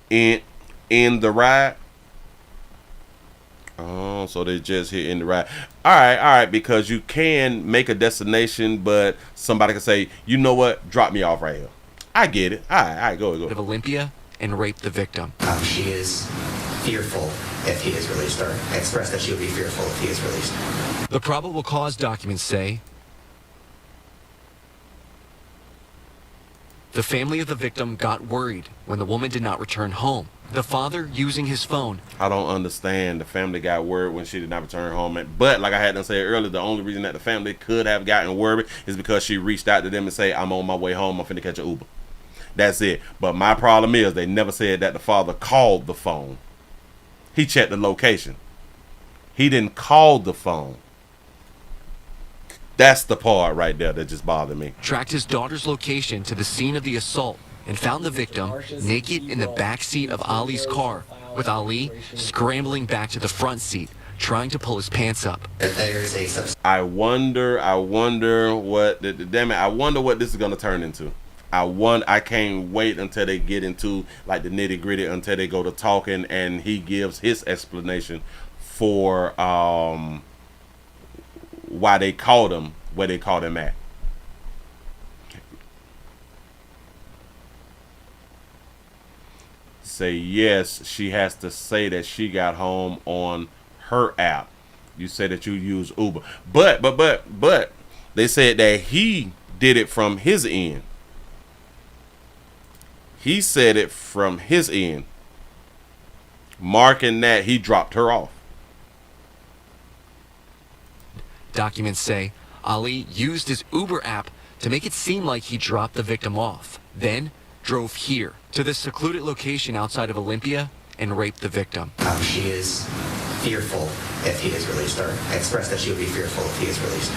in the ride. Oh, so they just hit in the ride. All right, because you can make a destination, but somebody can say, you know what, drop me off right here. I get it. All right, go. Of Olympia and raped the victim. She is fearful if he is released, or expressed that she would be fearful if he is released. The probable cause documents say the family of the victim got worried when the woman did not return home. The father using his phone. I don't understand. The family got worried when she did not return home. But like I had to say earlier, the only reason that the family could have gotten worried is because she reached out to them and say, I'm on my way home. I'm finna catch an Uber. That's it. But my problem is they never said that the father called the phone. He checked the location. He didn't call the phone. That's the part right there that just bothered me. Tracked his daughter's location to the scene of the assault and found the victim naked in the back seat of Ali's car, with Ali scrambling back to the front seat, trying to pull his pants up. I wonder what this is gonna turn into. I can't wait until they get into like the nitty gritty, until they go to talking and he gives his explanation for why they called him where they called him at. Say yes, she has to say that she got home on her app. You say that you use Uber, but they said that he did it from his end. He said it from his end, marking that he dropped her off. Documents say Ali used his Uber app to make it seem like he dropped the victim off, then drove here to this secluded location outside of Olympia and raped the victim. She is fearful if he is released, or expressed that she would be fearful if he is released.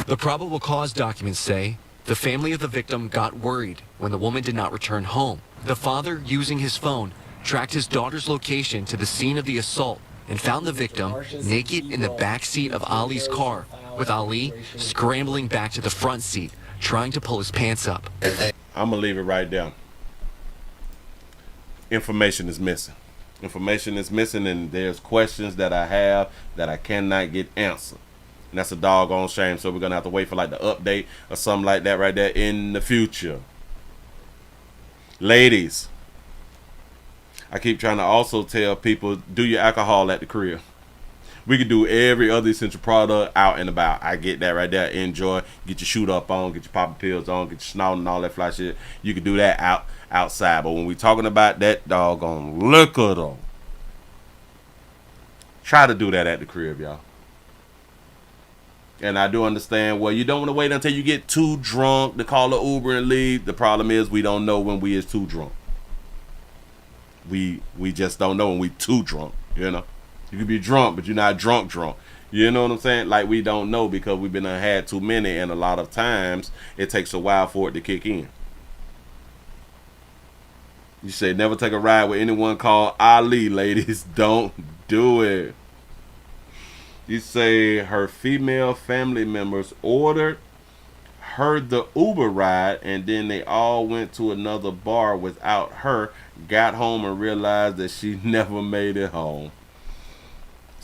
The probable cause documents say the family of the victim got worried when the woman did not return home. The father, using his phone, tracked his daughter's location to the scene of the assault and found the victim naked in the back seat of Ali's car, with Ali scrambling back to the front seat, trying to pull his pants up. I'm gonna leave it right there. Information is missing. Information is missing, and there's questions that I have that I cannot get answered. And that's a doggone shame. So we're gonna have to wait for like the update or something like that right there in the future. Ladies, I keep trying to also tell people, do your alcohol at the crib. We could do every other essential product out and about. I get that right there. Enjoy. Get your shoot up on. Get your popping pills on. Get your snort and all that fly shit. You can do that outside. But when we talking about that doggone liquor though, try to do that at the crib, y'all. And I do understand, well, you don't want to wait until you get too drunk to call an Uber and leave. The problem is we don't know when we is too drunk. We just don't know when we too drunk, you know. You could be drunk, but you're not drunk. You know what I'm saying? Like, we don't know because we've been had too many, and a lot of times it takes a while for it to kick in. You say never take a ride with anyone called Ali, ladies. Don't do it. You say her female family members ordered her the Uber ride, and then they all went to another bar without her, got home and realized that she never made it home.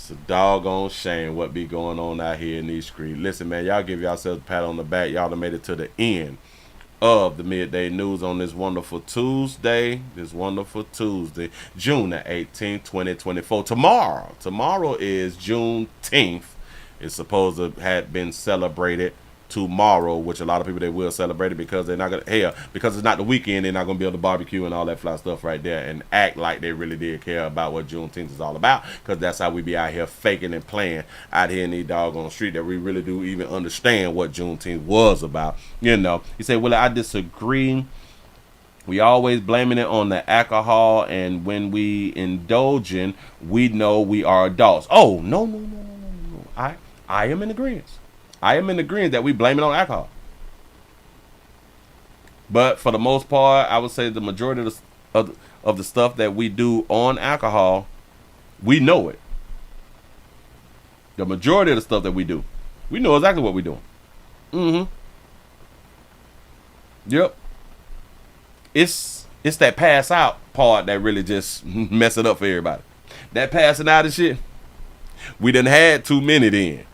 It's a doggone shame what be going on out here in these streets. Listen, man, y'all give yourselves a pat on the back. Y'all done made it to the end of the Midday News on this wonderful Tuesday. June the 18th, 2024. Tomorrow is Juneteenth. It's supposed to have been celebrated tomorrow, which a lot of people, they will celebrate it because they're not gonna, because it's not the weekend, they're not gonna be able to barbecue and all that fly stuff right there and act like they really did care about what Juneteenth is all about, because that's how we be out here faking and playing out here in these doggone street, that we really do even understand what Juneteenth was about. You know, you say, well, I disagree. We always blaming it on the alcohol, and when we indulging, we know we are adults. Oh, no. I am in agreement. I am in agreement that we blame it on alcohol. But for the most part, I would say the majority of the stuff that we do on alcohol, we know it. The majority of the stuff that we do, we know exactly what we're doing. Yep. It's that pass out part that really just mess it up for everybody. That passing out and shit, we done had too many then.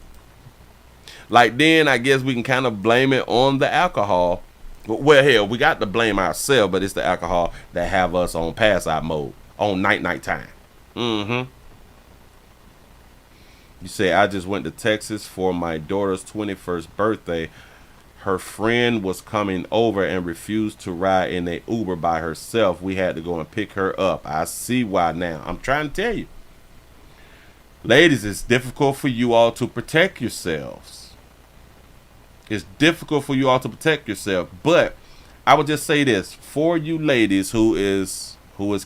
Like, then I guess we can kind of blame it on the alcohol. Well, hell, we got to blame ourselves, but it's the alcohol that have us on pass out mode, on night time. You say, I just went to Texas for my daughter's 21st birthday. Her friend was coming over and refused to ride in a Uber by herself. We had to go and pick her up. I see why now. I'm trying to tell you. Ladies, it's difficult for you all to protect yourselves. It's difficult for you all to protect yourself. But I would just say this. For you ladies who is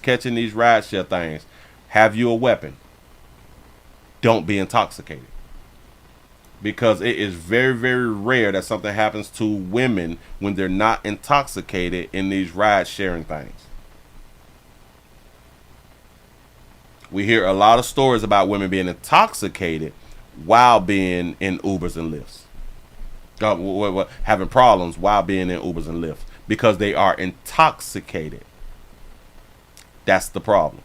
catching these rideshare things, have you a weapon? Don't be intoxicated. Because it is very, very rare that something happens to women when they're not intoxicated in these ride sharing things. We hear a lot of stories about women being intoxicated while being in Ubers and Lyfts. Having problems while being in Ubers and Lyfts because they are intoxicated. That's the problem.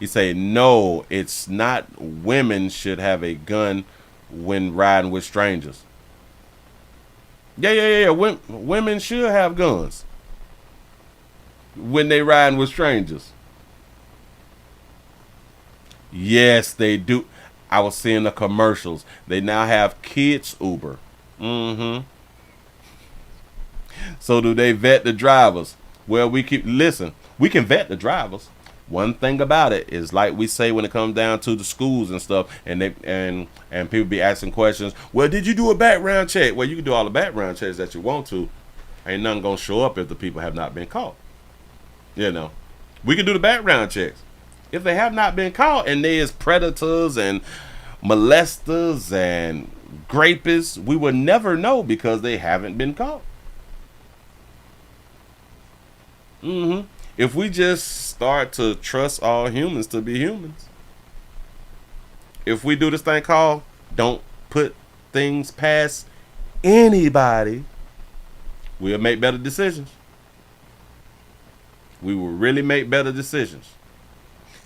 You say, no, it's not. Women should have a gun when riding with strangers. Yeah. Women should have guns when they riding with strangers. Yes, they do. I was seeing the commercials. They now have kids Uber. So do they vet the drivers? Well, we can vet the drivers. One thing about it is, like we say when it comes down to the schools and stuff, and people be asking questions. Well, did you do a background check? Well, you can do all the background checks that you want to. Ain't nothing gonna show up if the people have not been caught. You know, we can do the background checks. If they have not been caught and they is predators and molesters and grapists, we will never know because they haven't been caught. If we just start to trust all humans to be humans, if we do this thing called don't put things past anybody, we'll make better decisions. We will really make better decisions.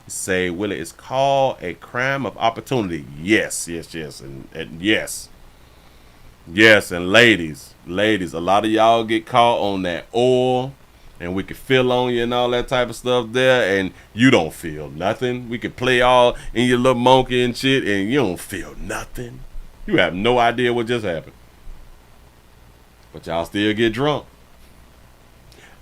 Say, Willie, it's called a crime of opportunity. Yes, and yes. Yes, and ladies, a lot of y'all get caught on that oil, and we can feel on you and all that type of stuff there, and you don't feel nothing. We can play all in your little monkey and shit, and you don't feel nothing. You have no idea what just happened. But y'all still get drunk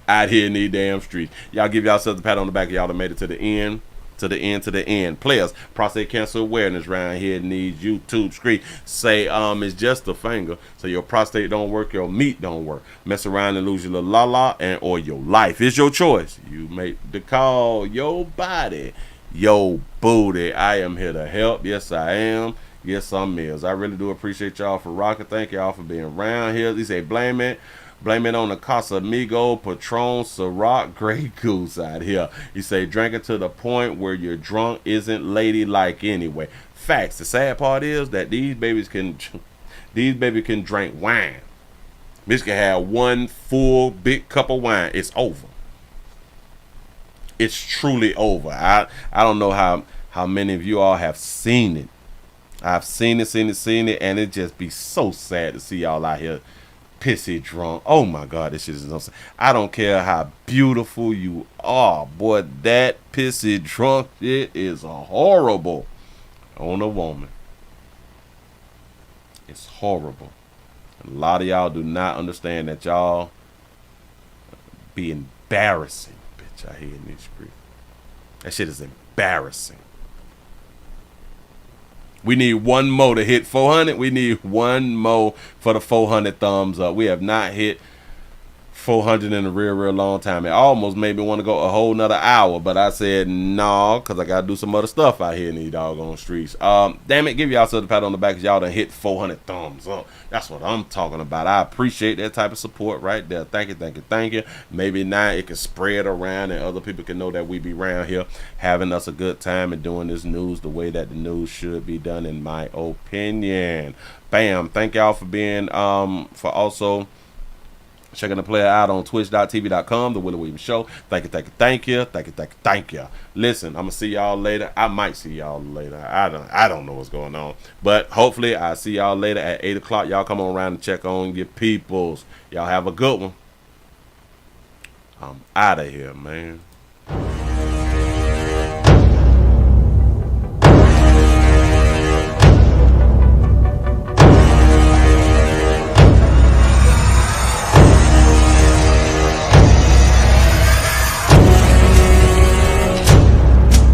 out here in these damn streets. Y'all give yourselves a pat on the back. Y'all done made it to the end. To the end. Players, prostate cancer awareness around here in these YouTube streets. Say, it's just a finger. So your prostate don't work, your meat don't work. Mess around and lose your little la-la or your life. It's your choice. You make the call. Your body, your booty. I am here to help. Yes, I am. Yes, I'm Mills. I really do appreciate y'all for rocking. Thank y'all for being around here. They say blame it on the Casamigo, Patron, Ciroc, Grey Goose out here. You say drinking to the point where you're drunk isn't ladylike anyway. Facts. The sad part is that these babies can drink wine. Bitch can have one full big cup of wine. It's over. it's truly over. I don't know how many of you all have seen it. I've seen it, and it just be so sad to see y'all out here pissy drunk. Oh my God, this shit is no sense. I don't care how beautiful you are, boy, that pissy drunk shit is horrible on a woman. It's horrible. A lot of y'all do not understand that y'all be embarrassing, bitch, I hear in these streets. That shit is embarrassing. We need one more to hit 400. We need one more for the 400 thumbs up. We have not hit 400 in a real long time. It almost made me want to go a whole nother hour, but I said no, because I got to do some other stuff out here in these doggone streets. Damn it, give y'all a pat on the back because y'all done hit 400 thumbs up. That's what I'm talking about. I appreciate that type of support right there. Thank you. Maybe now it can spread around and other people can know that we be around here having us a good time and doing this news the way that the news should be done, in my opinion. Bam. Thank y'all for being, for also checking the player out on twitch.tv.com, The Willie Williams Show. Thank you. Listen, I'm going to see y'all later. I might see y'all later. I don't know what's going on. But hopefully I'll see y'all later at 8 o'clock. Y'all come on around and check on your peoples. Y'all have a good one. I'm out of here, man.